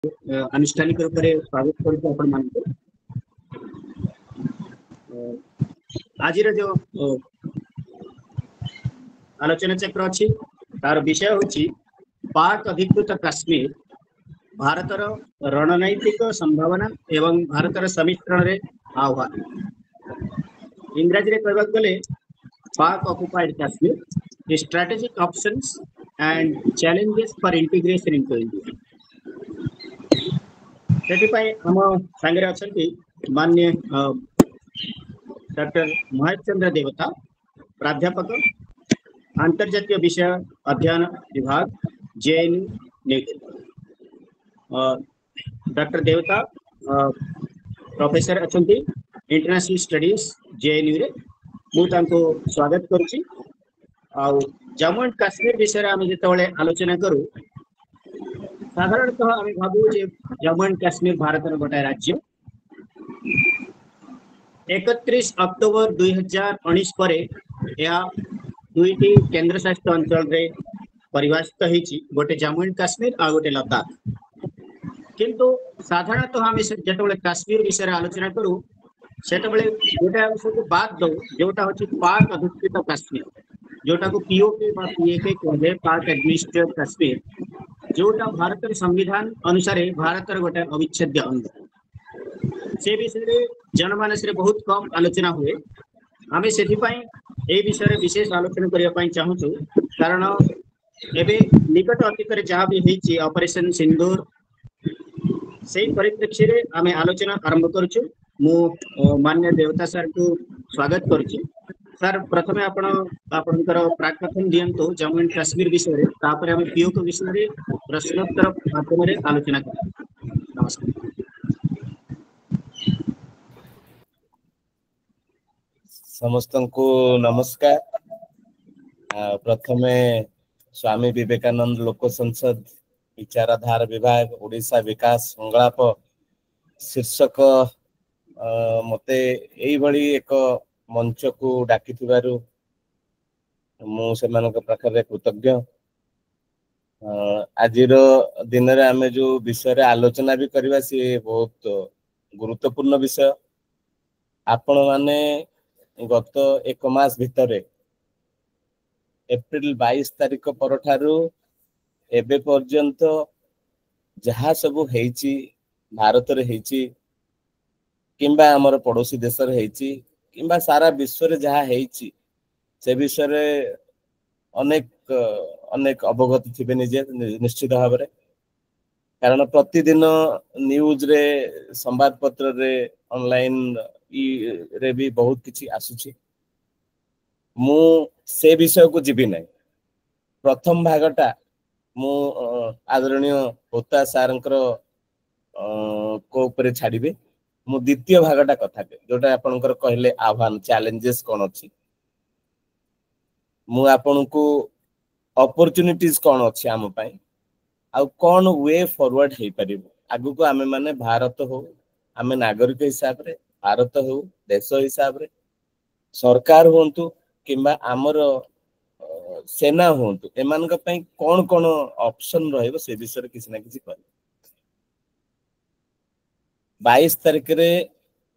आनुष्ठानिक रूप से स्वागत करते आपण मानते आज जो आलोचना चक्र अच्छी तार विषय हूँ पाक अधिकृत काश्मीर भारतर रणनैतिक संभावना एवं भारतर समिश्रण रे आह्वान इंग्राजी रे कहबाक गले Pak occupied Kashmir strategic options and challenges for integration into India सेटिफाई हम सांगे अच्छी माननीय डॉक्टर महेश चंद्र देवता प्राध्यापक अंतर्जातीय विषय अध्ययन विभाग जेएनयू न्यू दिल्ली डॉक्टर देवता प्रोफेसर अच्छा इंटरनेशनल स्टडीज जेएनयू रे मुझे स्वागत करुच्ची जम्मू एंड काश्मीर विषय आम जो आलोचना करूँ साधारणतः आम भावु जम्मू एंड काश्मीर भारत गोटे राज्य 31 अक्टोबर 2019 पर दुईटी केंद्र शासित अंचल रे परिभाषित होती गोटे जम्मू एंड काश्मीर आ गोटे लद्दाख किंतु साधारणतः आम जो काश्मीर विषय आलोचना करूँ से गोटे अंश को बाद दो जोटा हूँ पाक अधिकृत काश्मीर जोटा को पीओके पीएके कहे पाक एडमिनिस्ट्रेटेड काश्मीर जोटा भारत संविधान अनुसार भारत गोटे अविच्छेद्य अंग से विषय जनमानस रे बहुत कम आलोचना हुए आम से विषय विशेष आलोचना करने चाहूँ कारण एबे निकट अतीत जहाँ भी होती ऑपरेशन सिंदूर से परिप्रेक्षी रे आम आलोचना आरंभ करुचु मु मान्य देवता सर को स्वागत करुच्ची सर प्रथमे आपणकर प्राकथन दियंतु जम्मू एंड काश्मीर विषय तापर हम पीओके विषय प्रश्नोत्तर माध्यम आलोचना करा नमस्कार समस्त को नमस्कार प्रथमे स्वामी विवेकानंद लोक संसद विचारधारा विभाग ओडिशा विकास संग्लाप शीर्षक मते एई भली एक मंच को डाकी मु सेमानक पाखरे कृतज्ञ आजिर दिन रे आमे जो विषय रे आलोचना भी करबा से बहुत गुरुत्वपूर्ण विषय आपण माने गत एक मास भितर एप्रिल 22 तारिख पर ठारू एबे पर्यंत जहाँ सब हेची भारत रे हेची किंबा हमर पड़ोसी देश रे हेची किंबा सारा विश्व रे जहाँ हेची से विषय रे अनेक अनेक अवगत थिबे निजे निश्चित भाव रे कारण प्रतिदिन न्यूज रे संवाद पत्र रे ऑनलाइन रे भी बहुत किछि आसुछि मु से विषय को जीवी नहीं प्रथम भागटा मु आदरणीय होता सारंकर को ऊपर छाड़िबे मु द्वितीय भागटा कथा जोटा आपनकर कहले आह्वान चैलेंजेस कोन अछि मु आपन को अपॉर्चुनिटीज कोन अछि आम पई आ कोन वे फॉरवर्ड हे परिबो आगु को आमे माने भारत हो आमे नागरिक हिसाब रे भारत हो देश हिसाब रे सरकार होंतु किंबा आमर सेना होंतु एमान का पई कोन कोन ऑप्शन रहइबो से विषय किसी ना किसी कर 22 तारिख रे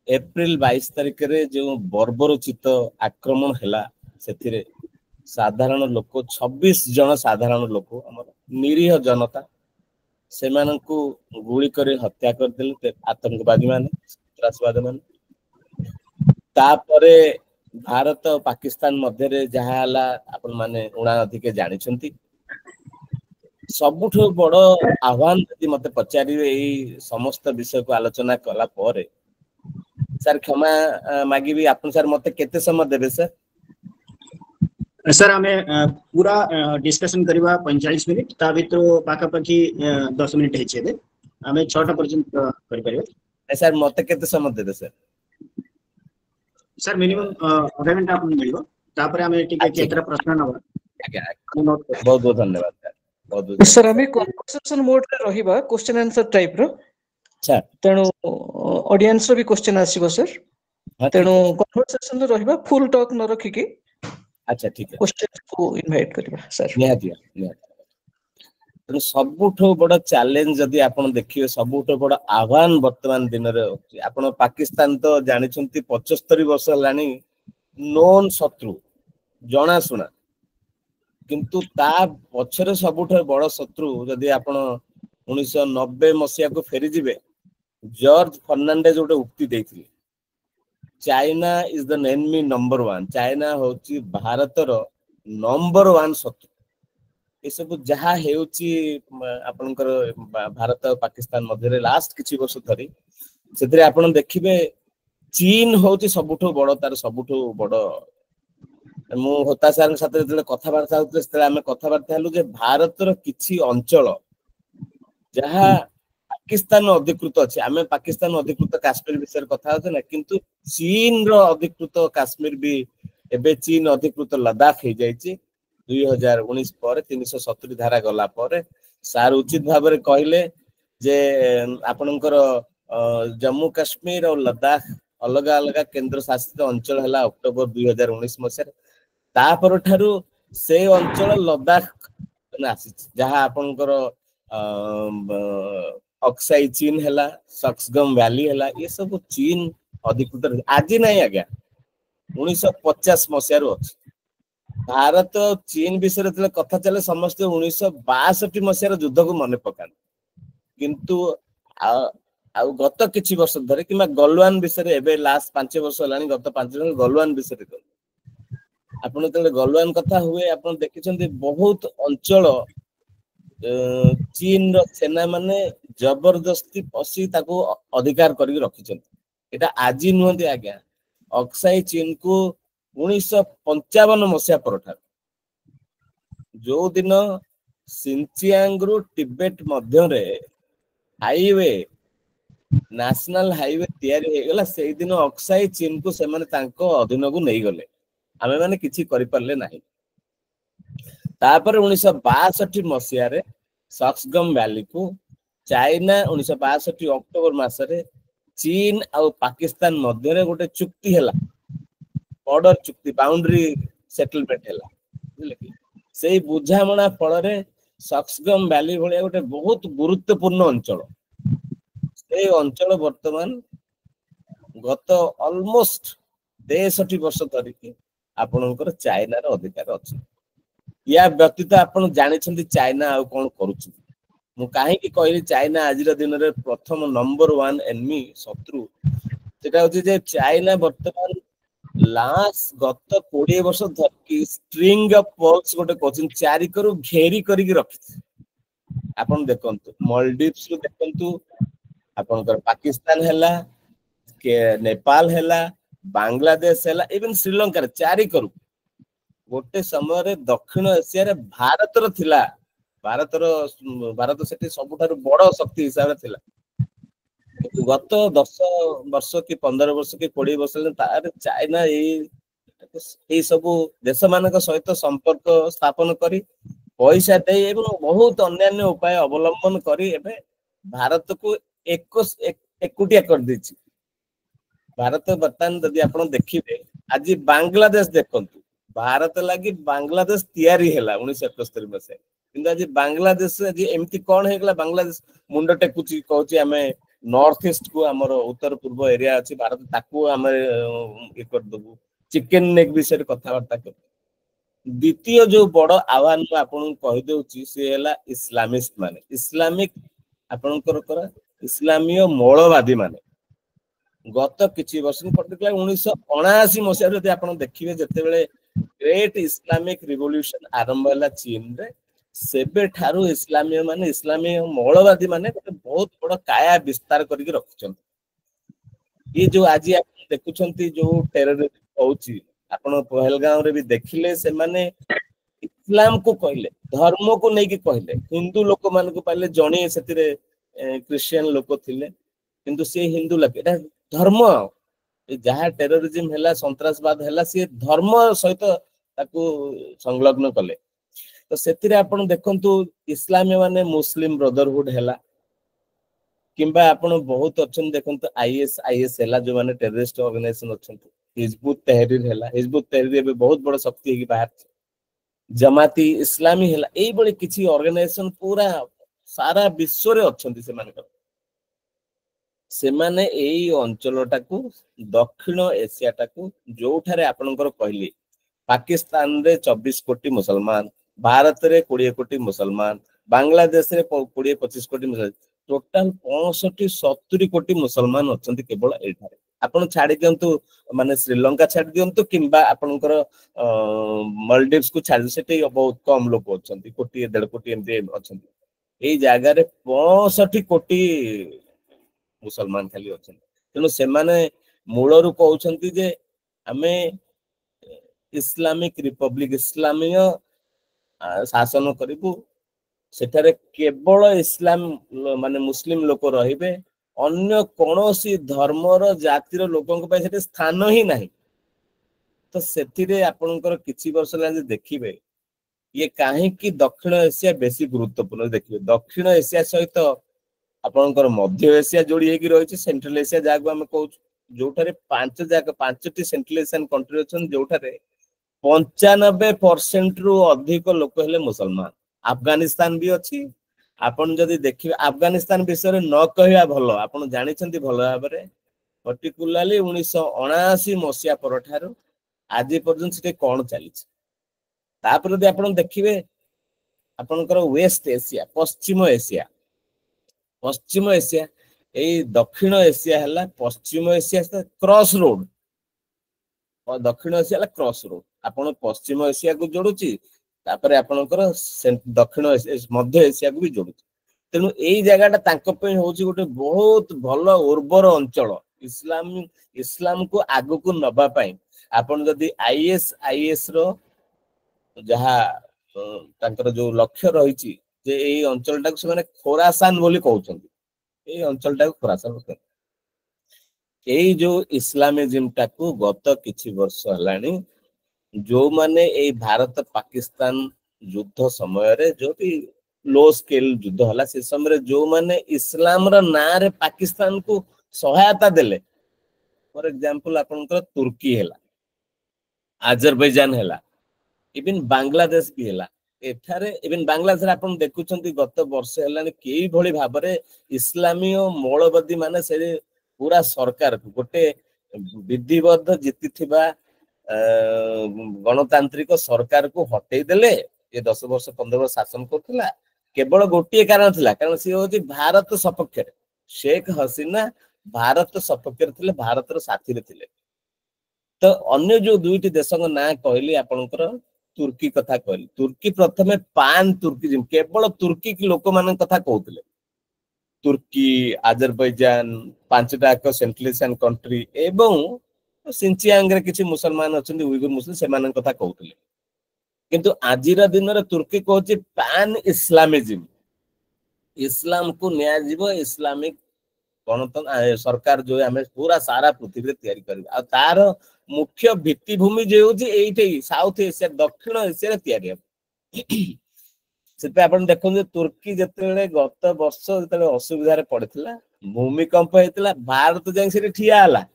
एप्रिल 22 तारिख रे जो बर्बरचित आक्रमण हैला सेथिरे साधारण लोक 26 जन साधारण लोक हमर निरीह जनता सेमानंकु गुली करे हत्या कर देले आतंकवादी माने त्रासवादी माने तापरे भारत पाकिस्तान मध्य रे जहा हला अपन माने उणा अधिके जानि छंती सबुठ बड़ आह्वान यदि मते पचारिबे एई समस्त विषय को आलोचना कला परे सर क्षमा मागिबी आपन सर मते केते समय देबे सर सर हमें पूरा डिस्कशन करबा 45 मिनिट ता भितर पाका पाखी 10 मिनिट हे छेबे हमें 6टा पर्यंत करि परिबे सर मते केते समय देबे सर सर मिनिमम आधा घंटा आपन मिलिबो तापर हमें टिके केतरा प्रश्न नबा बहुत बहुत धन्यवाद सर बहुत सर हमें कन्वर्सेशन मोड रे रहिबा क्वेश्चन आंसर टाइप रो सर तेनु ऑडियंस रो भी क्वेश्चन आसीबो सर तेनु कन्वर्सेशन रे रहिबा फुल टॉक न रखि के अच्छा ठीक है क्वेश्चन को इनवाइट करबा सर निहाती ତେଣୁ ସବୁଠୁ ବଡ ଚ୍ୟାଲେଞ୍ଜ ଯଦି ଆପଣ ଦେଖିବେ, ସବୁଠୁ ବଡ ଆହ୍ୱାନ ବର୍ତ୍ତମାନ ଦିନରେ ଅଛି। ଆପଣ ପାକିସ୍ତାନ ତ ଜାଣିଛନ୍ତି 75 ବର୍ଷ ହେଲାଣି ନୋନ୍ ଶତ୍ରୁ, ଜଣାଶୁଣା, କିନ୍ତୁ ତା ପଛରେ ସବୁଠାରୁ ବଡ ଶତ୍ରୁ ଯଦି ଆପଣ 1990 ମସିହାକୁ ଫେରିଯିବେ, ଜର୍ଜ ଫର୍ଣ୍ଣାଣ୍ଡେଜ ଗୋଟେ ଉକ୍ତି ଦେଇଥିଲେ, China is the enemy number 1। China ହଉଛି ଭାରତର ନମ୍ବର 1 ଶତ୍ରୁ। ଏସବୁ ଯାହା ହେଉଛି ଆପଣଙ୍କର ଭାରତ ଆଉ ପାକିସ୍ତାନ ମଧ୍ୟରେ ଲାଷ୍ଟ କିଛି ବର୍ଷ ଧରି, ସେଥିରେ ଆପଣ ଦେଖିବେ ଚୀନ ହଉଛି ସବୁଠୁ ବଡ, ତାର ସବୁଠୁ ବଡ। ମୁଁ ହୋତା ସାରଙ୍କ ସାথে ଯେତେବେଳେ କଥାବାର୍ତ୍ତା ହଉଥିଲେ, ସେତେବେଳେ ଆମେ କଥାବାର୍ତ୍ତା ହେଲୁ ଯେ ଭାରତର କିଛି ଅଞ୍ଚଳ ଯାହା ପାକିସ୍ତାନ ଅଧିକୃତ ଅଛି, ଆମେ ପାକିସ୍ତାନ ଅଧିକୃତ କାଶ୍ମୀର ବିଷୟରେ କଥା ହଉଛେ ନା, କିନ୍ତୁ ଚୀନର ଅଧିକୃତ କାଶ୍ମୀର ବି ଏବେ ଚୀନ ଅଧିକୃତ ଲଦାଖ ହେଇଯାଇଛି 2019 ପରେ, 370 ଧାରା ଗଲା ପରେ। ସାର୍ ଉଚିତ ଭାବରେ କହିଲେ ଯେ ଆପଣଙ୍କର ଜମ୍ମୁ କାଶ୍ମୀର ଆଉ ଲଦାଖ ଅଲଗା ଅଲଗା କେନ୍ଦ୍ର ଶାସିତ ଅଞ୍ଚଳ ହେଲା ଅକ୍ଟୋବର 2019 ମସିହାରେ। ତାପରଠାରୁ ସେ ଅଞ୍ଚଳ ଲଦାଖ ଆସିଛି, ଯାହା ଆପଣଙ୍କର ଅକ୍ସାଇ ଚୀନ ହେଲା, ସକ୍ସଗମ ଭ୍ୟାଲି ହେଲା, ଏ ସବୁ ଚୀନ ଅଧିକୃତ। ଆଜି ନାହିଁ ଆଜ୍ଞା, 1950 ମସିହାରୁ ଅଛି। ଭାରତ ଚୀନ ବିଷୟରେ ଯେତେବେଳେ କଥା ଚାଲେ, ସମସ୍ତେ 1962 ମସିହାର ଯୁଦ୍ଧକୁ ମନେ ପକାନ୍ତି, କିନ୍ତୁ ଆଉ ଗତ କିଛି ବର୍ଷ ଧରି କିମ୍ବା ଗଲୱାନ ବିଷୟରେ, ଏବେ ଲାଷ୍ଟ 5 ବର୍ଷ ହେଲାଣି, ଗତ 5 ବର୍ଷ ଗଲୱାନ ବିଷୟରେ କହିଲେ, ଆପଣ ଯେତେବେଳେ ଗଲୱାନ କଥା ହୁଏ, ଆପଣ ଦେଖିଛନ୍ତି ବହୁତ ଅଞ୍ଚଳ ଚୀନର ସେନା ମାନେ ଜବରଦସ୍ତି ପଶି ତାକୁ ଅଧିକାର କରିକି ରଖିଛନ୍ତି। ଏଟା ଆଜି ନୁହନ୍ତି ଆଜ୍ଞା, ଅକ୍ସାଇ ଚୀନକୁ 1955 ମସିହା ପରଠାରୁ, ଯୋଉ ଦିନ ସିନଚିଆଙ୍ଗରୁ ଟିବେଟ ମଧ୍ୟରେ ହାଇୱେ, ନ୍ୟାସନାଲ ହାଇୱେ ତିଆରି ହେଇଗଲା, ସେଇଦିନ ଅକ୍ସାଇ ଚୀନକୁ ସେମାନେ ତାଙ୍କ ଅଧୀନକୁ ନେଇଗଲେ, ଆମେ ମାନେ କିଛି କରିପାରିଲେ ନାହିଁ। ତାପରେ 1962 ମସିହାରେ ସକ୍ସଗମ ଭ୍ୟାଲିକୁ ଚାଇନା 1962 ଅକ୍ଟୋବର ମାସରେ ଚୀନ ଆଉ ପାକିସ୍ତାନ ମଧ୍ୟରେ ଗୋଟେ ଚୁକ୍ତି ହେଲା, ବର୍ଡର ଚୁକ୍ତି, ବାଉଣ୍ଡ୍ରି ସେଟଲମେଣ୍ଟ ହେଲା, ବୁଝିଲେ କି? ସେଇ ବୁଝାମଣା ଫଳରେ ସକ୍ସଗମ ଭ୍ୟାଲି ଭଳିଆ ଗୋଟେ ବହୁତ ଗୁରୁତ୍ୱପୂର୍ଣ୍ଣ ଅଞ୍ଚଳ, ସେଇ ଅଞ୍ଚଳ ବର୍ତ୍ତମାନ ଗତ ଅଲମୋଷ୍ଟ 63 ବର୍ଷ ଧରିକି ଆପଣଙ୍କର ଚାଇନାର ଅଧିକାର ଅଛି। ୟା ବ୍ୟତୀତ ଆପଣ ଜାଣିଛନ୍ତି ଚାଇନା ଆଉ କଣ କରୁଛି? ମୁଁ କାହିଁକି କହିଲି ଚାଇନା ଆଜିର ଦିନରେ ପ୍ରଥମ ନମ୍ବର 1 ଏନିମି ଶତ୍ରୁ, ସେଟା ହଉଛି ଯେ ଚାଇନା ବର୍ତ୍ତମାନ ଗତ 20 ବର୍ଷ ଧରିକି ଷ୍ଟ୍ରିଙ୍ଗ ଅଫ ପର୍ଲସ ଗୋଟେ କହୁଛନ୍ତି, ଚାରିକରୁ ଘେରି କରିକି ରଖିଛି। ଆପଣ ଦେଖନ୍ତୁ, ମଲଡିଭ୍ସ ରୁ ଦେଖନ୍ତୁ, ଆପଣଙ୍କର ପାକିସ୍ତାନ ହେଲା, ନେପାଳ ହେଲା, ବାଂଲାଦେଶ ହେଲା, ଇଭେନ ଶ୍ରୀଲଙ୍କାରେ ଚାରିକରୁ। ଗୋଟେ ସମୟରେ ଦକ୍ଷିଣ ଏସିଆରେ ଭାରତର ଥିଲା, ଭାରତ ସେଠି ସବୁଠାରୁ ବଡ ଶକ୍ତି ହିସାବରେ ଥିଲା, କିନ୍ତୁ ଗତ 10 ବର୍ଷ କି 15 ବର୍ଷ କି 20 ବର୍ଷ ତାର ଚାଇନା ଏଇ ସବୁ ଦେଶ ମାନଙ୍କ ସହିତ ସମ୍ପର୍କ ସ୍ଥାପନ କରି, ପଇସା ଦେଇ ଏବଂ ବହୁତ ଅନ୍ୟାନ୍ୟ ଉପାୟ ଅବଲମ୍ବନ କରି ଏବେ ଭାରତକୁ ଏକୁଟିଆ କରିଦେଇଛି। ଭାରତ ବର୍ତ୍ତମାନ ଯଦି ଆପଣ ଦେଖିବେ, ଆଜି ବାଂଲାଦେଶ ଦେଖନ୍ତୁ, ଭାରତ ଲାଗି ବାଂଲାଦେଶ ତିଆରି ହେଲା 1971 ମସିହାରେ, କିନ୍ତୁ ଆଜି ବାଂଲାଦେଶ ଆଜି ଏମିତି କଣ ହେଇଗଲା, ବାଂଲାଦେଶ ମୁଣ୍ଡ ଟେକୁଛି, କହୁଛି ଆମେ ନର୍ଥ ଇଷ୍ଟ କୁ, ଆମର ଉତ୍ତର ପୂର୍ବ ଏରିଆ ଅଛି ଭାରତ, ତାକୁ ଆମେ ଇଏ କରିଦବୁ। ଚିକେନ ନେକ୍ ବିଷୟରେ କଥାବାର୍ତ୍ତା କରୁ। ଦ୍ୱିତୀୟ ଯୋଉ ବଡ ଆହ୍ୱାନ ମୁଁ ଆପଣଙ୍କୁ କହିଦଉଛି, ସେ ହେଲା ଇସଲାମିଷ୍ଟ ମାନେ, ଇସଲାମିକ ଆପଣଙ୍କର ଇସଲାମୀୟ ମୌଳବାଦୀ ମାନେ। ଗତ କିଛି ବର୍ଷ, ପର୍ଟିକୁଲାର 1979 ମସିହାରୁ ଯଦି ଆପଣ ଦେଖିବେ, ଯେତେବେଳେ ଗ୍ରେଟ୍ ଇସଲାମିକ ରିଭଲ୍ୟୁସନ ଆରମ୍ଭ ହେଲା ଚୀନରେ, ସେବେଠାରୁ ଇସଲାମୀୟ ମୌଳବାଦୀ ମାନେ ଗୋଟେ ବହୁତ ବଡ କାୟା ବିସ୍ତାର କରିକି ରଖିଛନ୍ତି। ଇଏ ଯୋଉ ଆଜି ଆପଣ ଦେଖୁଛନ୍ତି ଯୋଉ ଟେରରିଜିମ ହଉଛି, ଆପଣ ପହଲଗାଁରେ ବି ଦେଖିଲେ, ସେମାନେ ଇସଲାମକୁ କହିଲେ, ଧର୍ମକୁ ନେଇକି କହିଲେ, ହିନ୍ଦୁ ଲୋକମାନଙ୍କୁ ପାଇଲେ, ଜଣେ ସେଥିରେ ଖ୍ରୀଷ୍ଟିଆନ ଲୋକ ଥିଲେ, କିନ୍ତୁ ସେ ହିନ୍ଦୁ ଲୋକ, ଏଟା ଧର୍ମ, ଯାହା ଟେରରିଜିମ ହେଲା, ସନ୍ତ୍ରାସବାଦ ହେଲା, ସିଏ ଧର୍ମ ସହିତ ତାକୁ ସଂଲଗ୍ନ କଲେ। ତ ସେଥିରେ ଆପଣ ଦେଖନ୍ତୁ, ଇସଲାମୀ ମାନେ ମୁସଲିମ ବ୍ରଦରହୁଡ ହେଲା, କିମ୍ବା ଆପଣ ବହୁତ ଅଛନ୍ତି ଦେଖନ୍ତୁ, ଆଇଏସ୍ ହେଲା, ଯୋଉମାନେ ଟେରରିଷ୍ଟ ଅର୍ଗାନାଇଜେସନ ଅଛନ୍ତି, ହିଜବୁତ ତେହରିର ହେଲା, ହିଜବୁତ ତେହରିର ଏବେ ବହୁତ ବଡ ଶକ୍ତି ହେଇକି ବାହାରିଛି। जमाती इस्लामी है ये किसी ऑर्गेनाइजेशन पूरा सारा विश्व रे अच्छे से माने एई अंचलटाकू दक्षिण एशिया टाकू जो ठारे आपनकर कहली पाकिस्तान रे 24 कोटी मुसलमान, भारत रे 20 कोटी मुसलमान, बांग्लादेश रे 20-25 कोटी मुसलमान, टोटाल 65-70 कोटी मुसलमान अच्छे केवल एठारे। आपण छाड़ी दियंतु माने श्रीलंका छाड़ी दियंतु किंबा आपनकर मालदीव्स को छाड़ी सेटे बहुत कम लोग अच्छे, कोटी 1.5 कोटी एमती अच्छे। एई जागा रे 65 कोटी मुसलमान खाली अच्छे। तेणु से मूलरू कहते जे आमे इस्लामिक रिपब्लिक इस्लामीय शासन करिबु, सेठारे केवल इस्लाम माने मुस्लिम लोक रहिबे, अन्य कोनोसी धर्मर जातिर लोकंक पय सेटे स्थान ही नाही। तो सेथिरे आपनकर किछि वर्ष ला देखिबे ये काहे कि दक्षिण एशिया बेसी गुरुत्वपूर्ण देखिबे। दक्षिण एशिया सहित आपनकर मध्य एशिया जोड़ी हेकि रहिछि, सेंट्रल एशिया जागो हम कहू जोठारे 5टी सेंट्रल एशियन कंट्री अछन जोठारे 95% रु अधिक लोक हेले मुसलमान। अफगानिस्तान भी अच्छी, आपन जदि देखिए अफगानिस्तान विषय न कहवा भल, आपन जानिछंती भल भाबरे पर्टिकुलाली 1979 मसिया परठारो आज पर्यंत से कौन चली। तापर यदि आपन देखिए आपनकर वेस्ट एशिया पश्चिम एशिया यही दक्षिण एशिया है पश्चिम एशिया क्रॉस रोड और दक्षिण एशिया है क्रॉस रोड। आपन पश्चिम एशिया को जोड़ुची तापर आपनकर दक्षिण मध्य एशिया को भी जोड़ुची। तेणु यही जगह गोटे बहुत भल उर्वर अंचल इस्लाम को आग को नबा पाई। आपन जदि आईएस रो जहा तांकर जो लक्ष्य रही जे एई अंचल टाक से माने खोरासान बोली कहउछंती, एई अंचल टाक खोरासान कहउछंती। एई जो इस्लामिज्म टाकू गत किछि वर्ष हलानी जो माने एई भारत पाकिस्तान युद्ध समय रे जो भी लो स्केल युद्ध हला से समय जो माने इस्लाम रा ना रे पाकिस्तान को सहायता देले, फॉर एग्जांपल आपनकर तुर्की हैला, आजरबैजान हैला, इवन बांग्लादेश भी हैला। एठारे इवन बांग्लादेश आपन देखुछंती गत वर्ष हैलानी केई भली भाबरे इस्लामीय मौलवादी माने से पूरा सरकार गोटे विधिबद्ध जीतिथिबा गणतांत्रिक सरकार को हटेई देले। ये 10 वर्ष 15 वर्ष शासन करथिला, केवल गोटे कारण थिला, कारण से होती भारत सपक्ष शेख हसीना भारत सपक्ष थिले, भारत साथी थिले। तो अन्य जो दुईटी देश ना कहली आपनकर तुर्की कथा कहली, तुर्की प्रथमे पान तुर्कीजिम केवल तुर्की की लोक मान कथा कहते, तुर्की आजरबैजान 5टा सेंट्रल एशियन कंट्री एवं सिंचियांग रे किछि मुसलमान अछंती उइगुर मुस्लिम से मान कथा कहते। किंतु आजिरा दिन रे तुर्की कहछि पान इस्लामिज्म, इस्लाम को न्याय जीव इस्लामिक गणतंत्र सरकार जो है हमें पूरा सारा पृथ्वी रे तैयारी करबा। आ तार मुख्य भित्तिभूमि जो होची एइठे साउथ एशिया दक्षिण एशिया रे तैयारी हम। सेते आपण देखन जे तुर्की जतेले गत वर्ष जतेले असुविधा रे पड़थिला, भूमिकंप हेतिला, भारत जाय से ठिया हला,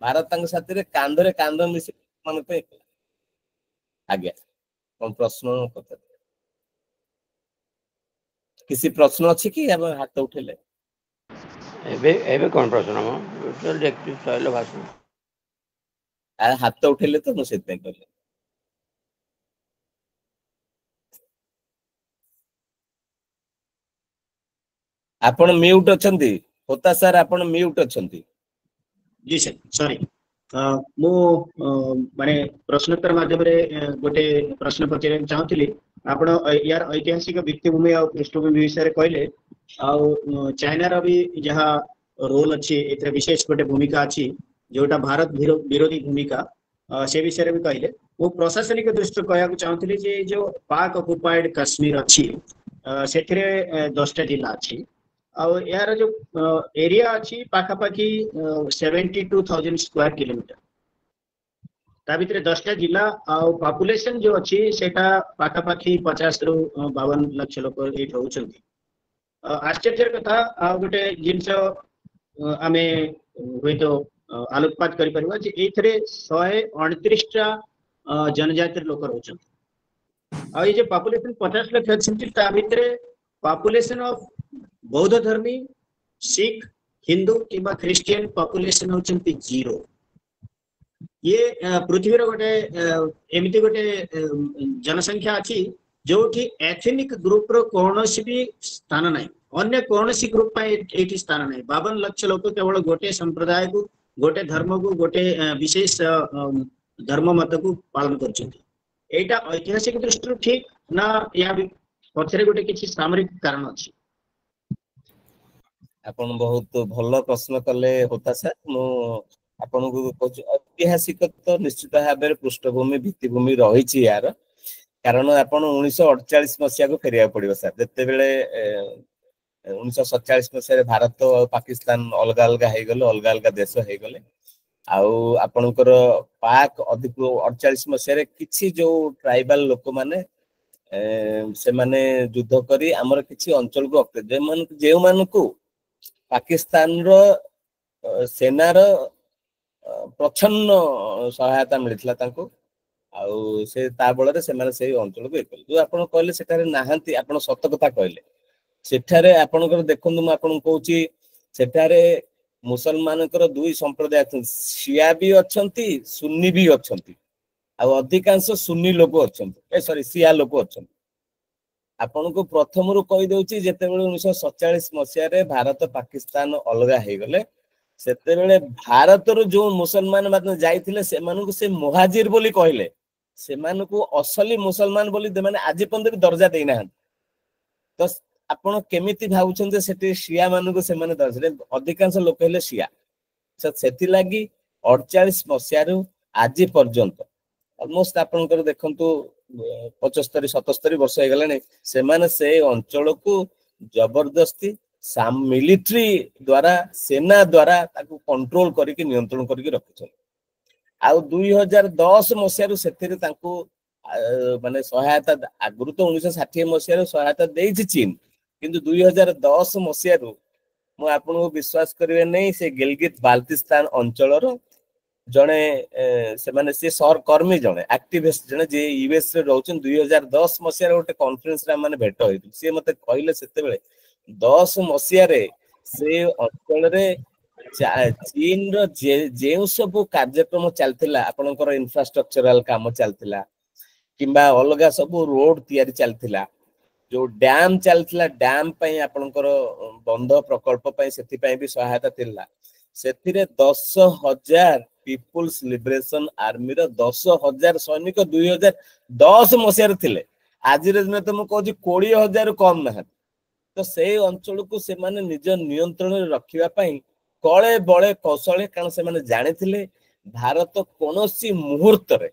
भारत तंग साथी रे कांधरे कांध मिस मन पे आज्ञा। कोन प्रश्न पता किसी प्रश्न अछि कि हम हाथ उठेले? एबे कौन प्रश्न हम देखि सैल भाषण हाथ उठेले तो मु सेते कहले। आपण म्यूट अछंती होता सर, आपण म्यूट अछंती। जी सर सॉरी, मु माने प्रश्नोत्तर माध्यम रे गोटे प्रश्न पचारे चाहूली। आपण यार ऐतिहासिक भित्तिभूमि और पृष्ठभूमि विषय कहले आ चाइना रा भी जहा रोल अच्छी एथरे विशेष गोटे भूमिका अच्छी जोटा भारत विरोधी भूमिका से विषय भी कहले। वो प्रशासनिक दृष्टि कहया चाहूली जे जो पाक ऑक्युपाइड कश्मीर अच्छी सेथिरे 10टा जिला अच्छी और यार जो एरिया अच्छी पाखापाखी 72,000 स्क्वायर किलोमीटर ता भितर 10टा जिला और पॉपुलेशन जो अच्छी सेटा पाखापाखी 50 रु 52 लाख लोक ये रहउछंती। आश्चर्य कथा आ गोटे जिनस आमे होय तो आलोकपात करि परबा जे एथरे 129 टा जनजातिर लोक रहउछंती। आ ये पॉपुलेशन 50 लाख अच्छी ता भितरे पॉपुलेशन ऑफ बौद्ध धर्मी सिख हिंदू किंबा क्रिश्चियन पॉपुलेशन होचंती 0 ये पृथ्वी रो गोटे एमिति गोटे जनसंख्या अछि जोठी एथनिक ग्रुप रो कोनोसी भी स्थान नाही अन्य कोनोसी ग्रुप पा एठी स्थान नाही 52 लाख लोक केवल गोटे संप्रदाय को गोटे धर्म को गोटे विशेष धर्म मत को पालन करछथि एटा ऐतिहासिक दृष्टि ठीक ना या पछरे गोटे किछि सामरिक कारण अछि आपण बहुत भलो प्रश्न कले होता सर मु आपण को कहू ऐतिहासिक तो निश्चित भाव में पृष्ठभूमि भित्तिभूमि रही यार कारण आपण 1948 मसीहा को फेरिया पड़िबो सर जते बेले 1947 मसीहा भारत और पाकिस्तान अलग अलग हो गले अलग अलग देश हो गले आउ आपणकर पाक अधिक 48 मसीहा किछि जो ट्राइबल लोक माने से माने युद्ध करी हमर किछि अंचल को जे मान को पाकिस्तान रो सेना रो प्रचन्न सहायता मिलथिला तांको आउ से ता बଳରେ ସେମାନେ ସେଇ ଅଞ୍ଚଳକୁ ଏକଲେ जो आपण कहले सेठारे नाहंती आपण सत कथा कहले सेठारे आपणकर देखंतु म आपण कहूची सेठारे मुसलमानकर दुई संप्रदाय अछन शिया भी अछंती सुन्नी भी अछंती आ अधिकांश सुन्नी लोक अछंती सॉरी शिया लोक अछंती आपण को प्रथम रु कहि देउची जेते बेले 1947 मसिया रे भारत पाकिस्तान अलगा हे गले सेते बेले भारत रो जो मुसलमान माने जाइथिले से मानु को से मुहाजिर बोली कहले से मानु को असली मुसलमान बोली माने आजि पंदर दर्जा देना तो आपण केमिति भाउछन सेठी शिया मानु को से माने दर्जा अधिकांश लोक हेले शिया सेति लागि 48 मसिया रु आजि पर्यंत ऑलमोस्ट आपनकर देखंतु 75-77 वर्ष हो गलाने से माने से अंचल को जबरदस्ती मिलिट्री द्वारा सेना द्वारा ताकू कंट्रोल करके नियंत्रण करके रखुछन आउ 2010 मसिया रु सेथिरे ताकू माने सहायता आगुरु तो 1960 मसिया रु सहायता देछि चीन किंतु 2010 मसिया रु मु आपन को विश्वास करिवे नै से गिलगित बाल्टिस्तान अंचल रो जणे से माने से सहकर्मी जणे एक्टिविस्ट जणे जे यूएस रे रहउछन 2010 मसिया रे गोटे कॉन्फ्रेंस रे माने भेट होइतु से मते कहिले सेते बेले 10 मसिया रे से अंचल रे चीन रो जे सब कार्यक्रम चलथिला आपनकर इंफ्रास्ट्रक्चरल काम चलथिला किंबा अलगा सब रोड तयारी चलथिला जो डैम चलथिला डैम पई आपनकर बंध प्रकल्प पई सेति पई भी सहायता थिला सेथिरे 10,000 पीपुल्स लिबरेशन आर्मी रो 10,000 सैनिक 2010 मसिया रे थिले आज रे दिन तो म कहू 20,000 कम ना तो से अंचल को से माने निज नियंत्रण रे रखिबा पई कळे बळे कौशले कारण से माने जानिथिले भारत कोनोसी मुहूर्त रे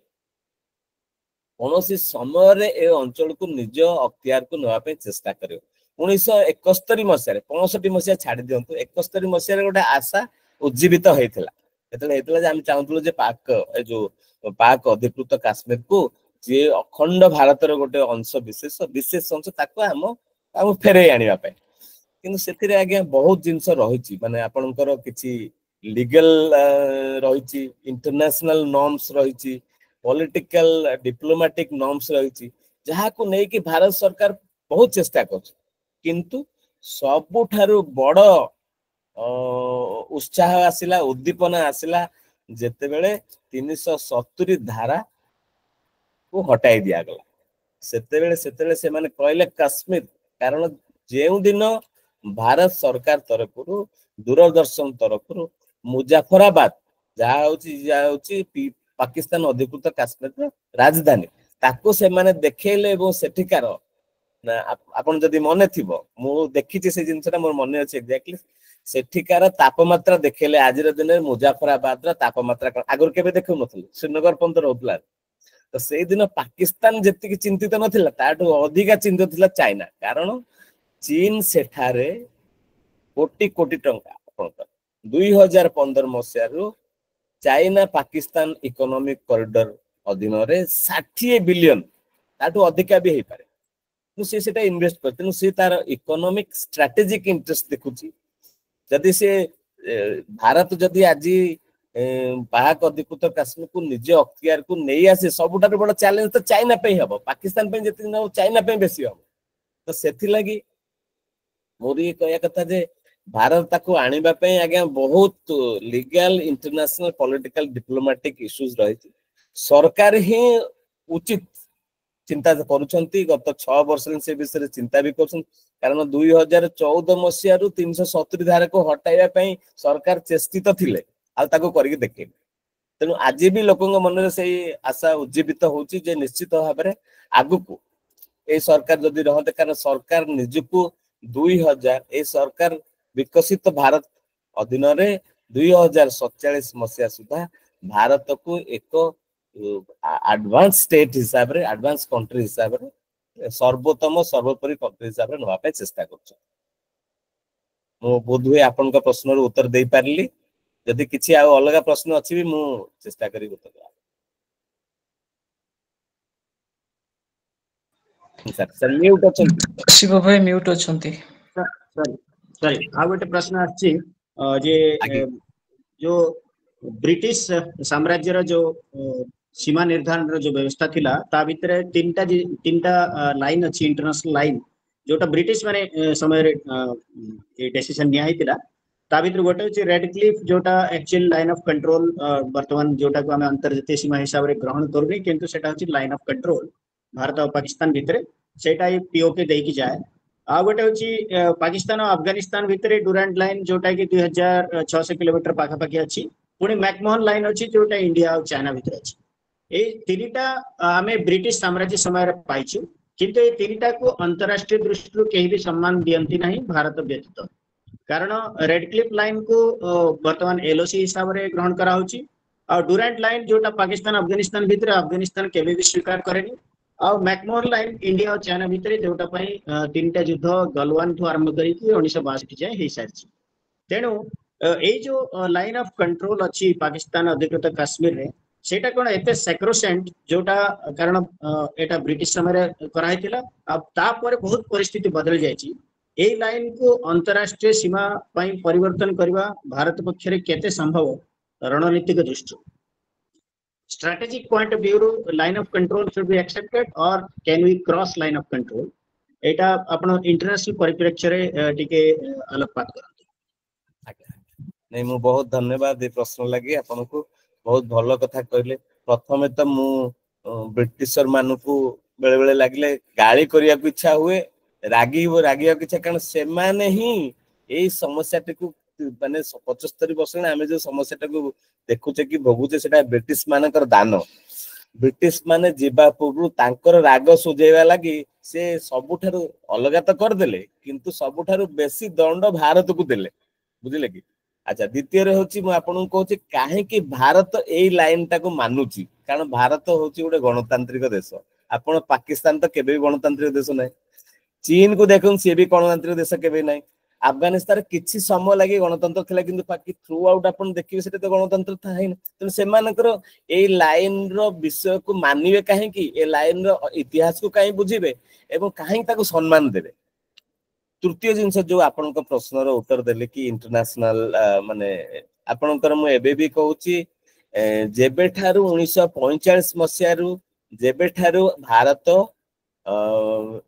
कोनोसी समय रे ए अंचल को निज अख्तियार को नवा पे चेष्टा करियो 1971 मसिया रे 65 मसिया छाडी दियंतु 71 मसिया रे गोटे आशा उज्जीवित होइथिला एतले हेतले जे हम चाहतुलो जे पाक ए जो पाक अधिकृत काश्मीर को जे अखंड भारत रो गोटे अंश विशेष अंश ताको हम फेरे आनिबा पे किंतु सेथिरे आगे बहुत जिंस रहिछि माने आपनकर किछि लीगल रहिछि इंटरनेशनल नॉर्म्स रहिछि पॉलिटिकल डिप्लोमेटिक नॉर्म्स रहिछि जहा को नै कि भारत सरकार बहुत चेष्टा करछ किंतु सबुठारु बड़ उत्साह आसिला उद्दीपना आसिला जेते बेले 370 धारा को हटाई दिया गला सेते से माने कहले काश्मीर कारण जेउ दिन भारत सरकार तरफरु दूरदर्शन तरफरु मुजफ्फराबाद जहा होची पाकिस्तान अधिकृत काश्मीर राजधानी ताको से माने देखेले एवं सेठिकार ना आपण जदी मने थिबो मु देखिछि से जिंसटा मोर मने अछि एक्जेक्टली सेठिकार तापमात्रा देखेले आज रे दिन मुजफ्फराबाद रा तापमात्रा आगर केबे देखौ नथले श्रीनगर पंत रहउतला तो से दिन पाकिस्तान जति कि चिंतित नथिला ताटो अधिका चिंतित थिला चाइना कारण चीन सेठारे कोटी कोटी टंका आपन 2015 मसिया रु चाइना पाकिस्तान इकोनॉमिक कॉरिडोर अधीन रे 60 बिलियन ताटो अधिका भी हे पारे तो से सेटा इन्वेस्ट करते से तार इकोनॉमिक स्ट्रेटेजिक इंटरेस्ट देखुची जदि से भारत जदि आज पाक अधिकृत काश्मीर को निजे अख्तियार को नहीं आसे सबुठार बड़ चैलेंज तो चाइना पे हम पाकिस्तान पे जति न चाइना पे बेसी हम तो सेथि लगी मोर ये कहया कथा जे भारत ताको आनिबा पे आज्ञा बहुत legal international political diplomatic issues रही सरकार ही उचित चिंता करुछंती गत 6 वर्ष से विषय चिंता भी कर कारण 2014 मसीह 370 धारा को हटाइबा पे सरकार चेष्टित थिले आ ताको करके देखे तेणु आज भी लोकों मन से आशा उज्जीवित होची जे निश्चित भाव में आगु को ए सरकार जदि रहते कारण सरकार निजको 2000 ए सरकार विकसित भारत अधीन रे 2047 मसीहा सुधा भारत को एक एडवांस स्टेट हिसाब रे एडवांस कंट्री हिसाब रे सर्वोत्तम सर्वोपरि कंट्री हिसाब रे नवा पे चेष्टा करछ मो बोधुए आपन का प्रश्न रो उत्तर दे पारली यदि किछि आ अलग प्रश्न अछि भी मु चेष्टा करी उत्तर सर सर म्यूट अछंती शिव भाई म्यूट अछंती सॉरी सॉरी आ गोटे प्रश्न आछि जे जो ब्रिटिश साम्राज्य रो जो सीमा निर्धारण रो जो व्यवस्था थिला ता भितरे तीनटा लाइन अछि इंटरनेशनल लाइन जोटा ब्रिटिश माने समय रे ए डिसीजन निया हितिला ता भितर गोटे अछि रेड क्लिफ जोटा एक्चुअल लाइन ऑफ कंट्रोल वर्तमान जोटा को हम अंतर्जातीय सीमा हिसाब रे ग्रहण करबे किंतु सेटा अछि लाइन ऑफ कंट्रोल भारत और पाकिस्तान भितरे सेटा ही पीओके देई की जाए आ गोटे अछि पाकिस्तान और अफगानिस्तान भितरे डुरांट लाइन जोटा कि 2600 किलोमीटर पाखा पाखी अछि पुणी मैकमोहन लाइन अछि जोटा इंडिया और चाइना भितर अछि ए तीनटा आमे ब्रिटिश साम्राज्य समय रे पाइछु किंतु ए तीनटा को अंतरराष्ट्रीय दृष्टि केही भी सम्मान दियंती नाही भारत व्यतीत कारण रेड क्लिफ लाइन को वर्तमान एलओसी हिसाब रे ग्रहण करा होची और डुरांट लाइन जोटा पाकिस्तान अफगानिस्तान भितर अफगानिस्तान केबे भी स्वीकार करेनी और मैकमोहन लाइन इंडिया और चाइना भितर जोटा पई तीनटा युद्ध गलवान ठू आरंभ करी 1962 जाए हे सारची तेणु ए जो लाइन ऑफ कंट्रोल अछि पाकिस्तान अधिकृत काश्मीर रे सेटा कोन एते सैक्रोसेंट जोटा कारण एटा ब्रिटिश समय रे कराइतिला अब ता पर बहुत परिस्थिति बदल जायछि ए लाइन को अंतरराष्ट्रीय सीमा पई परिवर्तन करबा भारत पक्ष रे केते संभव रणनीतिक दृष्टि strategic point of view line of control should be accepted or can we cross line of control एटा आपण इंटरनेशनल परिप्रेक्ष्य रे टिके आलोकपात करंती नहीं मु बहुत धन्यवाद ए प्रश्न लगी आपन को बहुत भलो कथा कहले प्रथमे तो मु ब्रिटिशर मानु को बेले बेले लागले गाली करिया को इच्छा हुए रागिया को इच्छा कारण से माने ही ए समस्या टिकु माने 75 वर्ष आमे जो समस्या को देखुचे कि भोगुचे सेटा ब्रिटिश मानकर दान ब्रिटिश माने जीवा पूर्व तांकर राग सुझेवा लागि से सबुठारु अलगा तो कर देले किंतु सबुठारु बेसी दंड भारत को देले बुझिले कि अच्छा द्वितीय रे होची मु आपन को कहूची काहे कि भारत एई लाइन टा को मानुची कारण भारत होची गोटे गणतांत्रिक देश आपण पाकिस्तान तो केबे गणतांत्रिक देश नै चीन को देखुन से भी गणतांत्रिक देश केबे नै अफगानिस्तान किछि समय लागि गणतंत्र थिला किंतु बाकी थ्रू आउट आपण देखिबे सेते तो गणतंत्र था है त से मानकर ए लाइन रो विषय को मानिबे काहे कि ए लाइन रो इतिहास को काहे बुझिबे एवं काहे ताको सम्मान देबे तृतीय जिंस जो आपण को प्रश्न रो उत्तर देले कि इंटरनेशनल माने आपणकर मु एबे भी कहूची जेबे ठारू 1945 मसिया रु जेबे ठारू भारत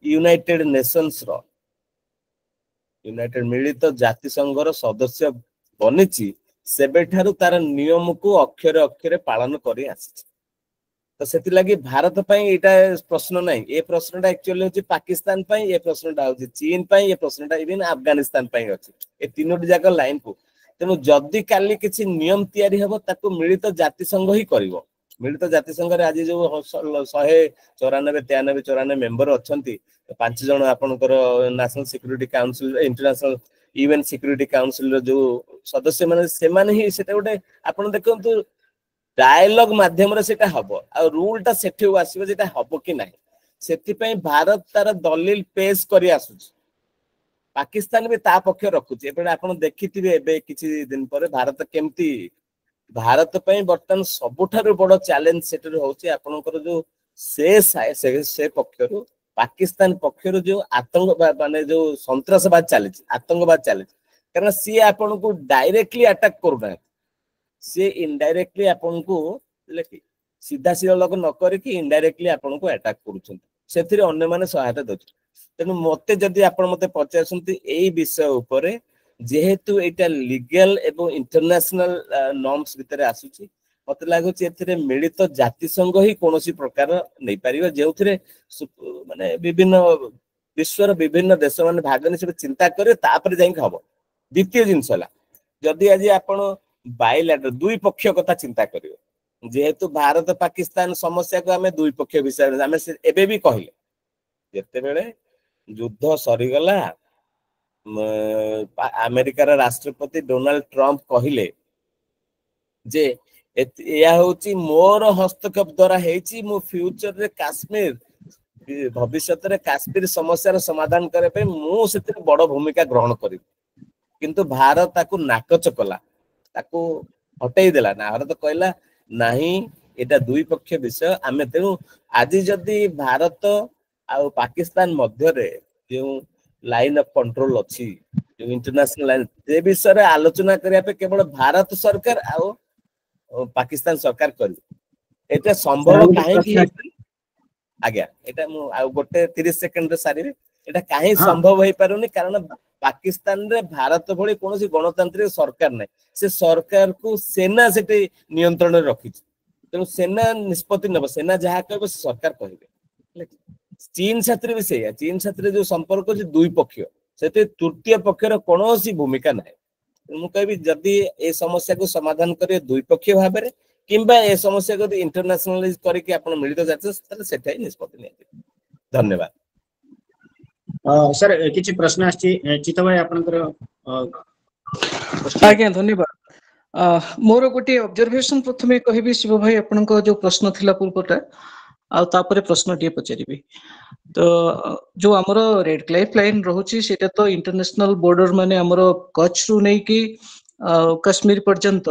यूनाइटेड नेशंस रो यूनाइटेड मिलित जाति संघर सदस्य बनिची सेबे ठारू तार नियम को अक्षरे अक्षरे पालन करी आसी तो सेति लगी भारत पई एटा प्रश्न नाही ए प्रश्नटा एक्चुअली होची पाकिस्तान पई ए प्रश्नटा होची चीन पई ए प्रश्नटा इवन अफगानिस्तान पई अछि ए तीनोटी जाक लाइन को तेनु जदी काली किछि नियम तयारी हबो ताको मिलित जाति संघ ही करिवो मिलित जाति संघ रे आज जो 194 93 94 मेंबर अछंती 5 जण आपनकर national security council international UN security council जो सदस्य माने से माने ही सेटा गोटे आपण देखंतु डायलॉग माध्यम रे सेटा हबो आ रूल टा सेठी आसीबो जेटा हबो कि नाही सेति पई भारत तार दलील पेश करी आसुची पाकिस्तान भी ता पक्ष रखुची एपे आपण देखिथिबे एबे किछि दिन परे भारत केमती भारत पई बर्तन सबुठारु बड़ चैलेंज सेटर होची आपनकर जो से पक्षरु पाकिस्तान पक्षरु जो आतंकवाद माने जो सन्त्रासवाद चली आतंकवाद चली कारण सी आपन को डायरेक्टली अटैक करना से इनडायरेक्टली आपन को सीधा सिधा न करके इनडायरेक्टली आपन को अटैक करूछन सेथिरे अन्य माने सहायता दउछ तेनु मते जदि आपन मते पचासंती एई विषय ऊपर जेहेतु एटा लीगल एवं इंटरनेशनल नॉर्म्स भितरे आसुची मते लागुची एथिरे मिलित जाति संघ ही कोनोसी प्रकार नै परिबा जेउथिरे माने विभिन्न विश्वर विभिन्न देश माने भाग नै से चिंता करे तापर जाई हबो द्वितीय जिनसला जदि आज आपण बायलैटर दुई पक्ष कथा चिंता करियो जेहेतु भारत पाकिस्तान समस्या को आमे दुई पक्ष विषय आमे एबे भी कहले जेते बेले युद्ध सरीगला अमेरिकार राष्ट्रपति डोनाल्ड ट्रंप कहले जे या होची मोर हस्तक्षेप द्वारा हेची मो फ्यूचर रे काश्मीर भविष्य रे काश्मीर समस्या समाधान करे पे मु सेते बड़ भूमिका ग्रहण करी किंतु भारत ताकू नाकच कला ताकू हटई देला ना भारत कहला नहीं एटा दुई पक्ष विषय आमे तेनु आज जदि भारत आ पाकिस्तान मध्य रे जो लाइन ऑफ कंट्रोल अच्छी जो इंटरनेशनल लाइन से विषय रे आलोचना करिया पे केवल भारत सरकार आ पाकिस्तान सरकार करी एटा संभव काहे कि आज्ञा एटा मु आ गोटे 30 सेकंड रे सारी एटा काहे संभव होई पारुनी कारण पाकिस्तान रे भारत भली कोनोसी गणतांत्रिक सरकार नै से सरकार को सेना सेटे नियंत्रण रे रखी तेनु सेना निष्पत्ति नब सेना जहा कहबो सरकार कहिबे चीन छात्र भी से चीन छात्र जो संपर्क अछि दुई पक्ष सेते तृतीय पक्षर कोनोसी भूमिका नै मु कहबी जदी ए समस्या को समाधान करे दुई पक्ष भाबरे किंबा ए समस्या को इंटरनेशनलाइज करके आपण मिलित जाते तले सेठाई निष्पत्ति नै धन्यवाद सर किछि प्रश्न आछि चित्त भाई आपनकर आज्ञा धन्यवाद मोर गोटे ऑब्जर्वेशन प्रथमे कहबी शिव भाई आपनको जो प्रश्न थिला पूर्वटा आ तापरे प्रश्न टिए पचारिबी तो जो हमर रेड क्लाइफ लाइन रहुची सेटा तो इंटरनेशनल बॉर्डर माने हमर कच्छ रु नै कि कश्मीर पर्यंत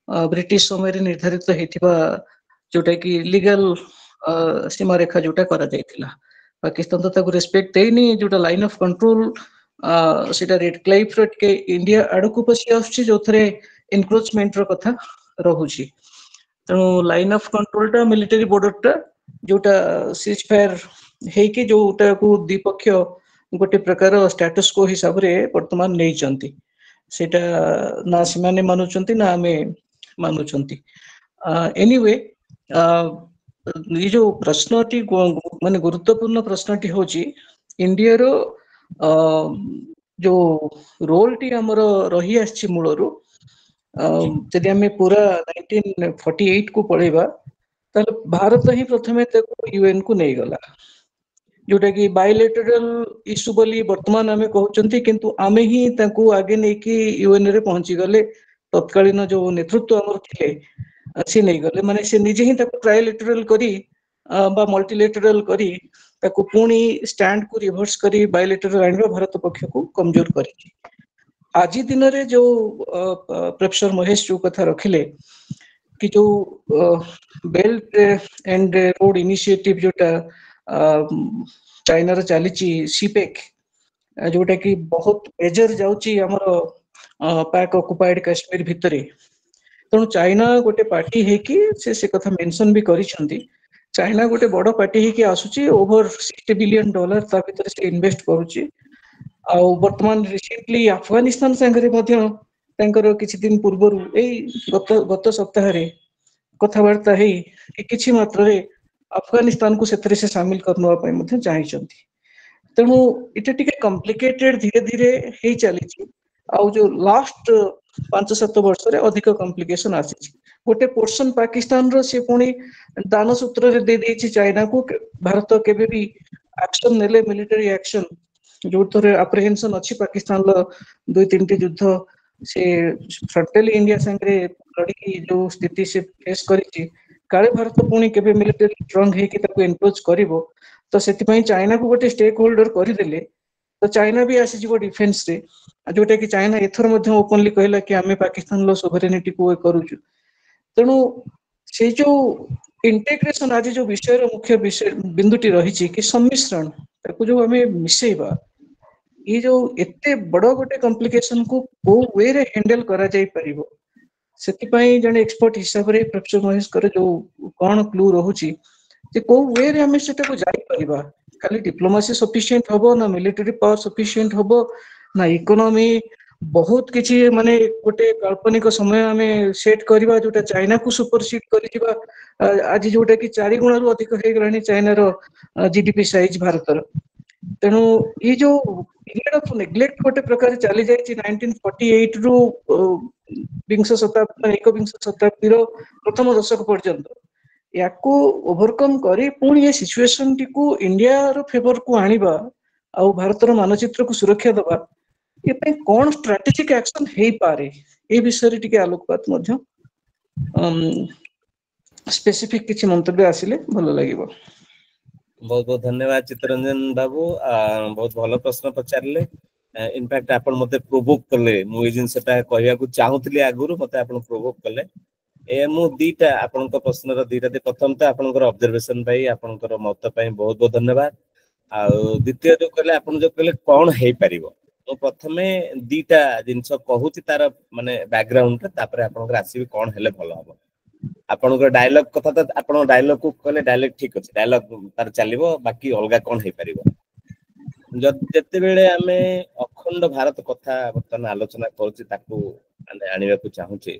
ब्रिटिश समय रे निर्धारित हेतिबा जोटा कि लीगल सीमा रेखा जोटा करा जायतिला पाकिस्तान तो ताको रेस्पेक्ट देनी जोटा लाइन ऑफ कंट्रोल सेटा रेड क्लाइफ रे के इंडिया आडकु पसी आछी जोथरे एनक्रोचमेंट रो कथा रहुची तेणु लाइन ऑफ कंट्रोल टा मिलिटरी बॉर्डर टा जोटा सीज फायर हे कि जोटा को द्विपक्ष गोटे प्रकार स्टेटस को हिसाब रे वर्तमान नै चंती सेटा ना सिमाने मानुचंती ना हमें मानुचंती एनीवे ये जो प्रश्नटी माने गुरुत्वपूर्ण प्रश्नटी होची इंडिया रो जो रोल टी हमर रही आछि मूलरू जदि हमें पूरा 1948 को पढ़ेबा ताले भारत ही प्रथमे तको यूएन को नै गला जोटा कि बायलैटरल इश्यू बोली वर्तमान हमें कहउचंती किंतु आमे ही ताको आगे नै कि यूएन रे पहुंची गले तत्कालीन जो नेतृत्व हमर थिले से नै गले माने से निजे ही ताको ट्रायलैटरल करी बा मल्टीलैटरल करी ताको पुणी स्टैंड को रिवर्स करी बायलैटरल आइनवा भारत पक्ष को कमजोर करी आज दिन रे जो प्रोफेसर महेश जो कथा रखिले कि जो बेल्ट एंड रोड इनिशिएटिव जोटा चाइना रे चलीची सीपेक जोटा कि बहुत मेजर जाउची हमर पाक ऑक्युपाइड कश्मीर भितरे तेणु चाइना गोटे पार्टी है कि से कथा मेंशन भी करिसंती चाइना गोटे बड़ पार्टी है कि आसुची ओवर $60 बिलियन ता भितरे से इन्वेस्ट करूची आ वर्तमान रिसेंटली अफगानिस्तान संगे मध्य तांकर किछि दिन पूर्वरु गत सप्ताह रे कथावार्ता है कि किछि मात्रा रे अफगानिस्तान को सेतरे से शामिल करनवा पय मध्य चाहिचंती तेणु इटा टिके कॉम्प्लिकेटेड धीरे धीरे हे चलीची आ जो लास्ट 5-7 वर्ष रे अधिक कॉम्प्लिकेशन आसी गोटे पोर्शन पाकिस्तान रो से पुणी दान सूत्र रे दे देछि चाइना को भारत केबे भी एक्शन नेले मिलिटरी एक्शन जो थोरे अप्रिहेंशन अछि पाकिस्तान लो 2-3 युद्ध से फ्रंटली इंडिया संगे लड़ी जो स्थिति से फेस करिछि काले भारत पुणी केबे मिलिटरी स्ट्रांग हे कि ताको एनक्रोच करिवो तो सेति पई चाइना को गोटे स्टेक होल्डर करि देले तो चाइना भी आसी जीवो डिफेंस रे जोटा कि चाइना एथर मध्य ओपनली कहला कि हमें पाकिस्तान लो सोवरेनिटी को करूछु तेणु से जो इंटीग्रेशन आज जो विषय रो मुख्य विषय बिंदुटी रही कि सम्मिश्रण ताको जो हमें मिसेबा ये जो एते बड़ गोटे कॉम्प्लिकेशन को को वे रे हैंडल करा जाई परिबो ସେଥିପାଇଁ ଜଣେ ଏକ୍ସपर्ଟ ହିସାବରେ ପ୍ରୋଫେସର ମହେଶଙ୍କର ଯୋଉ କଣ କ୍ଲୁ ରହୁଛି ଯେ କୋଉ ୱେ ରେ ଆମେ ସେଟାକୁ ଯାଇପାରିବା, ଖାଲି ଡିପ୍ଲୋମାସି ସଫିସିଏଣ୍ଟ ହବ ନା ମିଲିଟାରୀ ପାୱାର ସଫିସିଏଣ୍ଟ ହବ ନା ଇକୋନୋମି, ବହୁତ କିଛି ମାନେ ଗୋଟେ କାଳ୍ପନିକ ସମୟ ଆମେ ସେଟ୍ କରିବା ଯୋଉଟା ଚାଇନାକୁ ସୁପରସିଡ୍ କରିଯିବା। ଆଜି ଯୋଉଟା କି 4 ଗୁଣରୁ ଅଧିକ ହେଇଗଲାଣି ଚାଇନାର ଜିଡିପି ସାଇଜ ଭାରତର। ତେଣୁ ଏଇ ଯୋଉ ପିରିୟଡ ଅଫ ନେଗ୍ଲେକ୍ଟ ଗୋଟେ ପ୍ରକାର ଚାଲି ଯାଇଛି 1948 ରୁ ବିଂଶ ଶତାବ୍ଦୀ ଏକବିଂଶ ଶତାବ୍ଦୀର ପ୍ରଥମ ଦଶକ ପର୍ଯ୍ୟନ୍ତ, ୟାକୁ ଓଭରକମ କରି ପୁଣି ଏ ସିଚୁଏସନ ଟିକୁ ଇଣ୍ଡିଆର ଫେଭରକୁ ଆଣିବା ଆଉ ଭାରତର ମାନଚିତ୍ରକୁ ସୁରକ୍ଷା ଦେବା, ଏ ପାଇଁ କଣ ଷ୍ଟ୍ରାଟେଜିକ ଆକ୍ସନ ହେଇପାରେ ଏ ବିଷୟରେ ଟିକେ ଆଲୋକପାତ ମଧ୍ୟ ସ୍ପେସିଫିକ କିଛି ମନ୍ତବ୍ୟ ଆସିଲେ ଭଲ ଲାଗିବ। ବହୁତ ବହୁତ ଧନ୍ୟବାଦ ଚିତ୍ତରଞ୍ଜନ ବାବୁ, ବହୁତ ଭଲ ପ୍ରଶ୍ନ ପଚାରିଲେ। ଇନଫ୍ୟାକ୍ଟ ଆପଣ ମତେ ପ୍ରୋଭୋକ କଲେ, ମୁଁ ଏଇ ଜିନିଷଟା କହିବାକୁ ଚାହୁଁଥିଲି ଆଗରୁ, ମତେ ଆପଣ ପ୍ରୋଭୋକ କଲେ। ମୁଁ ଦିଟା ଆପଣଙ୍କ ପ୍ରଶ୍ନର ଦିଟା, ପ୍ରଥମ ତ ଆପଣଙ୍କର ଅବଜରଭେସନ ପାଇଁ, ଆପଣଙ୍କର ମତ ପାଇଁ ବହୁତ ବହୁତ ଧନ୍ୟବାଦ। ଆଉ ଦ୍ୱିତୀୟ ଯୋଉ କହିଲେ, ଆପଣ ଯୋଉ କହିଲେ କଣ ହେଇପାରିବ, ମୁଁ ପ୍ରଥମେ ଦିଟା ଜିନିଷ କହୁଛି ତାର ମାନେ ବ୍ୟାକଗ୍ରାଉଣ୍ଡ ରେ, ତାପରେ ଆପଣଙ୍କର ଆସିବି କଣ ହେଲେ ଭଲ ହବ। ଆପଣଙ୍କର ଡାଇଲଗ କଥା ତ ଆପଣ ଡାଇଲଗ କୁ କହିଲେ, ଡାଇଲଗ ଠିକ ଅଛି, ଡାଇଲଗ ତାର ଚାଲିବ, ବାକି ଅଲଗା କଣ ହେଇପାରିବ। ଯେତେବେଳେ ଆମେ ଅଖଣ୍ଡ ଭାରତ କଥା ବର୍ତ୍ତମାନ ଆଲୋଚନା କରୁଛି, ତାକୁ ମାନେ ଆଣିବାକୁ ଚାହୁଁଛେ,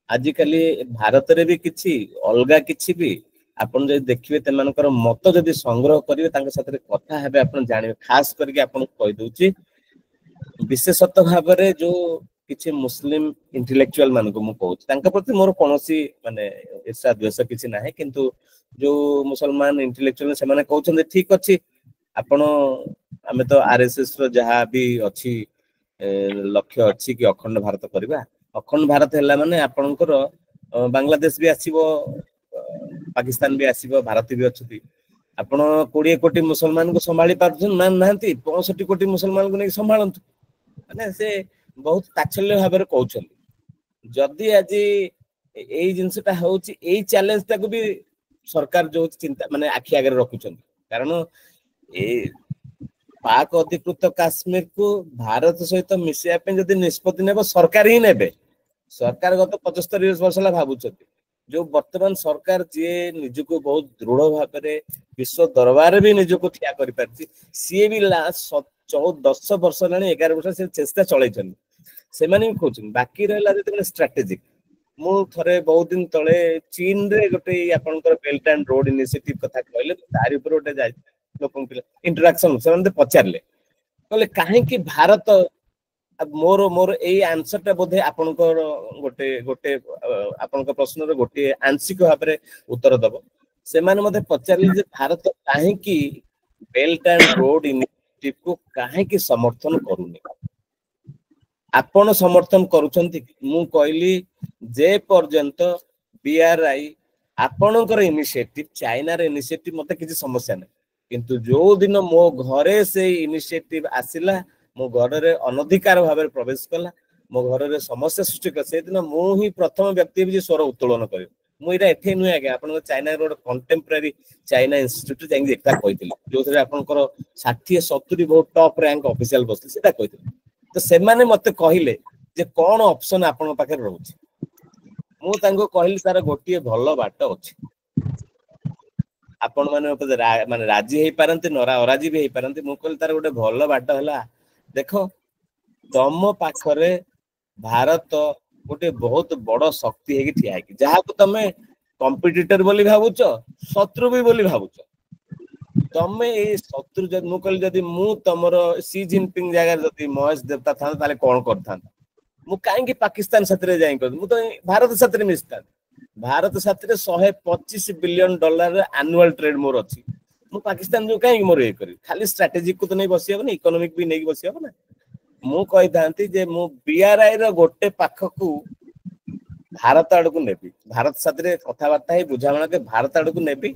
ଆଜିକାଲି ଭାରତରେ ବି କିଛି ଅଲଗା କିଛି ବି ଆପଣ ଯଦି ଦେଖିବେ, ସେମାନଙ୍କର ମତ ଯଦି ସଂଗ୍ରହ କରିବେ, ତାଙ୍କ ସାଥିରେ କଥା ହେବେ, ଆପଣ ଜାଣିବେ। ଖାସ କରିକି ଆପଣଙ୍କୁ କହିଦଉଛି, ବିଶେଷତଃ ଭାବରେ ଯୋଉ କିଛି ମୁସଲିମ ଇଣ୍ଟେଲେକ୍ଚୁଆଲ ମାନଙ୍କୁ ମୁଁ କହୁଛି, ତାଙ୍କ ପ୍ରତି ମୋର କୌଣସି ମାନେ ଈର୍ଷା ଦ୍ୱେଷ କିଛି ନାହିଁ, କିନ୍ତୁ ଯୋଉ ମୁସଲମାନ ଇଣ୍ଟେଲେକ୍ଚୁଆଲ ସେମାନେ କହୁଛନ୍ତି ଠିକ ଅଛି, ଆପଣ ଆମେ ତ ଆରଏସଏସ ର ଯାହା ବି ଅଛି ଲକ୍ଷ୍ୟ ଅଛି କି ଅଖଣ୍ଡ ଭାରତ କରିବା, ଅଖଣ୍ଡ ଭାରତ ହେଲା ମାନେ ଆପଣଙ୍କର ବାଂଲାଦେଶ ବି ଆସିବ, ପାକିସ୍ତାନ ବି ଆସିବ, ଭାରତ ବି ଅଛନ୍ତି। ଆପଣ 20 କୋଟି ମୁସଲମାନକୁ ସମ୍ଭାଳି ପାରୁଛନ୍ତି ନା ନାହାନ୍ତି, 65 କୋଟି ମୁସଲମାନଙ୍କୁ ନେଇକି ସମ୍ଭାଳନ୍ତୁ। ମାନେ ସେ ବହୁତ ତାଚ୍ଛଲ୍ୟ ଭାବରେ କହୁଛନ୍ତି। ଯଦି ଆଜି ଏଇ ଜିନିଷଟା ହଉଛି, ଏଇ ଚ୍ୟାଲେଞ୍ଜ ଟାକୁ ବି ସରକାର ଯୋଉ ଚିନ୍ତା ମାନେ ଆଖି ଆଗରେ ରଖୁଛନ୍ତି, କାରଣ ଏଇ ପାକ ଅଧିକୃତ କାଶ୍ମୀରକୁ ଭାରତ ସହିତ ମିଶିବା ପାଇଁ ଯଦି ନିଷ୍ପତ୍ତି ନେବ, ସରକାର ହିଁ ନେବେ। ସରକାର ଗତ 75 ବର୍ଷ ହେଲା ଭାବୁଛନ୍ତି। ଯୋଉ ବର୍ତ୍ତମାନ ସରକାର ଯିଏ ନିଜକୁ ବହୁତ ଦୃଢ ଭାବରେ ବିଶ୍ୱ ଦରବାରରେ ବି ନିଜକୁ ଠିଆ କରିପାରିଛି, ସିଏ ବି ଲାଷ୍ଟ 10 ବର୍ଷ ହେଲାଣି, 11 ବର୍ଷ ସେ ଚେଷ୍ଟା ଚଳେଇଛନ୍ତି। ସେମାନେ ବି କହୁଛନ୍ତି, ବାକି ରହିଲା ଯେତେବେଳେ ଷ୍ଟ୍ରାଟେଜିକ। ମୁଁ ଥରେ ବହୁତ ଦିନ ତଳେ ଚୀନରେ ଗୋଟେ ଆପଣଙ୍କର ବେଲ୍ଟ ଆଣ୍ଡ ରୋଡ ଇନିସିଏଟିଭ କଥା କହିଲେ, ତାରି ଉପରେ ଗୋଟେ ଯାଇ ଲୋକଙ୍କ ଇଣ୍ଟରାକ୍ସନ, ସେମାନେ ପଚାରିଲେ, କହିଲେ କାହିଁକି ଭାରତ, ମୋର ଏଇ ଆନ୍ସର ଟା ବୋଧେ ଆପଣଙ୍କର ଗୋଟେ ଆପଣଙ୍କ ପ୍ରଶ୍ନର ଗୋଟିଏ ଆଂଶିକ ଭାବରେ ଉତ୍ତର ଦବ। ସେମାନେ ମତେ ପଚାରିଲେ ଯେ ଭାରତ କାହିଁକି ବେଲ୍ଟ ଆଣ୍ଡ ରୋଡ ଇନିସିଏଟିଭକୁ କାହିଁକି ସମର୍ଥନ କରୁନି, ଆପଣ ସମର୍ଥନ କରୁଛନ୍ତି? ମୁଁ କହିଲି, ଯେ ପର୍ଯ୍ୟନ୍ତ BRI ଆପଣଙ୍କର ଇନିସିଏଟିଭ, ଚାଇନାର ଇନିସିଏଟିଭ, ମତେ କିଛି ସମସ୍ୟା ନାହିଁ, କିନ୍ତୁ ଯୋଉ ଦିନ ମୋ ଘରେ ସେଇ ଇନିସିଏଟିଭ ଆସିଲା, ମୋ ଘରରେ ଅନଧିକାର ଭାବରେ ପ୍ରବେଶ କଲା, ମୋ ଘରରେ ସମସ୍ୟା ସୃଷ୍ଟି କଲା, ସେଦିନ ମୁଁ ହିଁ ପ୍ରଥମ ବ୍ୟକ୍ତି ହେବି ଯେ ସ୍ୱର ଉତ୍ତୋଳନ କରିବି। ମୁଁ ଏଇଟା ଏଠି ନୁହେଁ ଆଜ୍ଞା, ଆପଣଙ୍କ ଚାଇନାର ଗୋଟେ କଣ୍ଟେମ୍ପରାରୀ ଚାଇନା ଇନଷ୍ଟିଚ୍ୟୁଟ ଯାଇକି ଏଟା କହିଥିଲି, ଯୋଉଥିରେ ଆପଣଙ୍କର 60-70 ବହୁତ ଟପ ରାଙ୍କ ଅଫିସିଆଲ ବସିଥିଲେ, ସେଟା କହିଥିଲି। ତ ସେମାନେ ମତେ କହିଲେ ଯେ କଣ ଅପସନ ଆପଣଙ୍କ ପାଖରେ ରହୁଛି। ମୁଁ ତାଙ୍କୁ କହିଲି, ତାର ଗୋଟିଏ ଭଲ ବାଟ ଅଛି, ଆପଣ ମାନେ ରାଜି ହେଇପାରନ୍ତି, ଅରାଜି ବି ହେଇପାରନ୍ତି। ମୁଁ କହିଲି ତାର ଗୋଟେ ଭଲ ବାଟ ହେଲା, ଦେଖ ତମ ପାଖରେ ଭାରତ ଗୋଟେ ବହୁତ ବଡ ଶକ୍ତି ହେଇକି ଠିଆ ହେଇକି, ଯାହାକୁ ତମେ କମ୍ପିଟିଟର ବୋଲି ଭାବୁଛ, ଶତ୍ରୁ ବି ବୋଲି ଭାବୁଛ। ତମେ ଏଇ ଶତ୍ରୁ, ମୁଁ କହିଲି ଯଦି ମୁଁ ତମର ସି ଜିନପିଙ୍ଗ ଜାଗାରେ ଯଦି ମହେଶ ଦେବତା ଥାନ୍ତା, ତାହେଲେ କଣ କରିଥାନ୍ତା? ମୁଁ କାହିଁକି ପାକିସ୍ତାନ ସାଥିରେ ଯାଇକି, ମୁଁ ତ ଭାରତ ସାଥିରେ ମିଶିଥାନ୍ତି। ଭାରତ ସାଥିରେ $125 ବିଲିୟନ ଆନୁଆଲ ଟ୍ରେଡ ମୋର ଅଛି। ମୁଁ ପାକିସ୍ତାନ ଯୋଉ କାହିଁକି ମୋର ଇଏ କରିବି? ଖାଲି ଷ୍ଟ୍ରାଟେଜିକ କୁ ତ ନେଇ ବସି ହବନି, ଇକୋନୋମିକ ବି ନେଇକି ବସି ହବ ନା। ମୁଁ କହିଥାନ୍ତି ଯେ ମୁଁ BRI ର ଗୋଟେ ପାଖକୁ ଭାରତ ଆଡକୁ ନେବି, ଭାରତ ସାଥିରେ କଥାବାର୍ତ୍ତା ହେଇ ବୁଝାମଣା କରି ଭାରତ ଆଡକୁ ନେବି।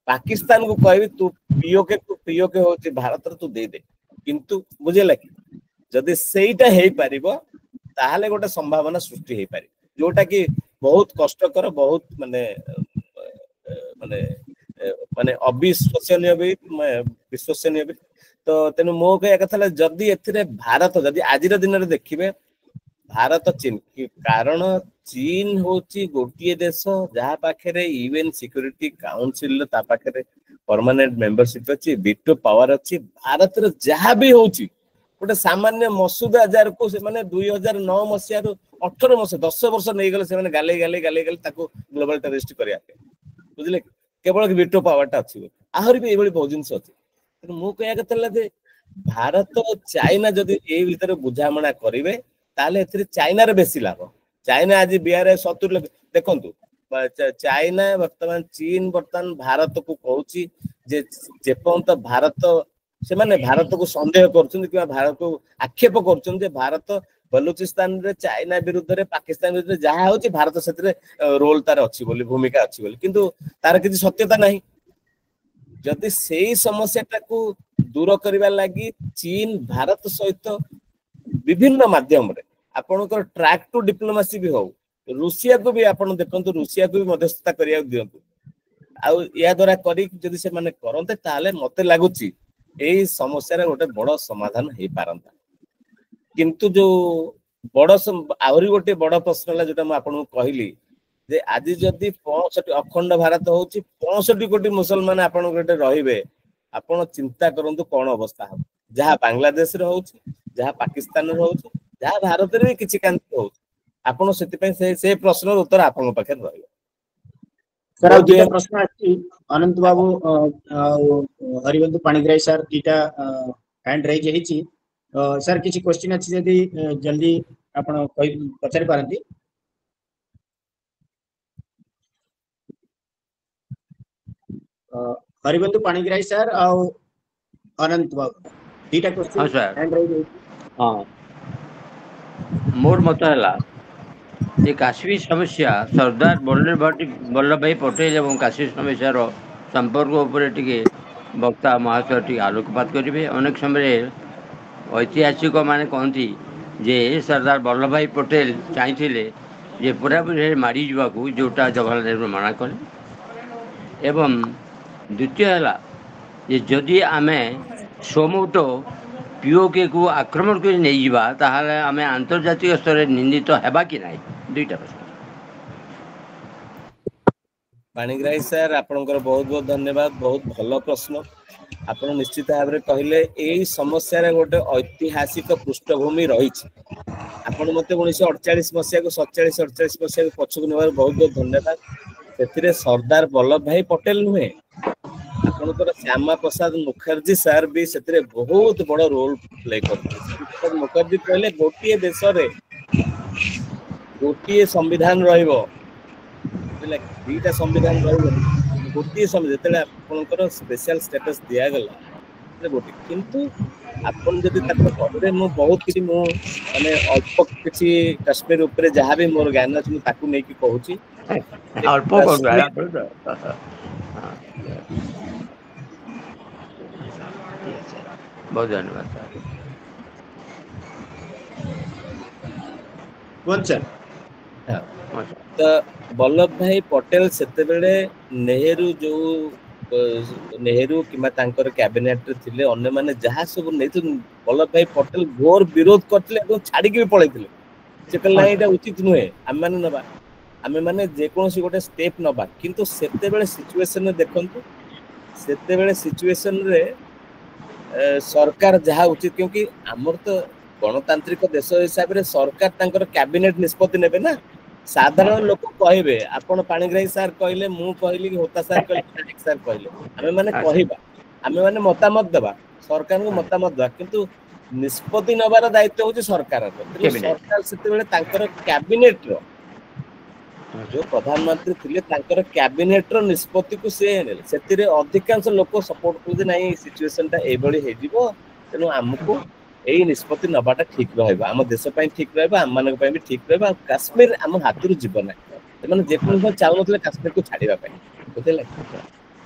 ପାକିସ୍ତାନକୁ କହିବି ତୁ ପିଓକେ ହଉଛି ଭାରତର, ତୁ ଦେଇଦେ। କିନ୍ତୁ ବୁଝିଲା କି, ଯଦି ସେଇଟା ହେଇପାରିବ, ତାହେଲେ ଗୋଟେ ସମ୍ଭାବନା ସୃଷ୍ଟି ହେଇପାରିବ, ଯୋଉଟା କି ବହୁତ କଷ୍ଟକର, ବହୁତ ମାନେ ଅବିଶ୍ୱସନୀୟ ବି, ବିଶ୍ୱସନୀୟ ବି। ତ ତେଣୁ ମୋ କହିବା କଥା ହେଲା, ଯଦି ଏଥିରେ ଭାରତ, ଯଦି ଆଜିର ଦିନରେ ଦେଖିବେ ଭାରତ ଚୀନ, କାରଣ चीन होची गोटिए देश जहाँ पाखे यूएन सिक्योरिटी काउंसिल ता पाखे परमानेंट मेंबरशिप अच्छी वीटो पावर अच्छी भारत रे जहाँ भी होची गोटे सामान्य मसूद अजहर को से माने 2009 मसिया 18 मसिया 10 वर्ष नहीं गले से माने गाले गाले गाले गाले ताको ग्लोबल टेररिस्ट करिया के बुझले केवल वीटो पावर टा अच्छी आहरी भी एभली बहुत जिंस अच्छी मु कहया केतला जे भारत चाइना जदि ए भीतर बुझामणा करिवे ताले एथि चाइना रे बेसी लाभ चाइना आज बिहार 70 देखंतु चाइना वर्तमान चीन वर्तमान भारत को कहूची जे जेपंत भारत से माने भारत को संदेह करछन कि भारत को आक्षेप करछन जे भारत बलूचिस्तान रे चाइना विरुद्ध रे पाकिस्तान विरुद्ध जहा होची भारत सेतरे रोल तार अछि बोली भूमिका अछि बोली किंतु तार किछि सत्यता नाही जदि सेही समस्याटा को दूर करबा लागि चीन भारत सहित विभिन्न माध्यम रे आपनकर ट्रैक टू डिप्लोमेसी भी हो रूसिया को भी आपन देखंतु रूसिया को भी मध्यस्थता करिया दियंतु आ या द्वारा करी जदि से माने करंते ताले मते लागुची एही समस्या रे गोटे बड़ समाधान हे पारंता किंतु जो बड़ आहुरी गोटे बड़ प्रश्न ला जोटा म आपन कहली जे आज जदि 65 अखंड भारत होची 65 कोटी मुसलमान आपन गोटे रहिबे आपन चिंता करंतु कोन अवस्था हो जहा बांग्लादेश रे होची जहा पाकिस्तान रे होची जहा भारत रे किछि कांति होची आपन सेति पे से प्रश्नर उत्तर आपन पाखे रहइबो सर दुटा प्रश्न अछि अनंत बाबू हरिबंधु पाणिग्राही सर दीटा हैंड रेज हेची सर किछि क्वेश्चन अछि जदि जल्दी आपन पचारि पारंती हरिबंधु पाणिग्राही सर और अनंत बाबू दीटा क्वेश्चन हैंड रेज हां मोर मत हला ये काश्मीर समस्या सरदार वल्लभ भाई पटेल एवं काश्मीर समस्या संपर्क उपर टिके वक्ता महाशय टी आलोकपात करेंगे अनेक समय ऐतिहासिक माने कहती जे सरदार वल्लभ भाई पटेल चाहिए जे पूरा मारी जावाक जोटा जवाहरलाल नेहरू मना कले एवं द्वितीय है जे जदि आमे सोमोटो पीओके को आक्रमण कर नहीं जीवा ताहाले आमे अंतर्जातीय स्तर रे निंदित हेबा कि नहीं दुईटा प्रश्न पाणिग्राही सर आपनकर बहुत बहुत धन्यवाद बहुत भलो प्रश्न आपण निश्चित भाव रे कहले एई समस्या रे गोटे ऐतिहासिक पृष्ठभूमि रही आपण मते 1948 मसिया को 47 मसिया को पछक नेबार बहुत बहुत धन्यवाद सेथिरे सरदार वल्लभ भाई पटेल नुहे आपनकर श्यामा प्रसाद मुखर्जी सर भी सेथिरे बहुत बड़ रोल प्ले करते मुखर्जी कहले गोटिए देश रे गोटिए संविधान रहइबो दुईटा संविधान रहइबो गोटिए जेतेले आपनकर स्पेशल स्टेटस दिया गला गोटे किंतु आपन जदि ताको कहबे मो बहुत किछि मो माने अल्प किछि कश्मीर ऊपर जहां भी मोर ज्ञान अछि ताकू नै कि कहूची अल्प कोन बहुत धन्यवाद सर तो वल्लभ भाई पटेल सेते बेले नेहरू जो नेहरू किमा तांकर कैबिनेट रे थिले अन्य माने जहा सब नै तो वल्लभ भाई पटेल घोर विरोध करथिले এবং ছাড়ি के पळैथिले सेते लाइटा उचित नुहे हम माने नबा हमें माने जे कोनसी गोटे स्टेप नबा किंतु सेते बेले सिचुएशन रे देखंतु सेते बेले सिचुएशन रे सरकार जहा उचित क्योंकि हमर तो गणतांत्रिक देश हिसाब रे सरकार तांकर कैबिनेट निष्पत्ति नेबे ना साधारण लोक कहबे आपण पाणिग्राही सर कहले मु कहली कि होता सर कहले एक सर कहले हमें माने कहबा हमें माने मतामत देबा सरकार को मतामत देबा किंतु निष्पत्ति नबार दायित्व होची सरकार रो सरकार सेते बेले तांकर कैबिनेट रो जो प्रधानमंत्री थिले तांकर कैबिनेट रो निष्पत्ति को से नेले सेतिरे अधिकांश लोक सपोर्ट करदे नै सिचुएशन ता एबळी हे दिबो तेनु हमको एई निष्पत्ति नबाटा ठीक रहइबा हम देश पय ठीक रहइबा हम मानक पय भी ठीक रहइबा कश्मीर हम हाथुरु जीवन है माने जे कोन चाहनथले कश्मीर को छाड़ीबा पय बुझले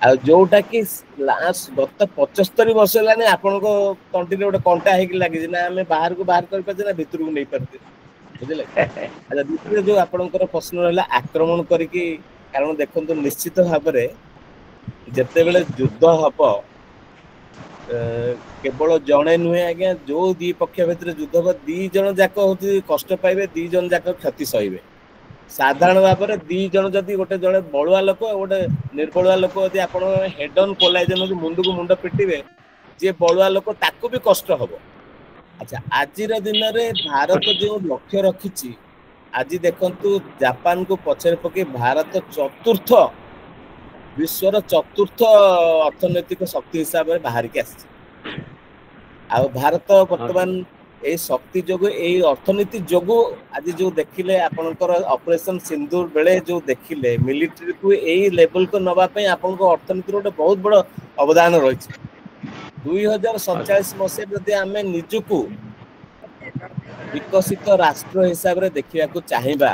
आ जोटा कि लास्ट गत 75 वर्ष लाने आपन को तंटी रे गोटे कंटा हे कि लागि ना हमें बाहर को बाहर कर पाते ना भीतर को नहीं पाते बुझले अच्छा दूसरे जो आपनकर प्रश्न रहला आक्रमण करिकि कारण देखंतु निश्चित भाव रे जते बेले युद्ध हबो केवल जणे नुहे आज्ञा जो दी पक्ष भितर युद्ध दी जन जाक होती कष्ट पाइबे दी जन जाक क्षति सहिबे साधारण भाव में दी जन जदि गोटे जड़े बड़ुआ लोक गोटे निर्बलुआ लोक यदि आप हेड ऑन कोलाइजन मुंड को मुंड पिटिबे जे बड़ुआ लोक ताकू भी कष्ट हबो। अच्छा आज दिन में भारत जो लक्ष्य रखी आज देखंतु जापान को पछरे पके भारत चतुर्थ विश्वर चतुर्थ अर्थनैतिक शक्ति हिसाब से बाहर के आसी आ भारत वर्तमान ए शक्ति जोगु ए अर्थनीति जोगु आज जो देखिले आपनकर ऑपरेशन सिंदूर बेले जो देखिले मिलिट्री को ए लेवल को नबा पई आपनको अर्थनीति रो बहुत बड़ अवदान रही 2047 मसे जदि आमे निजुकु विकसित राष्ट्र हिसाब रे देखिया को चाहिबा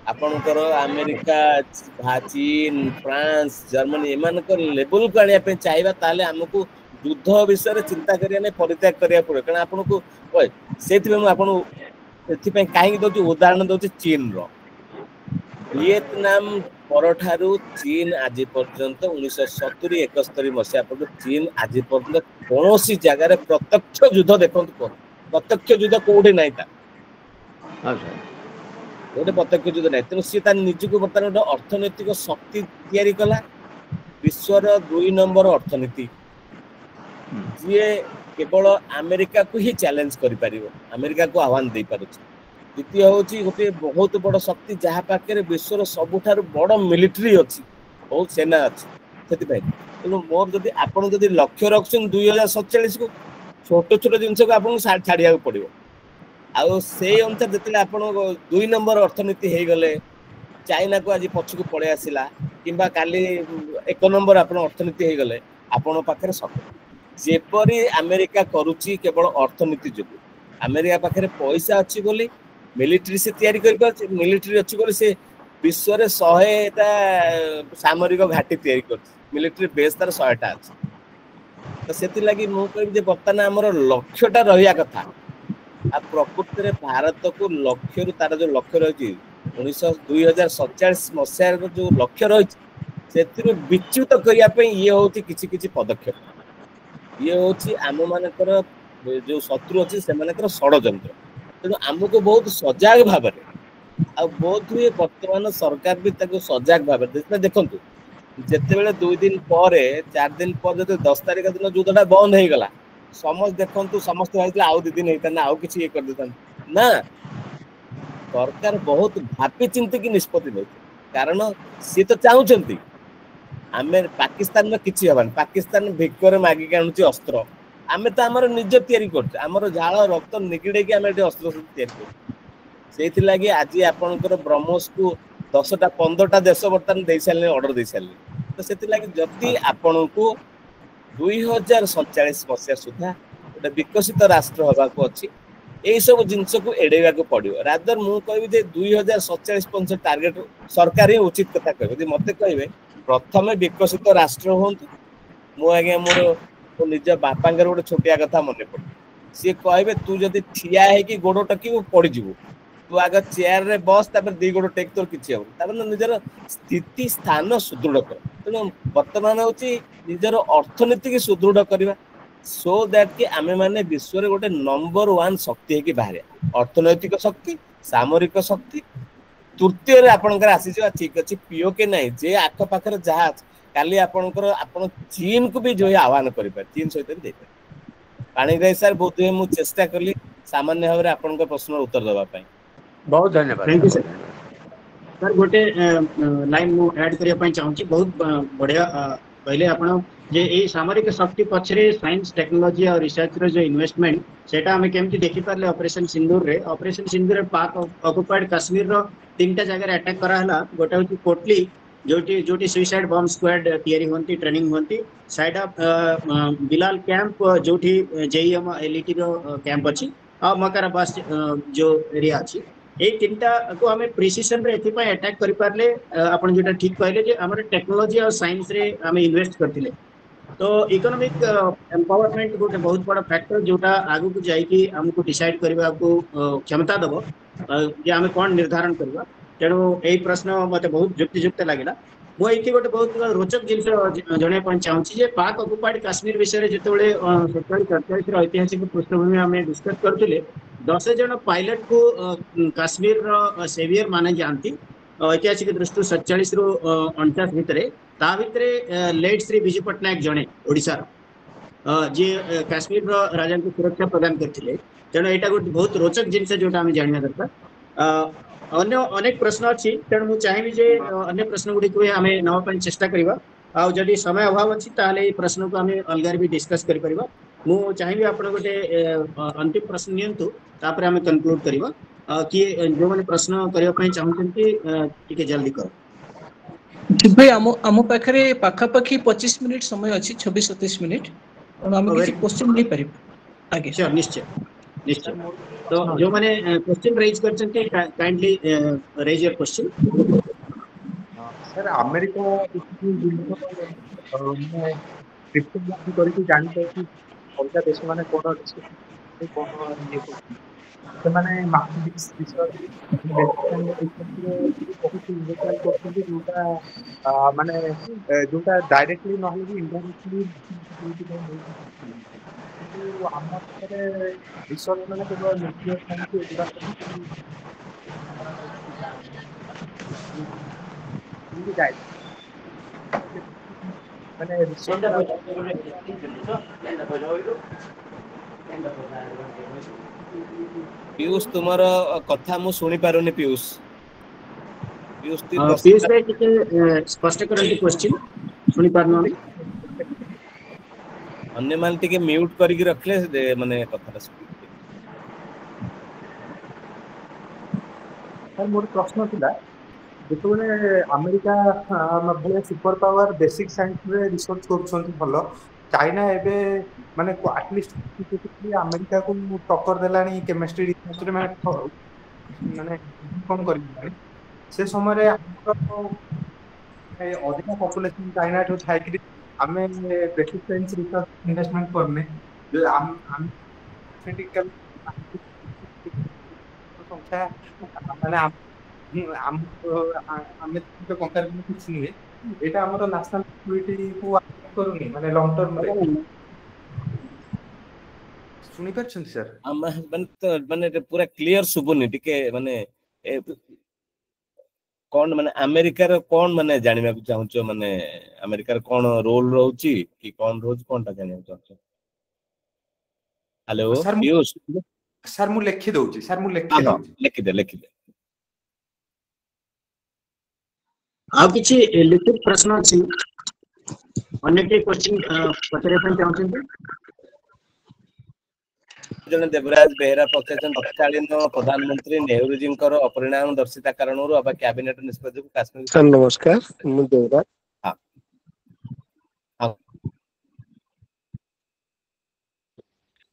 आपनकर अमेरिका चीन फ्रांस जर्मनी एमानकर लेवल को आनिया पे चाहिबा ताले हमको युद्ध विषय रे चिंता करिया नै परित्याग करिया पड़े कारण आपनको सेति में आपन एथि पे काहे दउची उदाहरण दउची चीन रो वियतनाम परठारु चीन आज पर्यंत 1970 71 मसिया पर चीन आज पर्यंत कोनोसी जगह रे प्रत्यक्ष युद्ध देखंतु प्रत्यक्ष युद्ध कोठी नै ता अच्छा गोटे प्रत्यक्ष युद्ध नै तेनु सी ता निजको बर्तमान गोटे अर्थनैतिक शक्ति तयारी कला विश्वर 2 नंबर अर्थनीति जी केवल अमेरिका को ही चैलेंज करि परिबो अमेरिका को आह्वान दे पारुछ। द्वितीय होची गोटे बहुत बड़ शक्ति जहाँ पाखे विश्वर सबुठार बड़ मिलिट्री अच्छी बहुत सेना अच्छी से तेणु मोर जदि आपन जदि लक्ष्य रखुन 2047 को छोट छोट जिनस को आपको छाड़िया पड़ो आउ से अनुसार जिते आप 2 नंबर अर्थनीति हो गले चाइना को आज पछक पड़े आसला कि काली 1 नंबर आप अर्थनीति हो गले आपण पाखे सब जेपरी अमेरिका करुच्ची केवल अर्थनीति जो अमेरिका पाखे पैसा अच्छी बोली मिलिट्री से तैयारी कर मिलिट्री अच्छी बोली से विश्व रे 100टा सामरिक घाटी तैयारी कर मिलिट्री बेस तार 100टा अच्छी तो से लगी मु कहबी बर्तमान आमर लक्ष्यटा रहिया कथा आ प्रकृति रे भारत को लक्ष्य तार जो लक्ष्य रही 2047 मसीह जो लक्ष्य रही से विच्युत करने ये हूँ किसी पदक्षेप ये हूँ आम मानकर जो शत्रु अच्छी से षड्यंत्र तेणु आमको बहुत सजग भाव आ बहुत हुए वर्तमान सरकार भी सजग भाव देखु जिते 2 दिन पर 4 दिन पर 10 तारीख दिन युद्धटा बंद हो गला समस्त देखु समस्त भाई आउ 2 दिन होता आउ कि कर देता ना सरकार बहुत भापी चिंतिकी निष्पत्ति नहीं कारण सी तो चाहते आम पाकिस्तान में किसी हबान पाकिस्तान भिकर मागिक आणुची अस्त्र आम तो आमर निज तैयारी कर झाल रक्त निगिड़े आम अस्त्र तैयारी कर लगी आज आपंकर ब्रह्मोस को 10टा 15टा देश बर्तमान दे सारे ऑर्डर दे सारे तो से लगी जदि आपण को 2047 मसीहा सुधा गोटे विकसित राष्ट्र होगाक अच्छी यही सब जिनस को एड़ेगा को पड़ो रादर मु कहबी 2047 पर्यंत टार्गेट सरकार ही उचित कथा कह मत कहे प्रथम विकसित राष्ट्र हूँ मु आज्ञा मोर निज बापा गोटे छोटिया कथा मन पड़े सी कहे तू जदि ठिया है गोड़ टकी पड़ीजु तू आग चेयर रे बस तापर 2 गोड़ टेक तोर किसी हम निजर स्थिति स्थान सुदृढ़ कर तेणु बर्तमान हूँ निजर अर्थनीति की सुदृढ़ करवा सो दैट कि आमे माने विश्व रे गोटे नंबर 1 शक्ति है कि बाहर अर्थनैतिक शक्ति सामरिक शक्ति तृतीय आपणकर आसी ठीक अच्छे पीओके नहीं जे आख पाखे जहाँ काली आपणकर आपण चीन को भी जो आह्वान करें चीन सहित भी पाणिग्राही सर बहुत मु चेष्टा कली सामान्य भाव में आपन प्रश्न उत्तर देवाई बहुत धन्यवाद थैंक यू सर गोटे लाइन मु ऐड करने चाहूँगी बहुत बढ़िया कहले आपण जे ए सामरिक शक्ति पछरे साइंस टेक्नोलॉजी और रिसर्च रो जो इन्वेस्टमेंट सेटा हमें केमती देखि पारले ऑपरेशन सिंदूर रे पाक ऑक्युपाइड कश्मीर रो 3टा जगह अटैक करा हला गोटे होती कोटली जोटी सुइसाइड बम स्क्वाड तैयारी होती ट्रेनिंग होती साइड ऑफ बिलाल कैंप जोटी जेईएम एलईटी रो कैंप अछि आ मकाराबाद जो एरिया अछि ए 3टा को हमें प्रिसिजन रे एथि पय अटैक करि पारले आपण जेटा ठीक कहले जे हमर टेक्नोलॉजी और साइंस रे हमें इन्वेस्ट करथिले तो इकोनॉमिक एम्पावरमेंट गोटे बहुत बड़ा फैक्टर जोटा आगु को जाइए हमको डिसाइड करने को क्षमता दब जे आम कौन निर्धारण करवा तेणु यही प्रश्न मत बहुत युक्तियुक्त लगे ମୁଁ ଏଇଠି ଗୋଟେ ବହୁତ ରୋଚକ ଜିନିଷ ଜଣାଇବା ପାଇଁ ଚାହୁଁଛି ଯେ ପାକ୍ ଅକୁପାଏଡ୍ କାଶ୍ମୀର ବିଷୟରେ ଯେତେବେଳେ 47-47 ର ଐତିହାସିକ ପୃଷ୍ଠଭୂମି ଆମେ ଡିସ୍କସ୍ କରୁଥିଲେ 10 ଜଣ ପାଇଲଟ କୁ କାଶ୍ମୀରର ସେଭିୟର ମାନେ ଯାଆନ୍ତି ଐତିହାସିକ ଦୃଷ୍ଟିରୁ 47 ରୁ 49 ଭିତରେ ତା ଭିତରେ ଲେଟ୍ ଶ୍ରୀ ବିଜୁ ପଟ୍ଟନାୟକ ଜଣେ ଓଡ଼ିଶାର ଯିଏ କାଶ୍ମୀରର ରାଜାଙ୍କୁ ସୁରକ୍ଷା ପ୍ରଦାନ କରିଥିଲେ ତେଣୁ ଏଇଟା ଗୋଟେ ବହୁତ ରୋଚକ ଜିନିଷ ଯୋଉଟା ଆମେ ଜାଣିବା ଦରକାର ଅନ୍ୟ ଅନେକ ପ୍ରଶ୍ନ ଅଛି ତେଣୁ ମୁଁ ଚାହିଁବି ଯେ ଅନ୍ୟ ପ୍ରଶ୍ନ ଗୁଡ଼ିକୁ ଆମେ ନେବା ପାଇଁ ଚେଷ୍ଟା କରିବା ଆଉ ଯଦି ସମୟ ଅଭାବ ଅଛି ତାହେଲେ ଏଇ ପ୍ରଶ୍ନକୁ ଆମେ ଅଲଗାରେ ବି ଡିସ୍କସ୍ କରିପାରିବା ମୁଁ ଚାହିଁବି ଆପଣ ଗୋଟେ ଅନ୍ତିମ ପ୍ରଶ୍ନ ନିଅନ୍ତୁ ତାପରେ ଆମେ କନକ୍ଲୁଡ କରିବା କିଏ ଯୋଉମାନେ ପ୍ରଶ୍ନ କରିବା ପାଇଁ ଚାହୁଁଛନ୍ତି ଟିକେ ଜଲ୍ଦି କର ଭାଇ ଆମ ପାଖରେ ପାଖାପାଖି 25 ମିନିଟ୍ ସମୟ ଅଛି 26-27 ମିନିଟ୍ ତେଣୁ ଆମେ କିଛି କ୍ୱେଶ୍ଚନ ନେଇପାରିବା ଆଜ୍ଞା Sure, ନିଶ୍ଚୟ ନିଶ୍ଚୟ ମୋର ତ ପ୍ରଶ୍ନ ଅଛି। ଯୋଉମାନେ କ୍ୱେଶ୍ଚନ ରେଜ୍ କରିଛନ୍ତି kindly raise year question sir America କିଛି ଜିନିଷ ମାନେ କ୍ରିପ୍ଟୋଗ୍ରାଫି କରିକି ଜାଣିପାରୁଛି ଅଲଗା ଦେଶ ମାନେ କଣ କଣ ଇଏ କରୁଛନ୍ତି ସେମାନେ ମାଥମେଟିକ୍ସ ବିଷୟରେ ବହୁତ ଇନଭେଷ୍ଟମେଣ୍ଟ କରୁଛନ୍ତି ମାନେ ଯୋଉଟା ଡାଇରେକ୍ଟଲି ନହେଲେ ବି ଇନଡାଇରେକ୍ଟଲି କିନ୍ତୁ ଆମ ପାଖରେ ରିସର୍ଚ୍ଚ ମାନେ କେବଳ ନ୍ୟୁକ୍ଲିୟର ସାଇନ୍ସ ଏଗୁଡାକ ମାନେ ରିସର୍ଚ୍ଚ ପିୟୁଷ ତୁମର କଥା ମୁଁ ଶୁଣି ପାରୁନି ପିୟୁଷ ପିୟୁଷ ଭାଇ ଟିକେ ସ୍ପଷ୍ଟ କରନ୍ତୁ କ୍ୱେଶ୍ଚନ ଶୁଣି ପାରୁନାହାନ୍ତି ଅନ୍ୟମାନେ ଟିକେ ମ୍ୟୁଟ କରିକି ରଖିଲେ ମାନେ କଥାଟା ଶୁଣିବେ ସାର୍ ମୋର ପ୍ରଶ୍ନ ଥିଲା ଯେତେବେଳେ ଆମେରିକା ଭଳିଆ ସୁପର ପାୱାର ବେସିକ ସାଇନ୍ସରେ ରିସର୍ଚ୍ଚ କରୁଛନ୍ତି ଭଲ ଚାଇନା ଏବେ ମାନେ ଆଟଲିଷ୍ଟ ଆମେରିକାକୁ ଟକ୍କର ଦେଲାଣି କେମିଷ୍ଟ୍ରି ରିସର୍ଚ୍ଚରେ ମାନେ କଣ କରିଲାଣି ସେ ସମୟରେ ଆମର ଅଧିକା ପପୁଲେସନ ଚାଇନା ଠୁ ଥାଇକି ଆମେ ବେସିକ ସାଇନ୍ସ ରିସର୍ଚ୍ଚ ଇନଭେଷ୍ଟମେଣ୍ଟ କରୁନେ ସଂଖ୍ୟା ମାନେ ଆମେ କମ୍ପାରିଜନ କିଛି ନୁହେଁ ଏଇଟା ଆମର ନ୍ୟାସନାଲ ସିକ୍ୟୁରିଟିକୁ ଆଫେକ୍ଟ କରୁନି ମାନେ ଲଙ୍ଗ ଟର୍ମରେ ଶୁଣି ପାରୁଛନ୍ତି ସାର୍ ମାନେ ପୁରା କ୍ଲିୟର ଶୁଭୁନି ଟିକେ ମାନେ କଣ ମାନେ ଆମେରିକାର କଣ ମାନେ ଜାଣିବାକୁ ଚାହୁଁଛ ମାନେ ଆମେରିକାର କଣ ରୋଲ ରହୁଛି କି କଣ ରହୁଛି କଣଟା ଜାଣିବାକୁ ଚାହୁଁଛ ହ୍ୟାଲୋ ପିୟୁଷ ସାର୍ ମୁଁ ଲେଖି ଦଉଛି ଲେଖିଦେ ଆଉ କିଛି ଲିଖିତ ପ୍ରଶ୍ନ ଅଛି ଅନ୍ୟ କେହି କ୍ୱେଶ୍ଚନ ପଚାରିବା ପାଇଁ ଚାହୁଁଛନ୍ତି ଜଣେ ଦେବରାଜ ବେହେରା ପଚାରିଛନ୍ତି ତତ୍କାଳୀନ ପ୍ରଧାନମନ୍ତ୍ରୀ ନେହେରୁଜୀଙ୍କର ଅପରିଣାମ ଦର୍ଶିତା କାରଣରୁ ଅବା କ୍ୟାବିନେଟ ନିଷ୍ପତ୍ତିକୁ କାଶ୍ମୀର ସାର୍ ନମସ୍କାର ମୁଁ ଦେବରାଜ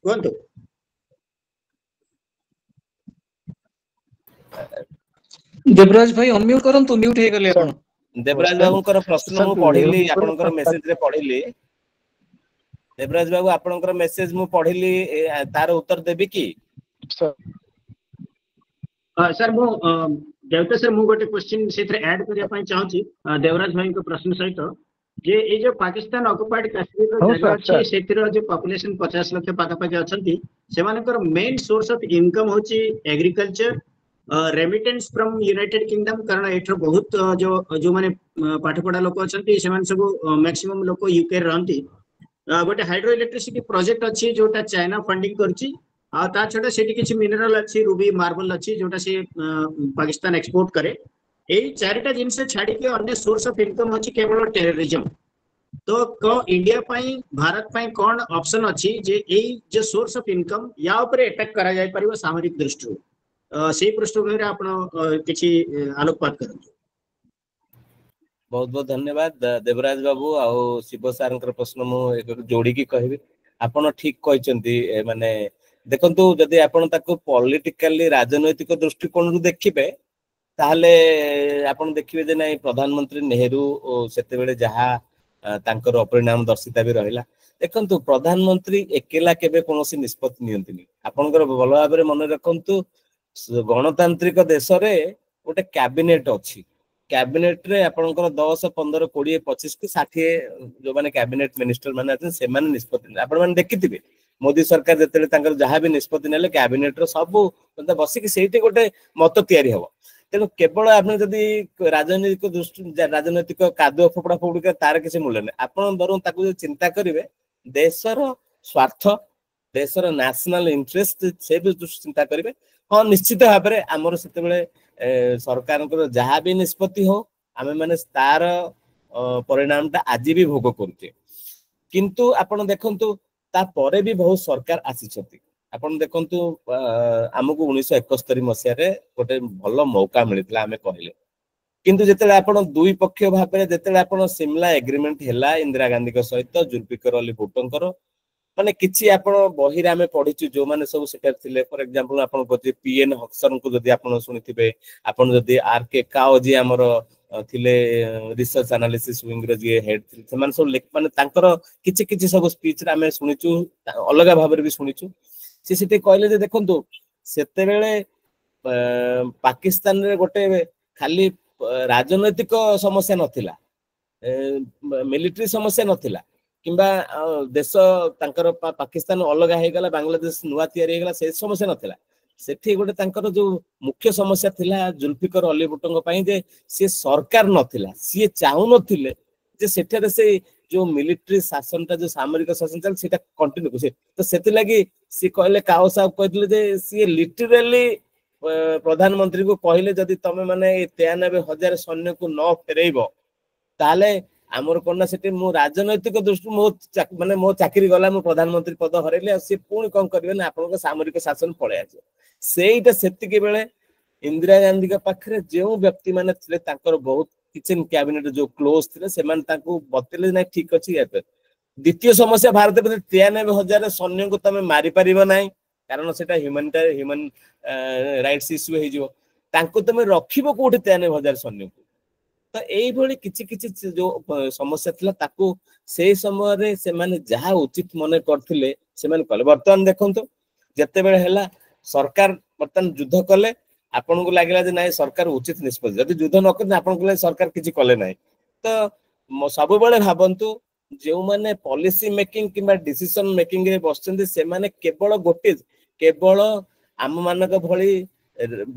କୁହନ୍ତୁ ଦେବରାଜ ଭାଇ ଅନମ୍ୟୁଟ କରନ୍ତୁ ମ୍ୟୁଟ ହେଇଗଲେ ଆପଣ ଦେବରାଜ ବାବୁଙ୍କର ପ୍ରଶ୍ନ ମୁଁ ପଢିଲି ଆପଣଙ୍କର ମେସେଜରେ ପଢିଲି ଦେବରାଜ ବାବୁ ଆପଣଙ୍କର ମେସେଜ ମୁଁ ପଢିଲି ତାର ଉତ୍ତର ଦେବି କି ସାର୍ ମୁଁ ଦେବତା ସାର୍ ମୁଁ ଗୋଟେ କ୍ୱେଶ୍ଚନ ସେଥିରେ ଆଡ୍ କରିବା ପାଇଁ ଚାହୁଁଛି ଦେବରାଜ ଭାଇଙ୍କ ପ୍ରଶ୍ନ ସହିତ ଯେ ଏଇ ଯୋଉ ପାକିସ୍ତାନ ଅକୁପାଏଡ କାଶ୍ମୀରର ଜାଗା ଅଛି ସେଥିର ଯୋଉ ପପୁଲେସନ 50 ଲକ୍ଷ ପାଖାପାଖି ଅଛନ୍ତି ସେମାନଙ୍କର ମେନ୍ ସୋର୍ସ ଅଫ ଇନକମ ହଉଛି ଏଗ୍ରିକଲଚର ରେମିଟେନ୍ସ ଫ୍ରମ ୟୁନାଇଟେଡ କିଙ୍ଗଡମ କାରଣ ଏଠର ବହୁତ ଯୋଉମାନେ ପାଠ ପଢା ଲୋକ ଅଛନ୍ତି ସେମାନେ ସବୁ ମ୍ୟାକ୍ସିମମ୍ ଲୋକ ୟୁକେ ରହନ୍ତି ଗୋଟେ ହାଇଡ୍ରୋ ଇଲେକ୍ଟ୍ରିସିଟି ପ୍ରୋଜେକ୍ଟ ଅଛି ଯୋଉଟା ଚାଇନା ଫଣ୍ଡିଂ କରୁଛି ଆଉ ତା ଛଡା ସେଠି କିଛି ମିନେରାଲ ଅଛି ରୁବି ମାର୍ବଲ ଅଛି ଯୋଉଟା ସେ ପାକିସ୍ତାନ ଏକ୍ସପୋର୍ଟ କରେ ଏଇ ଚାରିଟା ଜିନିଷ ଛାଡିକି ଅନ୍ୟ ସୋର୍ସ ଅଫ ଇନକମ ଅଛି କେବଳ ଟେରରିଜମ ତ ଇଣ୍ଡିଆ ପାଇଁ ଭାରତ ପାଇଁ କଣ ଅପସନ ଅଛି ଯେ ଏଇ ଯୋଉ ସୋର୍ସ ଅଫ ଇନକମ ୟା ଉପରେ ଆଟାକ କରାଯାଇ ପାରିବ ସାମରିକ ଦୃଷ୍ଟିରୁ ସେଇ ପୃଷ୍ଠଭୂମିରେ ଆପଣ କିଛି ଆଲୋକପାତ କରନ୍ତୁ ବହୁତ ବହୁତ ଧନ୍ୟବାଦ ଦେବରାଜ ବାବୁ ଆଉ ଶିବ ସାରଙ୍କର ପ୍ରଶ୍ନ ମୁଁ ଯୋଡିକି କହିବି ଆପଣ ଠିକ କହିଛନ୍ତି ମାନେ ଦେଖନ୍ତୁ ଯଦି ଆପଣ ତାକୁ ପଲିଟିକାଲି ରାଜନୈତିକ ଦୃଷ୍ଟିକୋଣରୁ ଦେଖିବେ ତାହେଲେ ଆପଣ ଦେଖିବେ ଯେ ନାଇଁ ପ୍ରଧାନମନ୍ତ୍ରୀ ନେହେରୁ ସେତେବେଳେ ଯାହା ତାଙ୍କର ଅପରିଣାମ ଦର୍ଶିତା ବି ରହିଲା ଦେଖନ୍ତୁ ପ୍ରଧାନମନ୍ତ୍ରୀ ଏକେଲା କେବେ କୌଣସି ନିଷ୍ପତ୍ତି ନିଅନ୍ତିନି ଆପଣଙ୍କର ଭଲ ଭାବରେ ମନେ ରଖନ୍ତୁ ଗଣତାନ୍ତ୍ରିକ ଦେଶରେ ଗୋଟେ କ୍ୟାବିନେଟ ଅଛି कैबिनेट रे आपनकर 10 15 20 25 की 60 जो माने कैबिनेट मिनिस्टर माने अछन से माने निष्पत्ति आपण माने देखिथिबे मोदी सरकार जतेले तांकर जहां भी निष्पत्ति नेले कैबिनेट रो सब मतलब बसी कि सेठी गोटे मत तयारी हबो तेणु केवल आपने जदि राजनीतिक दृष्टि राजनैतिक कादुआ फोपड़ा फोपड़ी तार किसी मूल्य नहीं आपण बरं ताकू चिंता करेंगे देशर स्वार्थ देशर नेशनल इंटरेस्ट से भी चिंता करेंगे हाँ निश्चित भाव में आमर से सरकार जहाँ भी निष्पत्ति हो आम मैंने तार परिणाम टा आज भी भोग करुचे किंतु आपण देखंतु तापरे भी बहुत सरकार आसी आपण देखंतु आमको 1971 मसीह रे गोटे भल मौका मिलता आम कहले किंतु जिते आपण दुई पक्ष भाव में जिते आपण सिमला एग्रीमेंट हैला इंदिरा गांधी सहित जुल्फिकर अली भुट्टोंकर माने किछि आपण बही रे आमे पढिछु जो माने सब सेटर थिले फॉर एग्जांपल आपण गति पीएन हक्सन को जदि आपण सुनिथिबे आपण जदि आर के काओ जी हमर थिले रिसर्च एनालिसिस विंग रे जे हेड थिले समान सब माने तांकर किछि किछि सब स्पीच रे आमे सुनिछु अलग भाव रे भी सुनिछु से कहले जे देखंतु सेते बेले पाकिस्तान रे गोटे खाली राजनैतिक समस्या नथिला मिलिटरी समस्या नथिला किंबा देश तांकर पाकिस्तान अलग हो गला बांग्लादेश नुआ तैयारी हो गला से समस्या नथिला सेठी गोटे तांकर जो मुख्य समस्या थिला जुल्फिकर अली भुट्टों पई जे से सरकार नथिला सी चाहू नथिले जे सेठरे से जो मिलिटरी शासन टा जो सामरिक शासन चल सेटा कंटिन्यू को से तो सेति लागि सी कहले काओ साहब कहले जे सी लिटरली प्रधानमंत्री को कहले जदि तमे माने 93,000 सैन्य को न फेरेइबो ताले आमर कोना सेठी मो राजनैतिक दृष्टि मो माने मो चाकरी गला मो प्रधानमंत्री पद हरेले से पुणी कोन करबे ना आपन को सामरिक शासन पळे आछे सेइटा सेति के बेले इंदिरा गांधी के पाखरे जेउ व्यक्ति माने थिले तांकर बहुत किचन कैबिनेट जो क्लोज थिले से मान तांको बतेले नै ठीक अछि याते द्वितीय समस्या भारत में 93,000 सैन्य को तमे मारी परिबो नै कारण सेटा ह्यूमन राइट्स इश्यू हे जो तांको तमे रखिबो कोठी 93,000 सैन्य को तो एई भली किछि किछि जो समस्या थिला ताको से समय रे से माने जहा उचित मने करथिले से माने कले वर्तमान देखंतो जते बेले हैला सरकार वर्तमान युद्ध कले आपन को लागला जे नाही सरकार उचित निष्पत्ति जदि युद्ध न करते आपन को सरकार किछि कले नाही तो सब बेले भाबंतु जो माने पॉलिसी मेकिंग किबा डिसीजन मेकिंग रे बसचंदी से माने केवल गोटे केवल आम मानक भली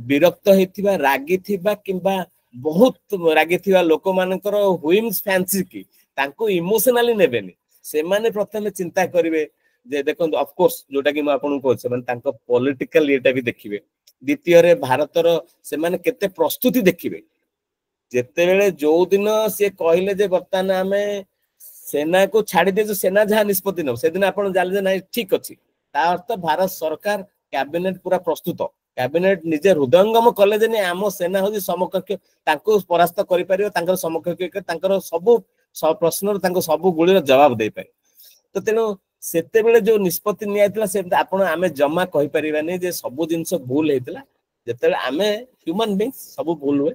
विरक्त हेतिबा रागी थिबा किबा बहुत रागी थिबा लोक मानकर हुइम्स फैंसी की तांको इमोशनली नेबेनी से माने प्रथमे चिंता करिवे जे देखो ऑफ कोर्स जोटा कि म आपन को से माने तांको पॉलिटिकल एटा भी देखिबे द्वितीय रे भारतर से माने केते प्रस्तुति देखिबे जेते बेले जो दिन से कहले जे वर्तमान हमें सेना को छाड़ी दे जो सेना जहाँ निष्पत्ति न से दिन आपन जाले जे नाही ठीक अछि ता अर्थ भारत सरकार कैबिनेट पूरा प्रस्तुत कैबिनेट निजे हृदयंगम कले जे आम सेना हो समकक्ष तांको परास्त करि परियो तांकर समकक्ष तांकर सब प्रश्न तांको सब गुळीर जवाब दे पाए तो तेनो सेते बेले जो निष्पत्ति नियाइतला से आपण आमे जमा कहि परिबानी जे सब जिंस भूल हेतला जेते आमे ह्यूमन बीइंग्स सब भूल हुए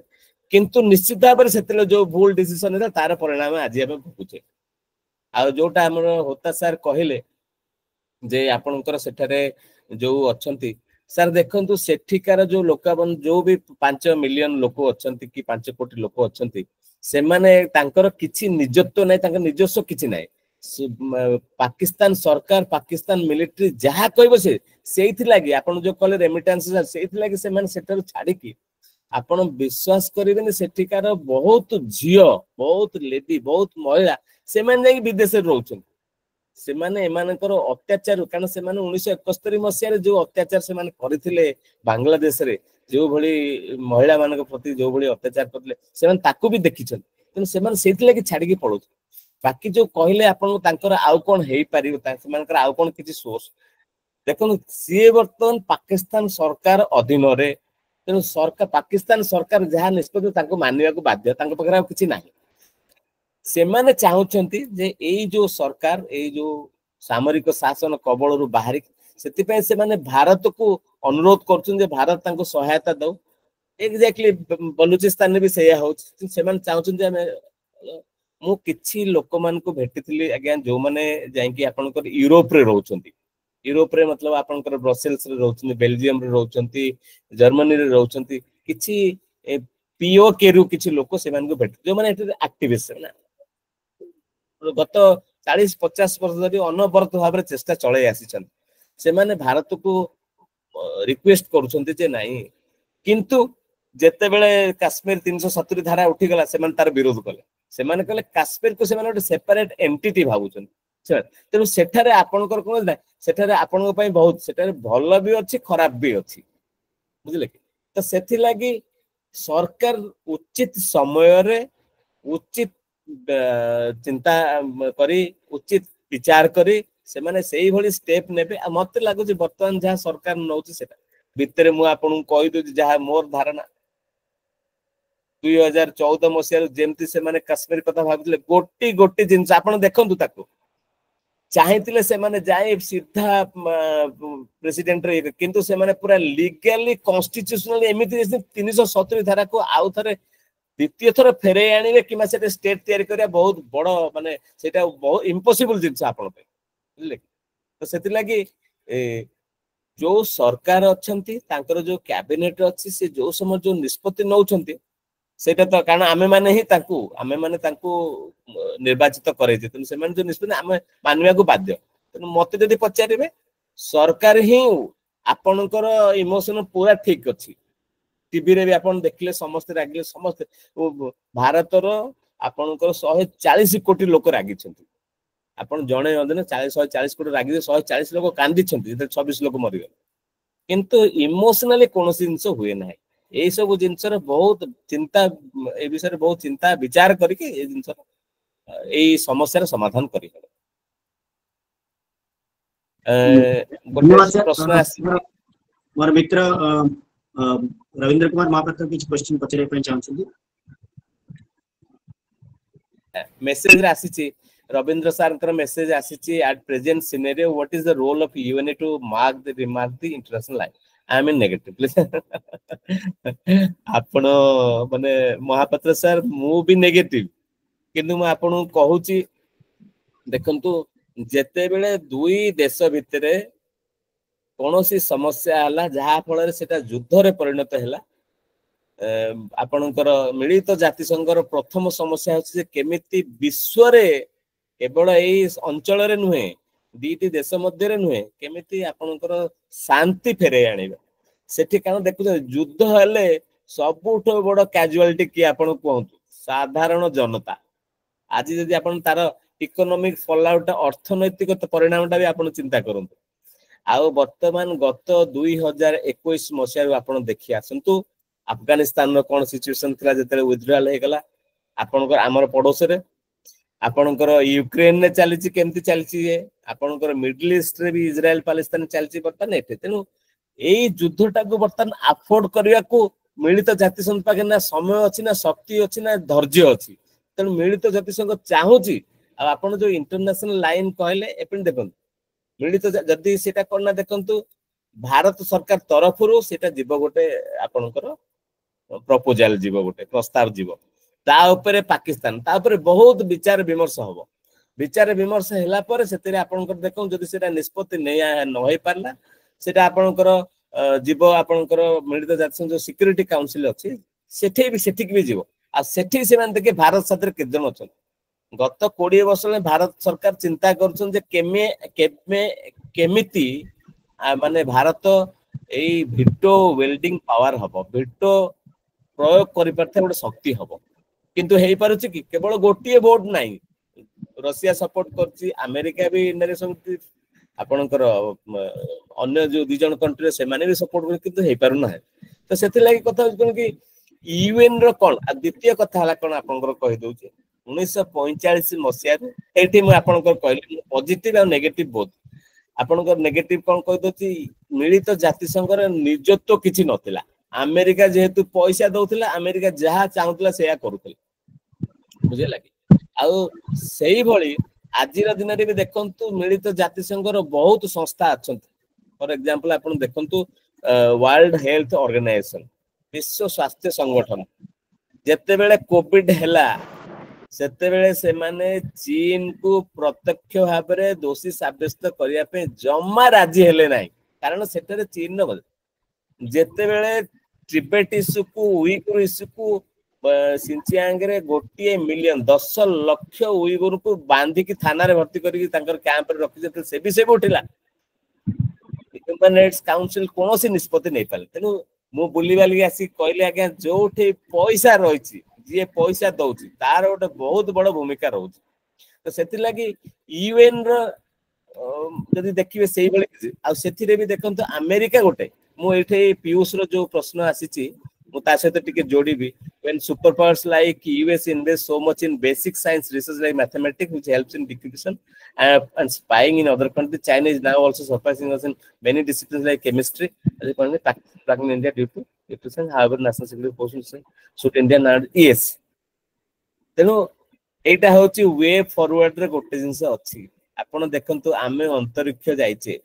किंतु निश्चित भाव से जो भूल डिसीजन है तार परिणाम आज आम भोगुचे आ जोटा हमर होता सर कहले जे आपनकर सेठारे जो अछंती सर देखंतु सेठिकार जो लोकाबन जो भी 5 मिलियन लोक अछंती कि 5 कोटी लोक अछंती से माने तांकर किछि निजत्व नै तांकर निजस्व किछि नै पाकिस्तान सरकार पाकिस्तान मिलिटरी जहा कहबो से सेइथि लागि आपन जो कहले रेमिटेंस सेइथि लागि से माने सेटर छाडी की आपण विश्वास करिबेनी सेठिकार बहुत झियो बहुत लेडी बहुत महिला से माने जाई विदेश रे रहउछन से माने एमानकर अत्याचार कारण से माने 1971 मसिया रे जो अत्याचार से माने करिथिले बांग्लादेश रे जो भली महिला मानक प्रति जो भली अत्याचार करथिले से माने ताकू भी देखिछन तन से माने सेति लागि छाडी की पळो बाकी जो कहले आपण तांकर आउ कोन हेई पारियो ता से मानकर आउ कोन किछि सोर्स देखन सी वर्तमान पाकिस्तान सरकार अधीन रे तेणु सरकार पाकिस्तान सरकार जहाँ निष्पत्ति तांको मानिबा को बाध्य तांको पकरा किछि नाही से माने चाहुचंती जे एई जो सरकार एई जो सामरिक शासन कबल रु बाहरी सेति पे से माने भारत को अनुरोध करछन जे भारत तांको सहायता दो एग्जैक्टली बलूचिस्तान ने भी सेया हो से माने चाहुचन जे मु किछि लोक मान को भेटिथिली अगेन जो माने जाई कि आपनकर यूरोप रे रहउचंती यूरोप रे मतलब आपनकर ब्रसेल्स रे रहउचंती बेल्जियम रे रहउचंती जर्मनी रे रहउचंती किछि POK रु किछि लोक से मानको भेट जो माने एक्टिविस्ट ना गत 40-50 वर्ष धरि अनवरत भाव चेष्टा चलै आसी से माने भारत को रिक्वेस्ट करूछन्ते जे नाही किंतु जेते बेले काश्मीर 370 धारा उठी गला से माने तार विरोध कले से माने कहले काश्मीर को से माने एक सेपरेट एंटिटी भाबुछन तेणु सेठारे आपनकर कोन ना सेठारे आपनक पई बहुत सेठारे भल भी अछि खराब भी अछि बुझले कि तो सेथि लागि सरकार उचित समय रे उचित चिंता करी उचित विचार करी से माने सेही भली स्टेप नेबे मते लागु जे वर्तमान जहा सरकार नउछि सेटा भितरे मु आपन कहि दउ जहा मोर धारणा 2014 मसिया जेमती से माने काश्मीर कथा भाबिले गोटी जिंस आपन देखंतु ताको चाहैतिले से माने जाय सीधा प्रेसिडेंट रे किंतु से माने पूरा लीगली कॉन्स्टिट्यूशनली एमिति 370 धारा को आउ थरे द्वितीय थर फेरे आनिबे किमा सेटे स्टेट तयारी करिया बहुत बड़ माने सेटा बहुत इम्पॉसिबल जिंस आपन पे बुझले तो सेति लागि जो सरकार अछंती तांकर जो कैबिनेट अछि से जो समय जो निष्पत्ति नउछंती सेटा तो कारण आमे माने निर्वाचित करे जे से माने जो निष्पत्ति आमे मानवा को बाध्य तनु मते जदी पचारिबे सरकार ही आपनकर इमोशन पूरा ठीक अछि टीवी रे भी आपन देखले समस्त रागिले समस्त भारतर आपनकर 140 कोटी लोक रागी छंती आपन जणे नदने 140 कोटी रागी 140 लोक कांदी छंती 26 लोक मरि गले किंतु इमोशनली कोनोसी जिंस हुए नाही ए सब जिंसर बहुत चिंता ए विषय बहुत चिंता विचार करके ए जिंस ए समस्या रे समाधान करि धन्यवाद प्रश्न सर मोर मित्र रविंद्र कुमार महापात्र किछ क्वेश्चन पचरे पे चाहछथि मेसेज रे आसीची रविंद्र सर मेसेज आसीची at present scenario what is the role of UNA to mark the international line I am in negative please आपण माने महापात्र सर मु भी नेगेटिव किंतु मैं आपण कहूची देखंतु जेते बेले दुई देश भितरे कोनोसी समस्या हला जहा फल सेटा युद्ध रे परिणत हैला आपणकर मिलित जातिसंघर प्रथम समस्या होछि जे केमिति विश्व रे केवल एई अंचल रे नुहे दीटी देश मध्य रे नुहे केमिति आपणकर शांति फेरे आनिबे सेठी कारण देखु युद्ध हेले सबुठो बड़ कैजुअलिटी की आपण कहंतु साधारण जनता आज जदि आपण तार इकोनॉमिक फॉलआउट अर्थनैतिक परिणामटा भी आपण चिंता करंतु आउ वर्तमान गत 2021 मसिया आपण देखि आसंतु अफगानिस्तान रो कोन सिचुएशन थिला जते विथड्रॉल हे गला आपनकर हमर पड़ोस रे आपनकर यूक्रेन ने चलीची केमती चलीची आपनकर मिडिल ईस्ट रे भी इजराइल पैलेस्टाइन चलीची बर्तन एते तेनु एई युद्धटा को बर्तन अफोर्ड करिया को मिलित जातिसंघ पाके ना समय अछि ना शक्ति अछि ना धैर्य अछि तेनु मिलित जातिसंघ चाहूची आपण जो इंटरनेशनल लाइन कहले एपन देखन मिलित जदी सेटा करना देखंतु भारत सरकार तरफ रु सेटा जीव गोटे आपनकर प्रपोजल जीव गोटे प्रस्ताव जीव ता ऊपर पाकिस्तान ता ऊपर बहुत विचार विमर्श हबो विचार विमर्श हैला पर सेतेरे आपनकर देखौ जदी सेटा निष्पत्ति न होई पारला सेटा आपनकर जीव आपनकर मिलित जातिसंघ जो सिक्योरिटी काउंसिल अछि सेठी भी जीव आ सेठी से मान देखे भारत साथे के जन अछन गत 20 वर्ष में भारत सरकार चिंता करछन जे केमिति माने भारत एई वीटो वेल्डिंग पावर हबो वीटो प्रयोग करि परथे गोटे शक्ति हबो किंतु हेई पारुछि कि केवल गोटिए वोट नाही रशिया सपोर्ट करछि अमेरिका भी इंडिया आपनकर अन्य जो दि जन कंट्री से माने भी सपोर्ट कर किंतु हेई पारु ना तो सेति लागि कथा कोन कि यूएन रो कोन आ द्वितीय कथा हला कोन आपनकर कहि दउछि 1945 मसिया एठी म आपनकर कहली पॉजिटिव और नेगेटिव बोथ आपनकर नेगेटिव कोन कहि दउछि मिलित जातिसंघर निजत्व किछि नथिला अमेरिका जेहेतु पैसा दउथिला अमेरिका जहा चाहुतला सेया करूथिला बुझे लागि आउ सेही भली आजिर दिन रे भी देखंतु मिलित जातिसंघर बहुत संस्था अछंती फॉर एग्जांपल आपन देखंतु वर्ल्ड हेल्थ ऑर्गेनाइजेशन विश्व स्वास्थ्य संगठन जेते बेले कोविड हैला सेते बेले से माने चीन को प्रत्यक्ष भाव रे दोषी साब्यस्त करिया पे जम्मा राजी हेले नाही कारण सेते चीन न जेते बेले टिबेट इश्यू को उइगुर इश्यू को सिंचियांग रे 1 मिलियन 10 लाख उइगुर को बांधी की थाना रे भर्ती करके तांकर कैंप रे रखि जते से विषय उठिला ह्यूमन राइट्स काउंसिल कोनोसी निष्पत्ति नै पाले तेनु मु बुली बाली आसी कहले आज्ञा जोठे पैसा रहिछि जे पैसा दउछि तार गोटे बहुत बड़ भूमिका रहउछि तो सेति लागि यूएन रो जदि देखिबे सेही बळे आ सेति रे भी देखंतो अमेरिका गोटे मु एठे पीयूष रो जो प्रश्न आसीछि मु ता सहित टिके जोड़ीबी when superpowers like US invest so much in basic science research like mathematics which helps in decryption and spying in other countries. China is now also surpassing us in many disciplines like chemistry as a country tracking India due to depression. However, national security forces should India not yes तेनो एटा होची way forward रे गोटे जिंस अछि आपण देखंतु आमे अंतरिक्ष जाइचे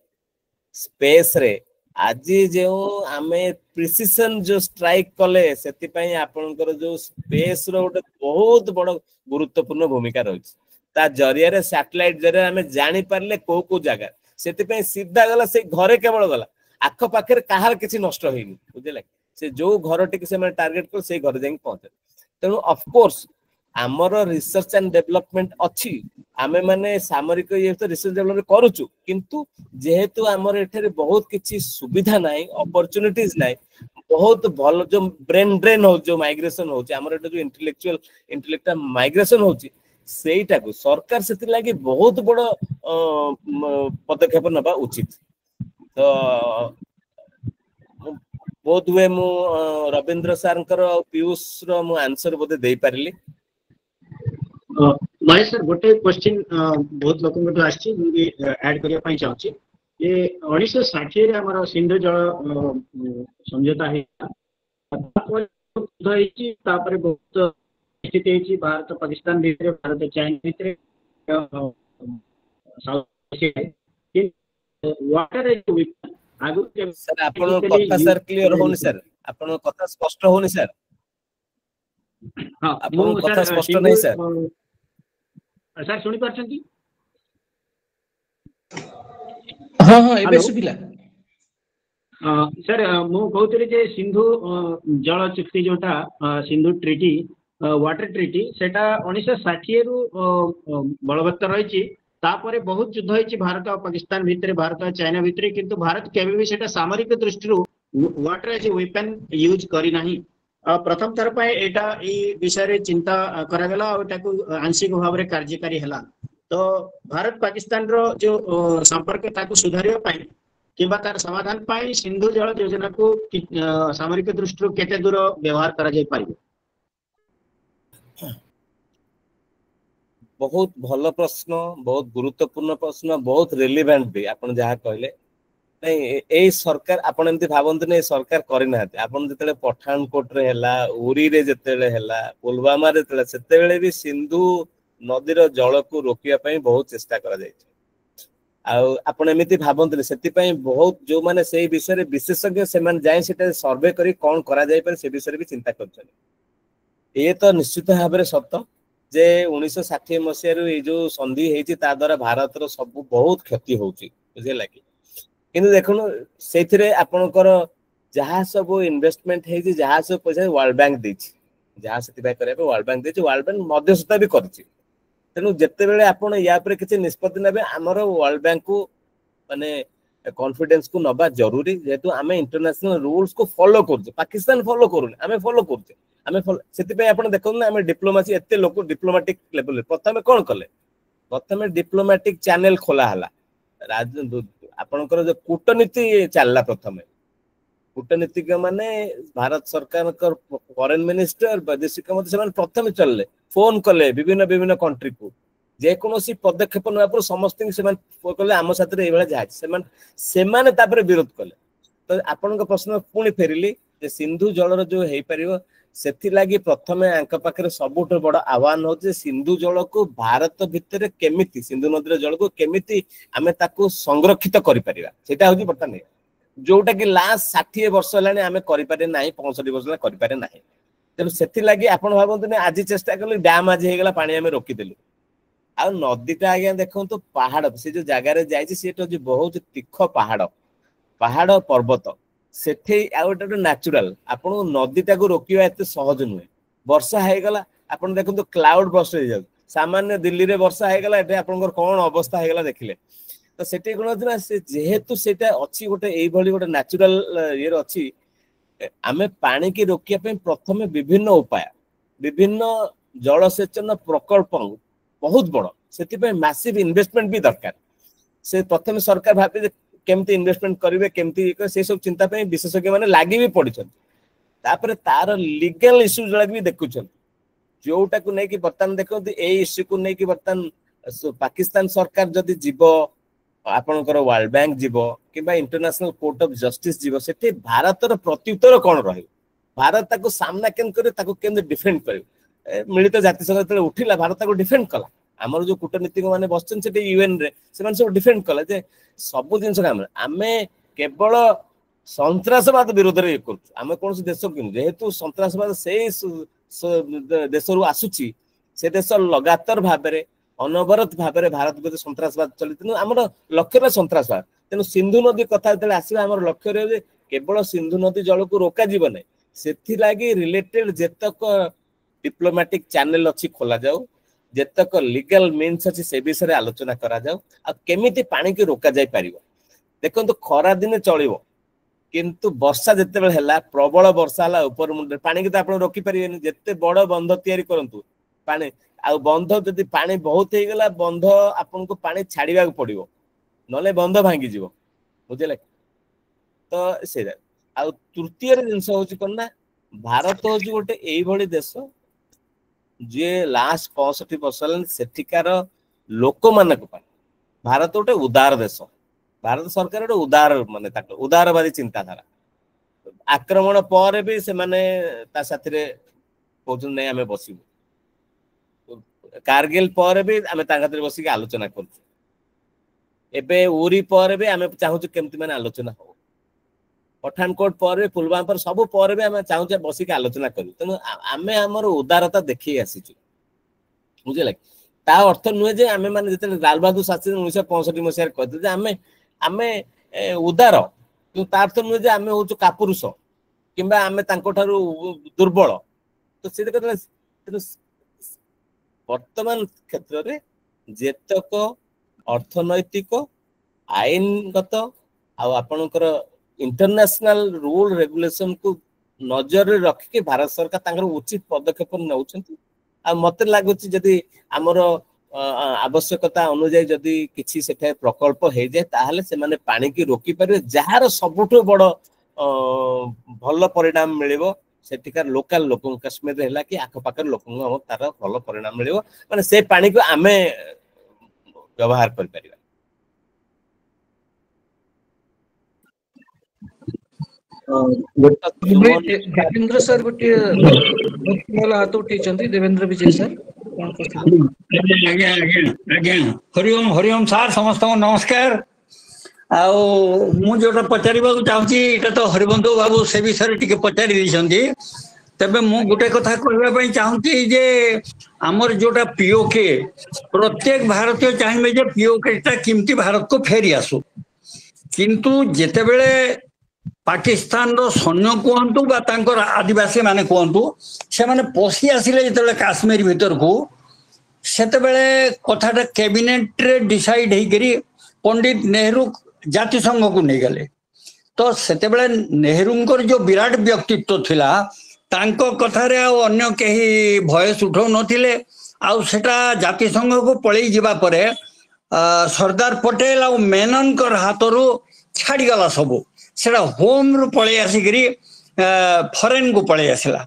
space रे आज जो आमे प्रिसिजन जो स्ट्राइक कले सेति पई आपनकर जो स्पेस रो गोटे बहुत बड़ गुरुत्वपूर्ण भूमिका रहिछ ता जरिया रे सैटेलाइट जरिया आमे जानि पारले को जगह सेति पई सीधा गला से घरे केवल गला आख पाखे कहार किछि नष्ट होइनी बुझले से जो घर टिक से मैं टारगेट कर से घर जाई पहुंचे तेनु ऑफ कोर्स आमर रिसर्च एंड डेवलपमेंट अच्छी आमे माने सामरिक ये तो रिसर्च डेवलपमेंट करूछु किंतु जेहेतु आमर एठरे बहुत किछि सुविधा नाही अपॉर्चुनिटीज नाही बहुत भल जो ब्रेन ड्रेन हो जो माइग्रेशन होची आमर एटा जो इंटेलेक्चुअल माइग्रेशन होची सेटा को सरकार सेति लागि बहुत बड़ पदक्षेप नबा उचित तो बहुत हुए मु रविंद्र सरकर पीयूष रो मु आंसर बोते देई पारिली महेश सर गोटे क्वेश्चन बहुत लोक आसी ऐड करिया पई चाहूची ये 1960 रे हमर सिंधु जल समझौता है तापर बहुत स्थिति है भारत पाकिस्तान भीतर भारत चाइना भीतर साउथ एशिया वाटर आगु सर आपन कथा सर क्लियर होनी सर आपन कथा स्पष्ट होनी सर हां आपन कथा स्पष्ट नहीं सर सर सुनी पारछंती हां हां एबे सुबिला सर मु कहतरी जे सिंधु जल चुक्ति जोटा सिंधु ट्रीटी वाटर ट्रीटी सेटा 1960 रु बलवत्तर रहिछि तापरे बहुत युद्ध होइछि भारत और पाकिस्तान भीतर भारत और चाइना भीतर किंतु भारत केबे भी सेटा सामरिक दृष्टि water as a weapon use करी नाही प्रथम थर पे एटा ई विषय रे चिंता करा गेला और ताकू आंशिक भाव रे कार्यकारी हला तो भारत पाकिस्तान रो जो संपर्क ताकू सुधारियो पाई किबा तार समाधान पाई सिंधु जल योजना को सामरिक दृष्टि केते दूर व्यवहार करा जाय पारिबो बहुत भल प्रश्न बहुत गुरुत्वपूर्ण प्रश्न बहुत रिलेवेंट भी आपण जहा कहले नहीं ए सरकार आपण एमती भाबंत नै सरकार करि नाते आपण जतले पठानकोट रे हैला उरी रे जतले हैला पुलवामा रे तले सेतेबेले भी सिंधु नदी रो जल को रोकिया पई बहुत चेष्टा करा जाय आ आपण एमती भाबंत नै सेति पई बहुत जो माने सेही विषय रे विशेषज्ञ सेमान जाय सेटा सर्वे करी कोन करा जाय पर से विषय रे भी चिंता करछन ए तो निश्चित भाबरे सत्य जे 1960 मसिया रो ए जो संधि हेछि ता द्वारा भारत रो सब बहुत क्षति होछि बुझे लागी किंतु देखो से आपणकर जहाँ सब इन्वेस्टमेंट है जहाँ सब पैसा वर्ल्ड बैंक देछि जहाँ से वर्ल्ड बैंक देछि वर्ल्ड बैंक मध्यस्थता भी करछि तेणु जिते बेले आपण या पर किछि निष्पत्ति नेबे हमर वर्ल्ड बैंक को माने कॉन्फिडेंस को नबा जरूरी जेतु आमे इंटरनेशनल रूल्स को फॉलो करछ पाकिस्तान फॉलो करूनी आमे फॉलो करछ आमे सेति पे आपण देखौ ना आमे डिप्लोमेसी एते लोक डिप्लोमेटिक लेवल प्रथमे कोन कले प्रथमे डिप्लोमेटिक चैनल खोला हला राजदूत आपनकर जो कूटनीति चलला प्रथमे कूटनीतिक माने भारत सरकार कर फॉरेन मिनिस्टर वैदेशिक मंत्री से प्रथमे चलले फोन कले विभिन्न विभिन्न कंट्री को जे कोनोसी पदक्षेप न पर समस्त से कले आम साथ रे एबेला जाय से माने तापर विरोध कले तो आपनक प्रश्न पुणी फेरिली जे सिंधु जलर जो हेई परिबो सेथि लागि प्रथमे आंक पाखरे सबुठ बड़ आह्वान हो जे सिंधु जल को भारत भितर केमिति सिंधु नदी जल को केमिति आमे ताको संरक्षित करि परिबा सेटा होजी बर्तन जोटा कि लास्ट 60 वर्ष लाने आमे करि पारे नाही 65 वर्ष ला करि पारे नाही तेनु सेथि लागि आपण भाबंतु ने आज चेष्टा करले डैम आज हे गेला पानी आमे रोकी देलु आ नदीटा आज्ञा देखो तो पहाड़ से जो जगह रे जाई छी सेटा जो बहुत तीख पहाड़ पर्वत सेठे आ गोटे न्याचुराल आपन नदीटा को रोकिबा एते सहज नुहे वर्षा हेगला आपन देखंतु क्लाउड बस्ट हो जाउ सामान्य दिल्ली रे वर्षा हेगला एते आपनकर कोन अवस्था हेगला देखिले तो सेठी कोन होतला से जेहेतु सेटा अछि गोटे एई भली गोटे न्याचुराल येर अछि आमे पानी की रोकिया पे प्रथमे विभिन्न उपाय विभिन्न जलसेचन प्रकल्प बहुत बड़ से मैसिव इन्वेस्टमेंट भी दरकार से प्रथम सरकार भाबे केमती इन्वेस्टमेंट करेंगे केमती से सब चिंता पे विशेषज्ञ माने लागी भी पड़छन तापर तार लीगल इश्यू जला भी देखुछन जोटा को नै कि बर्तन देखो ए इश्यू को नै कि बर्तन पाकिस्तान सरकार जदी जीवो आपनकर वर्ल्ड बैंक जीवो किबा इंटरनेशनल कोर्ट ऑफ जस्टिस जीवो सेठी भारतर प्रत्युत्तर कोन रही भारत ताको सामना केन करे ताको केन डिफेंड करे मिलित जाति संघ तले उठिला भारत ताको डिफेंड कला हमर जो कूटनीतिक माने बसचन सेठी यूएन रे सेमान सब डिफेंड कला जे सब जिंस काम आमे केवल संत्रासवाद विरोध रे करू आमे कोन से देश किनु जेहेतु संत्रासवाद से देश रु आसुची से देश लगातार भाबरे अनवरत भाबरे भारत को संत्रासवाद चलितनु हमर लक्ष्य संत्रासवाद तेनु सिंधु नदी कथा तले आसीबा हमर लक्ष्य रे केवल सिंधु नदी जल को रोका जीव नै सेथि लागि रिलेटेड जेतक डिप्लोमेटिक चैनल अछि खोला जाऊ जेतक लीगल मीन्स अछि से विषय आलोचना करा जाऊ आ केमिति पानी के रोका जाय परिबो देखंतु खरा दिन चलिबो किंतु वर्षा जते बेल हैला प्रबल वर्षा हला ऊपर मुंडे पानी के त आपण रोकी परिबेनी जते बड़ बंध तयारी करंतु पानी आ बंध जदी पानी बहुत हे गेला बंध आपन को पानी छाड़ीबा को पड़िबो नले बंध भांगी जीवो बुझले तो से आ तृतीय जिंस होची कोना भारत होची गोटे एई भली देश जे लास्ट 65 वर्ष सेठिकार लोक मानक भारत गोटे उदार देश भारत सरकार गोटे उदार माने उदारवादी चिंताधारा आक्रमण पर भी से माने ता साथरे कहउछन नै हमें बसिबो कारगिल पर भी हमें ता खातिर बसिक आलोचना करछु एबे उरी पर भी हमें चाहू केमति माने आलोचना हो पठानकोट पर पुलवामा पर सब पर भी हमें चाहू बसिक आलोचना करू तेनु आमे हमर उदारता देखि आसीछु बुझले ता अर्थ नुहे जे आमे माने जते लाल बहादुर शास्त्री 1965 मसिया कहते जे आमे उदार कि ता अर्थ नुहे जे आमे होचु कापुरुष किबा आमे तांको ठारू दुर्बल तो से कहते वर्तमान क्षेत्र रे जेतक अर्थनैतिक आईनगत आ आपनकर इंटरनेशनल रूल रेगुलेशन को नजर रे रख के भारत सरकार तांकर उचित पदक्षेप नउछंती आ मते लागुची जदी हमर आवश्यकता अनुसार जदी किछि सेठे प्रकल्प हे जाय ताहले से माने पानी की रोकी परिबे जहार सबुठो बड़ भल परिणाम मिलिबो सेठिकार लोकल लोक कश्मीर रे हला कि आखपाकर लोकन हम तार भल परिणाम मिलिबो माने से पानी को आमे व्यवहार कर परिबा देवेंद्र सर गोटे हाथ उठे देवेंद्र विजय सर हरिओम सार समस्त नमस्कार मु जोटा पचारिबा चाहूँगी एटा तो हरिबंधु बाबू से विषय टिके पचारि दैछंती तबे मु गोटे कथा कहबा पई चाहूँगी जे हमर जोटा पीओके प्रत्येक भारतीय चाहिए जे पीओके टा किमती भारत को फेरी आसु किंतु जेते बेले पाकिस्तान रो सैन्य कहतु बा तांकर आदिवासी माने कहतु से माने पसी आसिले जेते काश्मीर भीतर को सेते बेले कथाटा कैबिनेट रे डिसाइड हे करी पंडित नेहरू जातिसंघ को नहीं गले तो सेते बेले नेहरूंकर जो विराट व्यक्तित्व थिला तांको कथारे आ अन्य केही भयस उठौ नथिले आ सेटा जातिसंघ को पळै जिबा परे सरदार पटेल आ मेनन कर हातरो छाड़ी गला सब सेटा होम रु पळै आसिकरी फॉरेन को पळै आसिला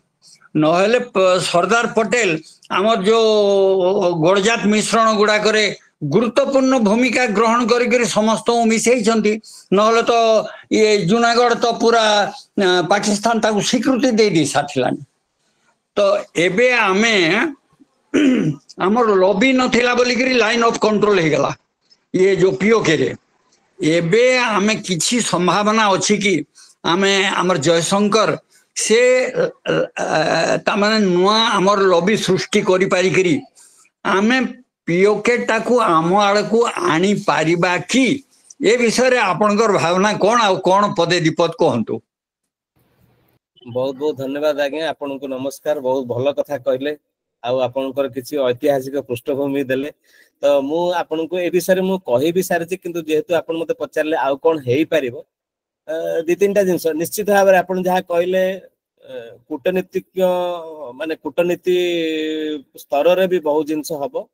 नहेले सरदार पटेल आमर जो गड़जात मिश्रण गुड़ा करे गुरुत्वपूर्ण भूमिका ग्रहण करी समस्त मिसई नहले तो ये जूनागढ़ तो पूरा पाकिस्तान ताकू स्वीकृति दे दी साथिलानी तो एबे आमे हमर लॉबी नथिला बोलिकरी लाइन ऑफ कंट्रोल हे गला ये जो पीओके रे एबे आमे किछि संभावना अछि कि आमे हमर जयशंकर से तामाने नुआ हमर लॉबी सृष्टि करि पारि करी आमे पीओके टाकू आम आड़ को आनी पारिबा कि ए विषय रे आपनकर भावना कोन आ कोन पदे दीपत कहंतु। बहुत बहुत धन्यवाद आज्ञा आपन को नमस्कार बहुत भल कथा कहले आउ आपनकर किसी ऐतिहासिक पृष्ठभूमि देले तो मु आपन को ए विषय मु कहि भी सारछि किंतु जेहेतु आपन मते पचारले आउ कोन हेई पारिबो दि तीनटा जिंस निश्चित भाव में आपन जहा कहले कूटनीतिज्ञ माने कूटनीति स्तर रे भी बहुत जिंस हबो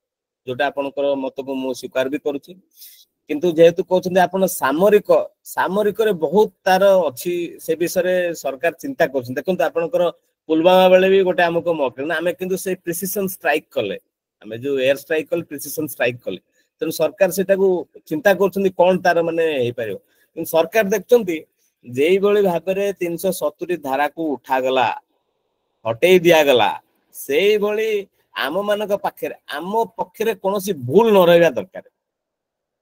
जोटा आपनकर मत को मु स्वीकार भी करूछि किंतु जेहेतु कहते आप सामरिक सामरिक रे बहुत तार अच्छी से विषय सरकार चिंता कर देखते आपंकर पुलवामा बेले भी गोटे आमको मौके ना आम कि प्रिसिजन स्ट्राइक कले आम जो एयर स्ट्राइक कले प्रिसिजन स्ट्राइक कले तेणु सरकार से चिंता कर तार माने सरकार देखते जे भाव में 370 धारा को उठागला हटई दिगला से आम मान पाखे आम पक्षे कौन भूल न रहा दरकार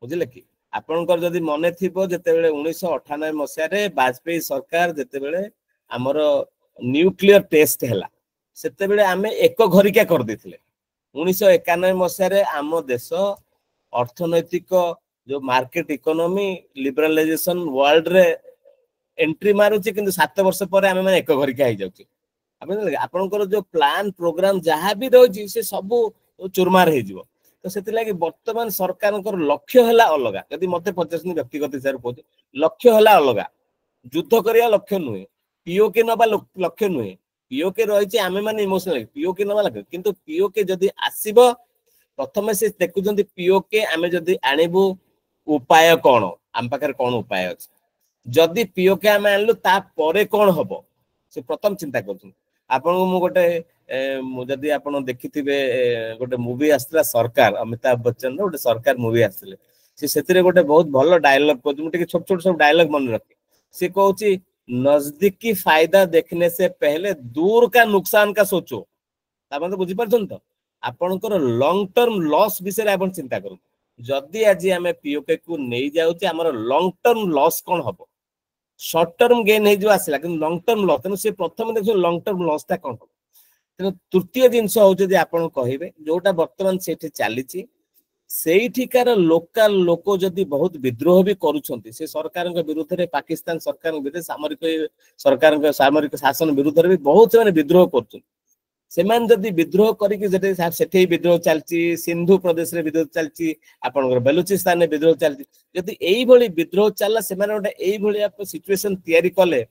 बुझे कि आपनकर जदि मन थी जिते 1998 मसीह वाजपेयी सरकार जिते आमर न्यूक्लियर टेस्ट है से आम एक घरिका कर देथिले 1991 मसीह आम देश अर्थनैतिक जो मार्केट इकोनॉमी लिबरलाइजेशन वर्ल्ड रे एंट्री मारुची किंतु 7 वर्ष पर आम मैंने एक घरिका हो जाऊँ आपनकर जो प्लान प्रोग्राम जहाँ भी रही से सब चुरमार हो तो से बर्तमान सरकार लक्ष्य है अलग यदि मत पचास व्यक्तिगत हिसाब से कहते लक्ष्य है अलग युद्ध करने लक्ष्य नुहे पीओके नवा लक्ष्य नुहे पीओके रही आम मैंने इमोशनल पीओके नवा लक्ष्य किंतु पीओके जदि आसब प्रथम से देखुं पीओके आम जदि आणबू उपाय कौन आम पाखे कौन उपाय अच्छे जदि पीओके आम आणलु तापर कौन हम से प्रथम चिंता कर आपन को गोटे जदि आप देखि गोटे मूवी आसला सरकार अमिताभ बच्चन गोटे सरकार मूवी आसते से गोटे बहुत भल डायलॉग कहते छोट छोट सब डायलॉग मन रखे सी कहूँ नजदीकी फायदा देखने से पहले दूर का नुकसान का सोचो आप बुझीपार तो आपनकर लॉन्ग टर्म लॉस विषय आप चिंता करूँ जदि आज आम पीओके को नहीं जाऊे आमर लॉन्ग टर्म लॉस कौन हम शॉर्ट टर्म गेन हो आसला कि लॉन्ग टर्म लॉस तेणु से प्रथम देख लॉन्ग टर्म लॉसटा कौन हम तेणु तृतीय जिनस हूँ आप कहे जोटा बर्तमान से चली सेठिकार लोकल लोक जदि बहुत विद्रोह भी करुछंती से सरकार विरुद्ध में पाकिस्तान सरकार विरुद्ध सामरिक सरकार सामरिक शासन विरुद्ध में भी बहुत से विद्रोह कर जदि विद्रोह करके विद्रोह चलती सिंधु प्रदेश में विद्रोह चलती आपन बेलुचिस्तान में विद्रोह चलती जदि यही विद्रोह चलला से सिचुएशन तैयारी कले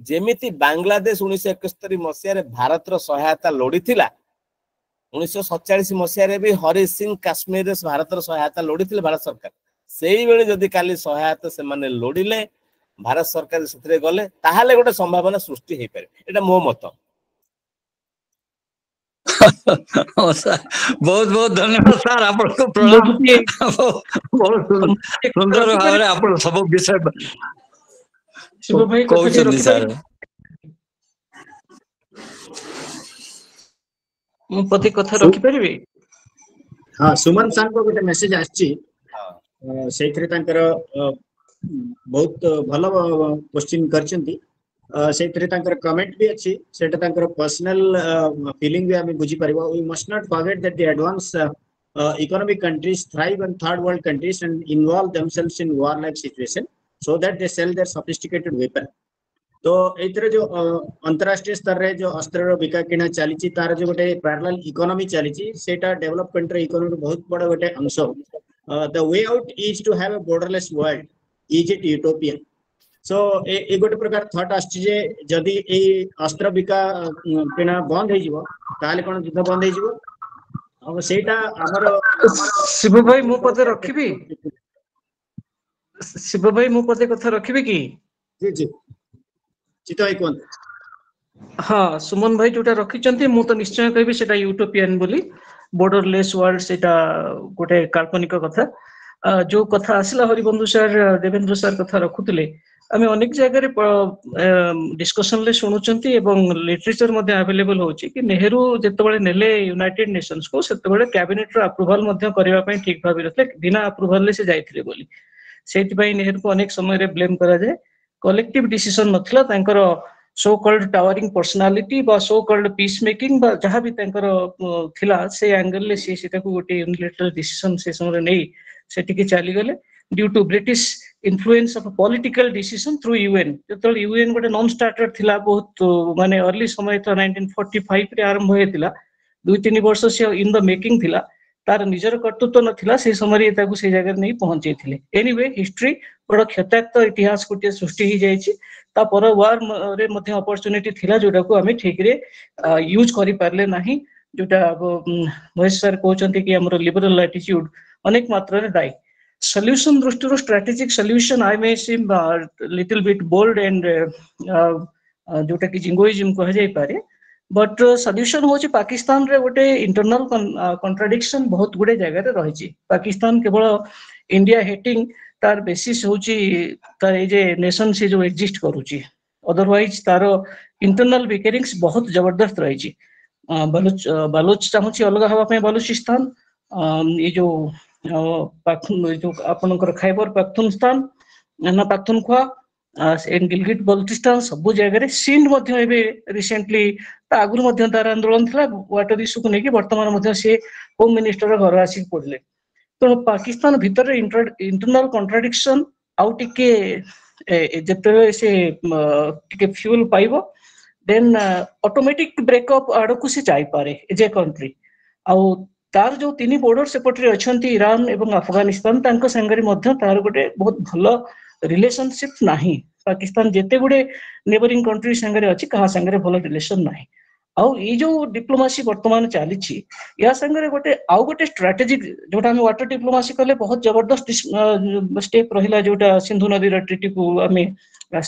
जेमिति बांग्लादेश 1971 मसीह भारत सहायता लोड़ी 1947 मसीह भी हरि सिंह काश्मीर भारत सहायता लोड़ी भारत सरकार से बेले जदि काली सहायता से माने लोड़िले भारत सरकार से गले ताहाले गोटे संभावना सृष्टि हो पारे एटा मो मत बहुत बहुत धन्यवाद सर आपको प्रणाम बहुत सुंदर भाव आप सब विषय शिव भाई कहउछन सर मु पति कथा रखि परिबे हां सुमन सर को गोटे मेसेज आछि सेथरे तांकर बहुत भलो क्वेश्चन करचंती सेथरे तांकर कमेंट भी अछि सेटा तांकर पर्सनल फीलिंग भी हम बुझी परबो we must not forget that the advance economic countries thrive on third world countries and involve themselves in war like situation so that they sell their sophisticated weapon तो एथरे जो अंतरराष्ट्रीय स्तर रे जो अस्त्र बिका किना चली तार जो गोटे पैरेलल इकोनॉमी चली सेटा डेवलपमेंट रे इकोनॉमी बहुत बड़ा गोटे अंश the way out is to have a borderless world is it utopian so ए गोटे प्रकार थॉट आछि जे जदी ए अस्त्र बिका किना बंद हे जिवो ताले कोन युद्ध बंद हे जिवो अब सेटा हमर शिव भाई मु पते रखिबी शिव भाई मु पते कथा रखिबी की जी जी चितो आई कोन हाँ सुमन भाई जोटा रखिचंती मु तो निश्चय कहबी सेटा यूटोपियन बोली बॉर्डरलेस वर्ल्ड सेटा गोटे काल्पनिक कथा जो कथा आसला हरिबंधु सर देवेंद्र सर कथा रखुतले आमे अनेक जगह रे डिस्कशन ले सुनुचंती एवं लिटरेचर मध्ये अवेलेबल होची कि नेहरू जेतबेले नेले यूनाइटेड नेशंस को सेतबेले कैबिनेट रो अप्रूवल मध्ये करिवा पई ठीक भाबी रखले बिना अप्रूवल ले से जाइथिले बोली सेति पई नेहरू को अनेक समय रे ब्लेम करा जाय कलेक्टिव डिसीजन नथला तांकर सो कॉल्ड टावरिंग पर्सनालिटी बा सो कॉल्ड पीस मेकिंग बा जहां भी तांकर थिला से एंगल ले से सेटा को गोटे यूनिलेटरल डिसीजन से समय नै सेटिके चली गले due to British influence of political decision through UN जो यूएन गोटे नॉन स्टार्टर थिला बहुत माने अर्ली समय तो 1945 रे आरंभ होइतिला 2-3 वर्ष से इन द मेकिंग थिला तार निजर कर्तृत्व नथिला से समय ताकू से जगह नहीं पहुंचे थिले एनीवे हिस्ट्री बड़ क्षताक्त इतिहास गोटे सृष्टि हो जाइछि ता पर वार रे मध्ये अपॉर्चुनिटी थिला जोटा को हमें ठीक रे यूज करि पारले नाही जोटा महेश सर कहउचंती कि हमर लिबरल एटीट्यूड अनेक मात्रा रे दायी solution दृष्टि strategic solution I may seem little bit bold and जोटा कि jingoism कह जाय पारे बट सॉल्यूशन होची पाकिस्तान रे गोटे इंटरनल कॉन्ट्राडिक्शन बहुत गुडे जगह रे रहिछि पाकिस्तान केवल इंडिया हेटिंग तार बेसिस होची तार ए जे नेशन से जो एग्जिस्ट करूची अदरवाइज तार इंटरनल बिकरिंग्स बहुत जबरदस्त रहिछि बलोच चाहूची अलग हवा पे बलूचिस्तान ये जो जो आपनकर खैबर पख्तूनस्तान ना पख्तूनख्वा एंड गिलगिट बल्टिस्तान सब जगह सिंध मध्य एबे रिसेंटली आगुर मध्य तार आंदोलन थिला वाटर इश्यू को लेके वर्तमान मध्य से होम मिनिस्टर घर आसी पड़ले तो पाकिस्तान भीतर इंटरनल कॉन्ट्राडिक्शन आउ टिके जते से टिके फ्यूल पाइबो देन ऑटोमेटिक ब्रेकअप आडकु से जाई पारे जे कंट्री आउ तार जो 3 बॉर्डर सेपटरी अछंती ईरान एवं अफगानिस्तान तांको संगरी मध्य तार गोटे बहुत भलो रिलेशनशिप नाही पाकिस्तान जेते गुडे नेबरिंग कंट्री संगरे अछि कहा संगरे भलो रिलेशन नाही आउ ई जो डिप्लोमेसी वर्तमान चालीछि या संगरे गोटे आउ गोटे स्ट्रेटेजिक जोटा हम वाटर डिप्लोमेसी कले बहुत जबरदस्त स्टेप रहिला जोटा सिंधु नदी रे ट्रीटी को हमें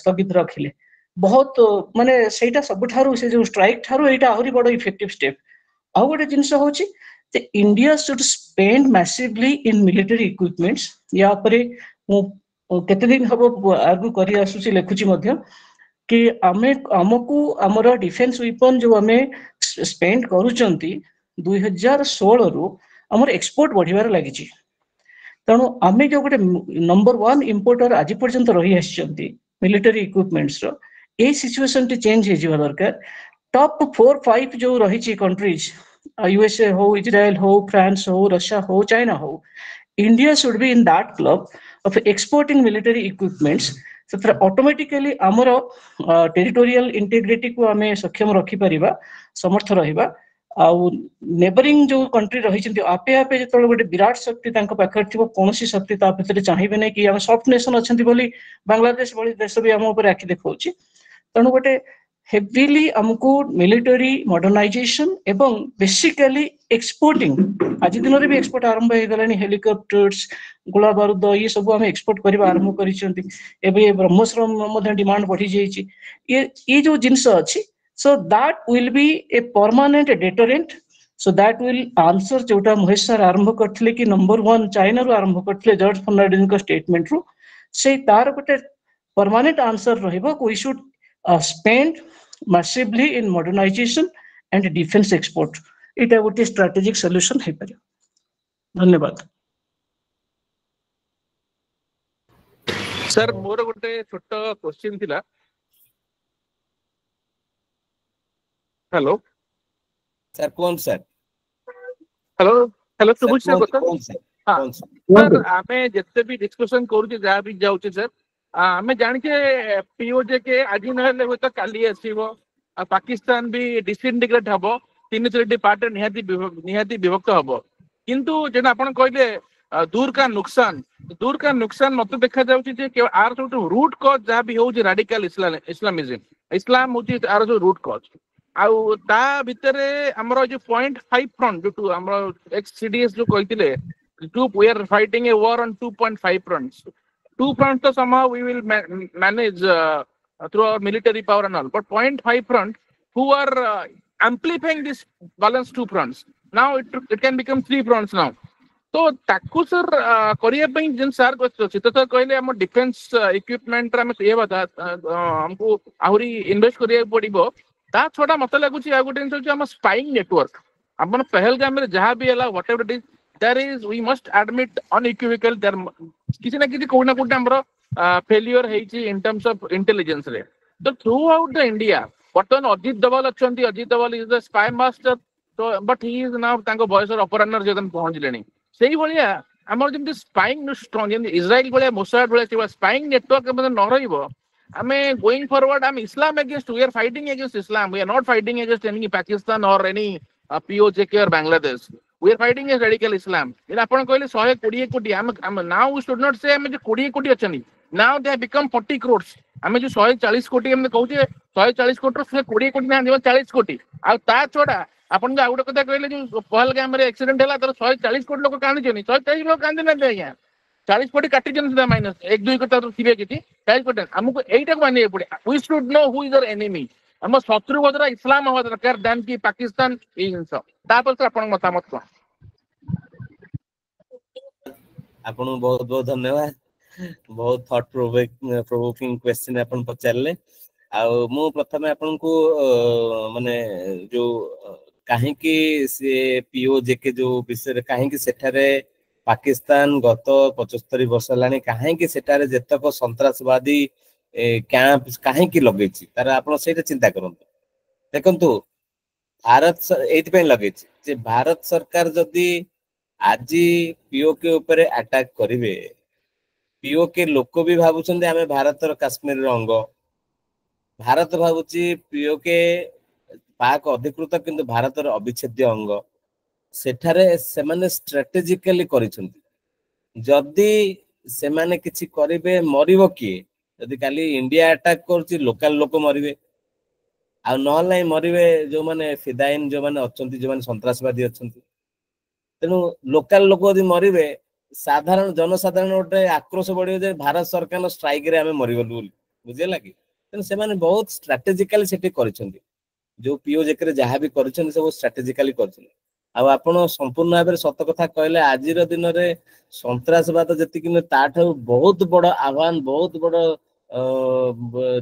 स्थगित रखिले बहुत माने सेटा सबठारु से जो स्ट्राइक ठारु एटा आहुरी बडो इफेक्टिव स्टेप आउ गोटे जिंस होछि जे India should spend massively in military equipments या परे केते दिन हबो आगु करी आसुची लेखुची मध्य कि आमे हमकु हमर डिफेंस वेपन जो हमें स्पेंड करूचंती 2016 रु हमर एक्सपोर्ट बढ़िबार लागिची तणो आमे जो गोटे नंबर 1 इंपोर्टर आज पर्यंत रही आछंती मिलिटरी इक्विपमेंट्स रो ए सिचुएशन टी चेंज हे जिवा दरकार टॉप 4-5 जो रहीची कंट्रीज यूएसए हो इजराइल हो फ्रांस हो रशिया हो चाइना हो India should be in that club of exporting military equipments so automatically amaro territorial integrity को हमें सक्षम रखि परिबा समर्थ रहिबा आउ नेबरिंग जो कंट्री रही छथि आपे आपे जतल गोटे विराट शक्ति तांको पाखर थिबो कोनोसी शक्ति ता भितर चाहिबे नै कि हम सॉफ्ट नेशन अछंती बोली बांग्लादेश बोली देश भी हम ऊपर आखि देखौछि तणु गोटे हेवीली हमको मिलिटरी मॉडर्नाइजेशन एवं बेसिकली एक्सपोर्टिंग आज दिन रे भी एक्सपोर्ट आरंभ हो गलानी हेलिकॉप्टर्स गोला बारूद ये सब हम एक्सपोर्ट करबा आरंभ करिसंती एबे ब्रह्मोस मध्ये डिमांड बढ़ी जाईची ये जो जिंस अछि so that will be a permanent deterrent so that will answer जोटा महेश सर आरंभ करथिले कि नंबर 1 चाइना रो आरंभ करथिले जॉर्ज फर्नांडिस को स्टेटमेंट रो से तार गोटे परमानेंट आंसर रहइबो we should spend massively in modernization and defense export it a गोटे strategic solution है परियो धन्यवाद सर मोर गोटे छोट क्वेश्चन थिला हेलो सर कौन सर हेलो हेलो सुबुज सर कौन हां सर आमे जत्ते भी डिस्कशन करू जे जा भी जाउ सर आमे जानि के पीओजे के आज नहले हो तो काली आसीबो पाकिस्तान भी डिसइंटीग्रेट हबो 3 पार्ट निहाती विभक्त हबो किंतु जेना आपण कहले दूर का नुकसान मत देखा जाउची जे आर जो रूट कॉज जा भी हो जे रेडिकल इस्लामिज्म इस्लाम होची आर जो रूट कॉज आउ ता भितरे हमरो जो 0.5 फ्रंट जो हमरो एक्स सीडीएस जो कहतिले we are fighting a war on 2.5 fronts 2 fronts so somehow we will manage through our military power and all but 0.5 front who are amplifying this balance 2 fronts now it can become 3 fronts now so taku sir koriya pai jin sir तो कहले हम defence equipment रे हम ये बता हमको आहुरी invest करिया पड़िबो ता छोटा मत लागुची आ गोटे जिंस हम स्पाइंग नेटवर्क अपन पहलगाम रे जहां भी हला whatever it is there is we must admit unequivocal there किसी ना किसी कोना कोटा हमरो फेलियर हेची in terms of intelligence रे तो throughout the India बर्तन अजित दवाल अछंती Ajit Doval is the spy master so but he is now तांको बॉयस और ऑपरेटर जदन पहुंच लेनी सेही भलिया ଆମର ଯେମିତି ସ୍ପାଇଂ ଷ୍ଟ୍ରଙ୍ଗ ଯେମିତି ଇସ୍ରାଏଲ ଭଳିଆ ମୋସାଦ ଭଳିଆ ସ୍ପାଇଂ ନେଟୱାର୍କ ନ ରହିବ ଆମେ ଗୋଇଂ ଫରୱାର୍ଡ ଆମେ Islam against we are fighting against Islam we are not fighting against any Pakistan or any POJK or Bangladesh we are fighting against radical Islam ଆପଣ କହିଲେ 120 କୋଟି ଆମେ नाउ वी शुड नॉट से ଆମେ ଯେ 20 କୋଟି ଅଛନ୍ତି नाउ दे बिकम 40 crores ଆମେ जो 140 କୋଟି ଆମେ କହୁଛେ 140 କୋଟି ରୁ 20 କୋଟି ନା 40 କୋଟି ଆଉ ତା ଛଡା ଆପଣ जो ଆଉ ଗୋଟେ କଥା କହିଲେ ଯୋଉ ପହଲଗାମ ରେ ଆକ୍ସିଡେଣ୍ଟ ହେଲା ତାର 140 କୋଟି ଲୋକ କାନ୍ଦିଛନ୍ତି 140 ଲୋକ କାନ୍ଦି ନାହାନ୍ତି ଆଜ୍ଞା 40 କୋଟି କାଟିଛନ୍ତି ସେଟା ମାଇନସ 1-2 କଥା ଥିବେ କିଛି 40 କୋଟି ଆମକୁ ଏଇଟାକୁ ମାନିବାକୁ ପଡେ we should know who is our enemy ଆମ ଶତ୍ରୁ ବଦରା ଇସଲାମ ହବା ଦରକାର ଦେନ୍ କି ପାକିସ୍ତାନ ଏଇ ଜିନିଷ ତାପରେ ଆପଣଙ୍କ ମତାମତ କଣ ଆପଣଙ୍କୁ ବହୁତ ବହୁତ ଧନ୍ୟବାଦ ବହୁତ थॉट प्रोवोकिंग क्वेश्चन ଆପଣ ପଚାରିଲେ ଆଉ ମୁଁ ପ୍ରଥମେ ଆପଣଙ୍କୁ ମାନେ ଯୋଉ କାହିଁକି ସେ POJK ଯୋଉ ବିଷୟରେ କାହିଁକି ସେଠାରେ ପାକିସ୍ତାନ ଗତ 75 ବର୍ଷ ହେଲାଣି କାହିଁକି ସେଠାରେ ଯେତକ ସନ୍ତ୍ରାସବାଦୀ କ୍ୟାମ୍ପ କାହିଁକି ଲଗେଇଛି ତାର ଆପଣ ସେଇଟା ଚିନ୍ତା କରନ୍ତୁ ଦେଖନ୍ତୁ ଭାରତ ଏଇଥିପାଇଁ ଲଗେଇଛି ଯେ ଭାରତ ସରକାର ଯଦି ଆଜି POK ଉପରେ ଆଟାକ କରିବେ POK ଲୋକ ବି ଭାବୁଛନ୍ତି ଆମେ ଭାରତର କାଶ୍ମୀରର ଅଙ୍ଗ ଭାରତ ଭାବୁଛି POK ପାକ ଅଧିକୃତ କିନ୍ତୁ ଭାରତର ଅବିଚ୍ଛେଦ୍ୟ ଅଙ୍ଗ ସେଠାରେ ସେମାନେ ଷ୍ଟ୍ରାଟେଜିକାଲି କରିଛନ୍ତି ଯଦି ସେମାନେ କିଛି କରିବେ ମରିବ କିଏ ଯଦି କାଲି ଇଣ୍ଡିଆ ଆଟାକ କରୁଛି ଲୋକାଲ ଲୋକ ମରିବେ ଆଉ ନହେଲେ ନାହିଁ ମରିବେ ଯୋଉମାନେ ଫିଦାଇନ ଯୋଉମାନେ ଅଛନ୍ତି ଯୋଉମାନେ ସନ୍ତ୍ରାସବାଦୀ ଅଛନ୍ତି ତେଣୁ ଲୋକାଲ ଲୋକ ଯଦି ମରିବେ ସାଧାରଣ ଜନସାଧାରଣ ଗୋଟେ ଆକ୍ରୋଶ ବଢିବ ଯେ ଭାରତ ସରକାର ଷ୍ଟ୍ରାଇକ ରେ ଆମେ ମରିଗଲୁ ବୋଲି ବୁଝିଲା କି ତେଣୁ ସେମାନେ ବହୁତ ଷ୍ଟ୍ରାଟେଜିକାଲି ସେଠି କରିଛନ୍ତି ଯୋଉ POJK ରେ ଯାହା ବି କରିଛନ୍ତି ସବୁ ଷ୍ଟ୍ରାଟେଜିକାଲି କରିଛନ୍ତି ଆଉ ଆପଣ ସମ୍ପୂର୍ଣ୍ଣ ଭାବରେ ସତ କଥା କହିଲେ ଆଜିର ଦିନରେ ସନ୍ତ୍ରାସବାଦ ଯେତିକି ନୁହେଁ ତାଠାରୁ ବହୁତ ବଡ ଆହ୍ୱାନ ବହୁତ ବଡ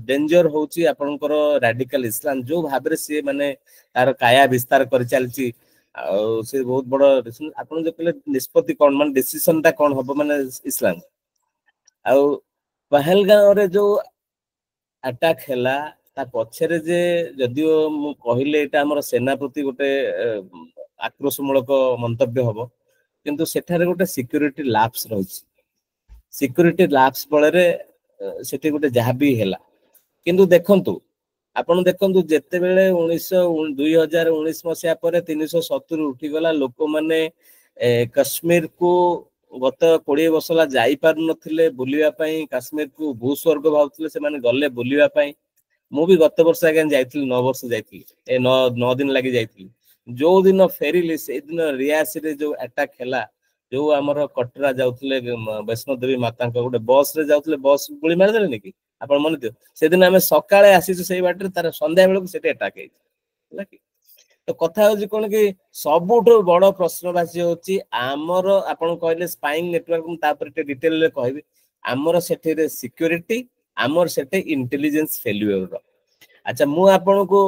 ଡେଞ୍ଜର ହଉଛି ଆପଣଙ୍କର ରାଡିକାଲ ଇସଲାମ ଯୋଉ ଭାବରେ ସିଏ ମାନେ ତାର କାୟା ବିସ୍ତାର କରି ଚାଲିଛି ଆଉ ସେ ବହୁତ ବଡ ଆପଣ ଯୋଉ କହିଲେ ନିଷ୍ପତ୍ତି କଣ ମାନେ ଡିସିସନ ଟା କଣ ହବ ମାନେ ଇସଲାମ ଆଉ ପହଲଗାଁରେ ଯୋଉ ଆଟାକ ହେଲା ତା ପଛରେ ଯେ ଯଦିଓ ମୁଁ କହିଲେ ଏଇଟା ଆମର ସେନା ପ୍ରତି ଗୋଟେ ଆକ୍ରୋଶମୂଳକ ମନ୍ତବ୍ୟ ହବ କିନ୍ତୁ ସେଠାରେ ଗୋଟେ ସିକ୍ୟୁରିଟି ଲାପ୍ସ ରହିଛି ସିକ୍ୟୁରିଟି ଲାପ୍ସ ଫଳରେ ସେଠି ଗୋଟେ ଯାହା ବି ହେଲା କିନ୍ତୁ ଦେଖନ୍ତୁ ଆପଣ ଦେଖନ୍ତୁ ଯେତେବେଳେ 2019 ମସିହା ପରେ 370 ଉଠିଗଲା ଲୋକମାନେ କାଶ୍ମୀରକୁ ଗତ 20 ବର୍ଷ ହେଲା ଯାଇପାରୁନଥିଲେ ବୁଲିବା ପାଇଁ କାଶ୍ମୀରକୁ ଭୂସ୍ୱର୍ଗ ଭାବୁଥିଲେ ସେମାନେ ଗଲେ ବୁଲିବା ପାଇଁ ମୁଁ ବି ଗତ ବର୍ଷ ଆଜ୍ଞା ଯାଇଥିଲି 9 ବର୍ଷ ଯାଇଥିଲି 9 ଦିନ ଲାଗି ଯାଇଥିଲି ଯୋଉ ଦିନ ଫେରିଲି ସେଇଦିନ ରିୟାସିରେ ଯୋଉ ଆଟାକ ହେଲା ଯୋଉ ଆମର କଟରା ଯାଉଥିଲେ ବୈଷ୍ଣୋ ଦେବୀ ମାତାଙ୍କ ଗୋଟେ ବସ ରେ ଯାଉଥିଲେ ବସ ଗୁଳି ମାରିଦେଲେନି କି ଆପଣ ମନେ ଦିଅ ସେଦିନ ଆମେ ସକାଳେ ଆସିଛୁ ସେଇ ବାଟରେ ତାର ସନ୍ଧ୍ୟା ବେଳକୁ ସେଠି ଆଟାକ ହେଇଛି ହେଲା କି ତ କଥା ହଉଛି କଣ କି ସବୁଠୁ ବଡ ପ୍ରଶ୍ନବାଚୀ ହଉଛି ଆମର ଆପଣ କହିଲେ ସ୍ପାଇଂ ନେଟୱାର୍କ ମୁଁ ତାପରେ ଟିକେ ଡିଟେଲରେ କହିବି ଆମର ସେଠିରେ ସିକ୍ୟୁରିଟି ଆମର ସେଠି ଇଣ୍ଟେଲିଜେନ୍ସ ଫେଲ୍ୟୁଅର ଆଚ୍ଛା ମୁଁ ଆପଣଙ୍କୁ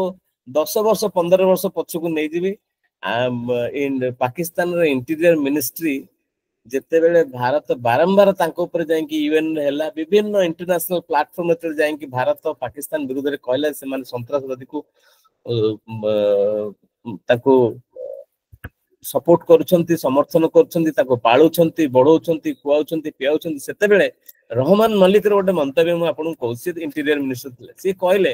10 ବର୍ଷ 15 ବର୍ଷ ପଛକୁ ନେଇଯିବି ପାକିସ୍ତାନର ଇଣ୍ଟିରିୟର ମିନିଷ୍ଟ୍ରି ଯେତେବେଳେ ଭାରତ ବାରମ୍ବାର ତାଙ୍କ ଉପରେ ଯାଇକି UN ହେଲା ବିଭିନ୍ନ ଇଣ୍ଟରନ୍ୟାସନାଲ ପ୍ଲାଟଫର୍ମ ଯାଇକି ଭାରତ ପାକିସ୍ତାନ ବିରୁଦ୍ଧରେ କହିଲା ସେମାନେ ସନ୍ତ୍ରାସବାଦୀକୁ ତାକୁ ସପୋର୍ଟ କରୁଛନ୍ତି ସମର୍ଥନ କରୁଛନ୍ତି ତାକୁ ପାଳୁଛନ୍ତି ବଢଉଛନ୍ତି ଖୁଆଉଛନ୍ତି ପିଆଉଛନ୍ତି ସେତେବେଳେ ରହମାନ ମଲ୍ଲିକର ଗୋଟେ ମନ୍ତବ୍ୟ ମୁଁ ଆପଣଙ୍କୁ କହୁଛି ଇଣ୍ଟିରିୟର ମିନିଷ୍ଟର ଥିଲେ ସିଏ କହିଲେ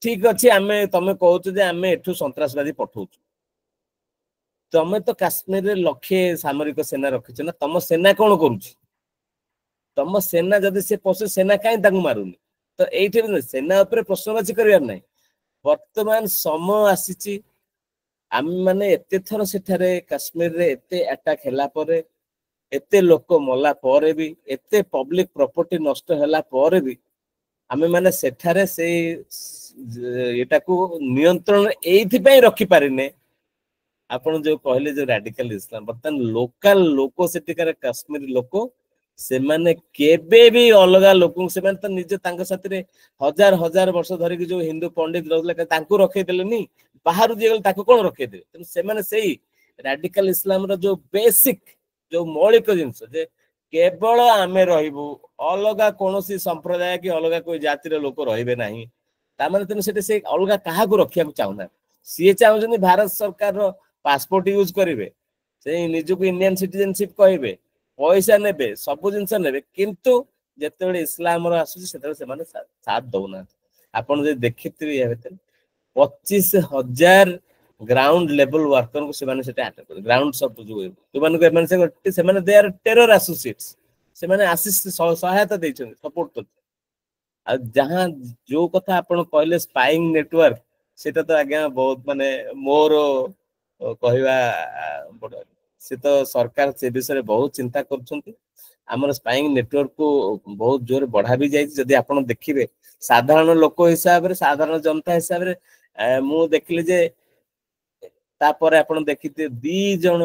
ଠିକ ଅଛି ତମେ କହୁଛ ଯେ ଆମେ ଏଠୁ ସନ୍ତ୍ରାସବାଦୀ ପଠଉଛୁ ତମେ ତ କାଶ୍ମୀରରେ ଲକ୍ଷେ ସାମରିକ ସେନା ରଖିଛ ନା ତମ ସେନା କଣ କରୁଛି ତମ ସେନା ଯଦି ସେ ପଶୁ ସେନା କାହିଁ ତାକୁ ମାରୁନି ତ ଏଇଠି ସେନା ଉପରେ ପ୍ରଶ୍ନବାଚୀ କରିବାର ନାହିଁ ବର୍ତ୍ତମାନ ସମୟ ଆସିଛି ଆମେ ମାନେ ଏତେ ଥର ସେଠାରେ କାଶ୍ମୀରରେ ଏତେ ଆଟାକ ହେଲା ପରେ ଏତେ ଲୋକ ମଲା ପରେ ବି ଏତେ ପବ୍ଲିକ ପ୍ରପର୍ଟି ନଷ୍ଟ ହେଲା ପରେ ବି ଆମେ ମାନେ ସେଠାରେ ସେଇ ଏଟାକୁ ନିୟନ୍ତ୍ରଣ ଏଇଥିପାଇଁ ରଖିପାରିନେ ଆପଣ ଯୋଉ କହିଲେ ଯୋଉ ରାଡିକାଲ ଇସଲାମ ବର୍ତ୍ତମାନ ଲୋକାଲ ଲୋକ ସେଠିକାର କାଶ୍ମୀର ଲୋକ ସେମାନେ କେବେ ବି ଅଲଗା ଲୋକଙ୍କୁ ସେମାନେ ତ ନିଜେ ତାଙ୍କ ସାଥିରେ ହଜାର ହଜାର ବର୍ଷ ଧରିକି ଯୋଉ ହିନ୍ଦୁ ପଣ୍ଡିତ ରହୁଥିଲେ ତାଙ୍କୁ ରଖେଇଦେଲେନି ବାହାରୁ ଯିଏ ଗଲେ ତାକୁ କଣ ରଖେଇଦେବେ ତେଣୁ ସେମାନେ ସେଇ ରାଡିକାଲ ଇସଲାମର ଯୋଉ ବେସିକ ଯୋଉ ମୌଳିକ ଜିନିଷ ଯେ କେବଳ ଆମେ ରହିବୁ ଅଲଗା କୌଣସି ସମ୍ପ୍ରଦାୟ କି ଅଲଗା କୋଇ ଜାତିର ଲୋକ ରହିବେ ନାହିଁ ତାମାନେ ତେଣୁ ସେଠି ସେ ଅଲଗା କାହାକୁ ରଖିବାକୁ ଚାହୁଁନାହାନ୍ତି ସିଏ ଚାହୁଁଛନ୍ତି ଭାରତ ସରକାରର ପାସପୋର୍ଟ ୟୁଜ କରିବେ ସେଇ ନିଜକୁ ଇଣ୍ଡିଆନ ସିଟିଜେନସିପ କହିବେ पैसा नेबे सब जिनस नेबे किंतु जेतेबेले इस्लाम रो आसुची सेतेबेले सेमाने साथ दउना आपण जे देखिथिबे या भीतर 25,000 ग्राउंड लेवल वर्कर को सेमाने सेटे अटैक कर ग्राउंड सब जो माने को माने सेमाने दे आर टेरर एसोसिएट्स सेमाने आसिस्ट सहायता दैछन सपोर्ट कर आ जहां जो कथा आपण कहले स्पाइंग नेटवर्क सेटा तो आज्ञा बहुत माने मोर कहवा बड़ से तो सरकार से विषय बहुत चिंता करछंती हमर स्पाइंग नेटवर्क को बहुत जोर बढ़ा भी जाय जदि आपण देखिबे साधारण लोक हिसाब रे साधारण जनता हिसाब रे मु देखले जे तापर आपण देखिते 2 जण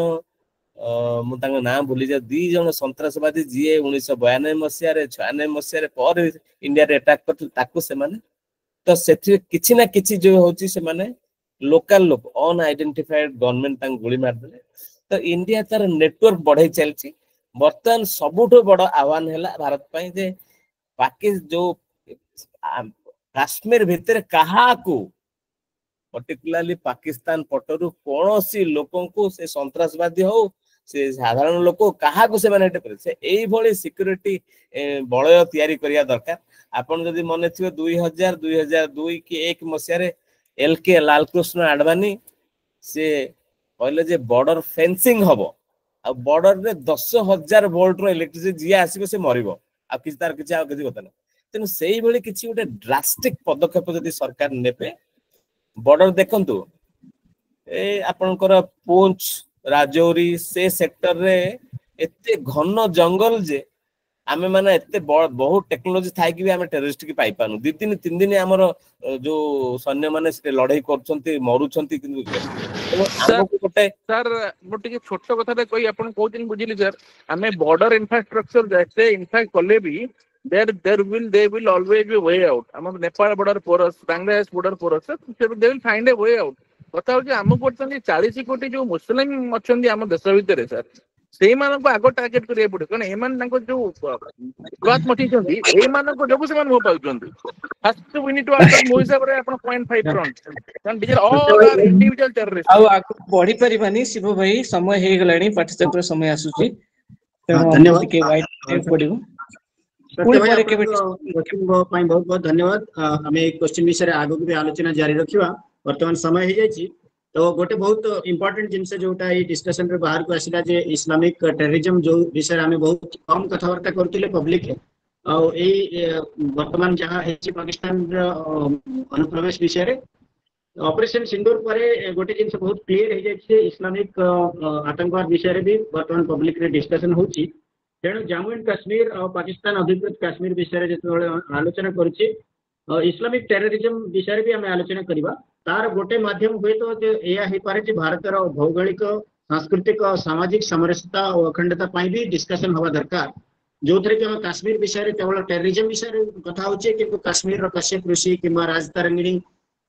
मु तांग नाम भूली जा 2 जण सन्त्रासवादी जीए 1992 मसिया रे 96 मसिया रे पर इंडिया रे अटैक करथि ताकू से माने तो सेथि किछि ना किछि जो होची से माने लोकल लोक अनआइडेंटिफाइड गवर्नमेंट तांग गोली मार देले तो इंडिया तार नेटवर्क बढ़ाई चलछि बर्तमान सबुठो बड़ आह्वान हैला भारत पई जे पाकिस्तान जो काश्मीर भितर कहा को पर्टिकुलरली पाकिस्तान पटरु कोनोसी लोकन को से सन्त्रासवादी हो से साधारण लोक कहा को से माने से एई भली सिक्योरिटी बलय तयारी करिया दरकार आपण जदी मने थिबे 2002 की 1 मसिया रे एलके लालकृष्ण आडवाणी से कहले जे बॉर्डर फेंसिंग हबो आ बॉर्डर रे 10,000 वोल्ट रो इलेक्ट्रिसिटी जी आसीबे से मरिबो आ किछ तार किछ आ किछ होता ना तेनु सेही भली किछि उटे ड्रास्टिक पदक्षेप जदी सरकार नेबे बॉर्डर देखंतु ए आपनकर पुंछ राजौरी से सेक्टर रे एते घन जंगल जे आमे माने एते बहुत टेक्नोलॉजी थाई कि आमे टेररिस्ट की पाई पानु 2-3 दिन हमर जो सैन्य माने से लड़ाई करछंती मरुछंती किंतु सर मोटे छोट कथा कही आपण कोदिन बुझिली सर आमे बॉर्डर इंफ्रास्ट्रक्चर जैसे इनफैक्ट कले भी there will always be way out हम Nepal border porous Bangladesh border porous they will find a way out कथा हो हम करछन 40 कोटी जो मुस्लिम अछन हम देश भीतर सर सेही मान को आगो टार्गेट करिया पड़े कारण एमान तांको जो बात मठी छथि ए मान को जब से मान हो पाउछन first we need to answer मो हिसाब रे आपण 0.5 फ्रंट कारण this all are individual terrorist आ आगो बढ़ी परिबानी शिव भाई समय हे गलानी पाठचक्र समय आसुची धन्यवाद के वाइट पडिबो बहुत बहुत धन्यवाद हमें क्वेश्चन विषय आगे भी आलोचना जारी रखा वर्तमान समय हो जाए तो गोटे बहुत इंपोर्टेंट जिनस जोटा डिस्कशन रे बाहर को आसिला जे इस्लामिक टेररिज्म जो विषय आम बहुत कम कथबार्ता करते पब्लिक वर्तमान जहाँ पाकिस्तान अनुप्रवेश विषय रे ऑपरेशन सिंदूर पर गोटे जिन बहुत क्लीयर हो जाए इस्लामिक आतंकवाद विषय भी वर्तमान पब्लिक रे डिस्कशन होची तेणु जम्मू एंड काश्मीर और पाकिस्तान अधिकृत काश्मीर विषय जो आलोचना करुचे इस्लामिक टेररिज्म विषय भी आम आलोचना करवा तार गोटे माध्यम हुए तो यह पारे भारतर भौगोलिक सांस्कृतिक और सामाजिक सामरस्यता और अखंडता भी डिस्कशन हवा दरकार जो थे कि काश्मीर विषय केवल टेररिज्म विषय कथा होचे कि काश्मीर कश्यप ऋषि कि राजतारंगिणी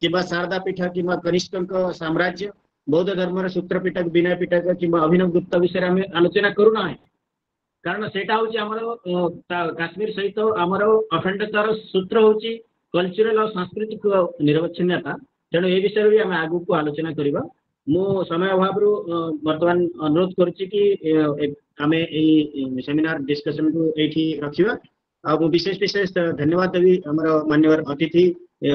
कि शारदा पीठ कि कनिष्क साम्राज्य बौद्ध धर्म सूत्र पीठक विनय पीठक कि अभिनव गुप्त विषय आम आलोचना करूना कारण सेटा होची हमरो काश्मीर सहित हमरो अखंडतार सूत्र होची कल्चरल और सांस्कृतिक निरवच्छिन्नता तेणु ए विषय भी आम आगु को आलोचना करवा मो समय अभाव वर्तमान अनुरोध करुच्ची कि आम सेमिनार डिस्कशन को एठी रखिबा आ विशेष विशेष धन्यवाद देवी हमर माननीय अतिथि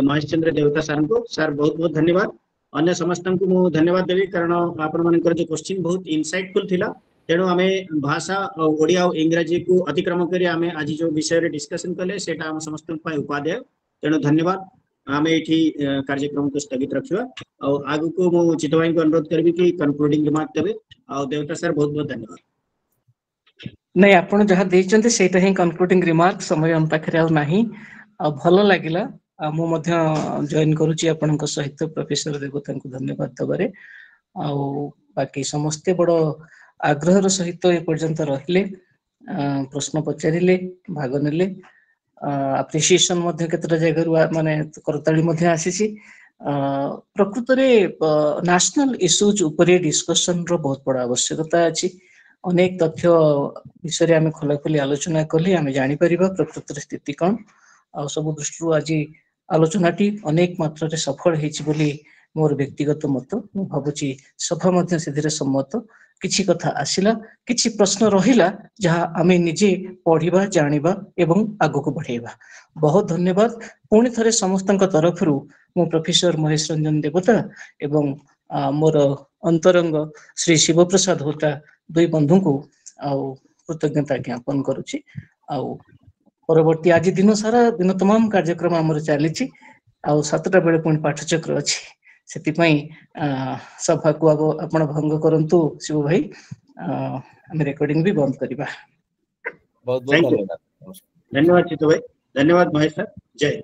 महेश चंद्र देवता सर को सर बहुत बहुत धन्यवाद अन्य समस्त को मु धन्यवाद देवी कारण आपण मानकर जो क्वेश्चन बहुत इनसाइटफुल थिला तेणु आम भाषा ओडिया और इंग्राजी को अतिक्रम कर आज जो विषय डिस्कशन कले सेटा आम समस्त उपाध्याय तेणु धन्यवाद आम ये कार्यक्रम को स्थगित रखा और आगु को मु चित्त भाई को अनुरोध करी कि कनक्लूडिंग रिमार्क देवे और देवता सर बहुत बहुत धन्यवाद नहीं आपण जहाँ देइचंते सेटा ही कनक्लूडिंग रिमार्क समय हम पाखरे आ नाही आ भलो लागिला आ मु मध्य जॉइन करूची आपनक सहित प्रोफेसर देवता को धन्यवाद दबारे आ बाकी समस्ते बड़ आग्रहर सहित ए पर्यंत रहिले प्रश्न पचारिले भाग नेले अप्रिसिएशन मध्य केतरा जगह माने करताली मध्य आसीसी प्रकृत रे नेशनल इश्यूज उपरे डिस्कशन रो बहुत बड़ा आवश्यकता अछि अनेक तथ्य विषय आम खोलाखोली आलोचना कले आम जानी परिबा प्रकृत स्थिति कौन आ सब दृष्टि आज आलोचनाटी अनेक मात्रा रे सफल हेछि बोली मोर व्यक्तिगत मत मु भाबुची सभा मध्य सेधिरे सम्मत किछि कथा आसिला किछि प्रश्न रहिला जहा आमे निजे पढ़िबा जानिबा एवं आगु को बढ़ेबा। बहुत धन्यवाद पुणी थरे समस्तଙ୍କ तरफरु मु प्रोफेसर महेश रंजन देवता एवं मोर अंतरंग श्री शिव प्रसाद होता दुई बंधु को आउ कृतज्ञता ज्ञापन करुछि। आउ परवर्ती आज दिन सारा दिन तमाम कार्यक्रम हमर चलीछि आउ 7टा बेले पुणी पाठचक्र अछि सेति पई सभा को आगो आपण भंग करंतु शिव भाई हम रिकॉर्डिंग भी बंद करिबा। बहुत बहुत धन्यवाद। धन्यवाद चित्त भाई, धन्यवाद महेश सर, जय।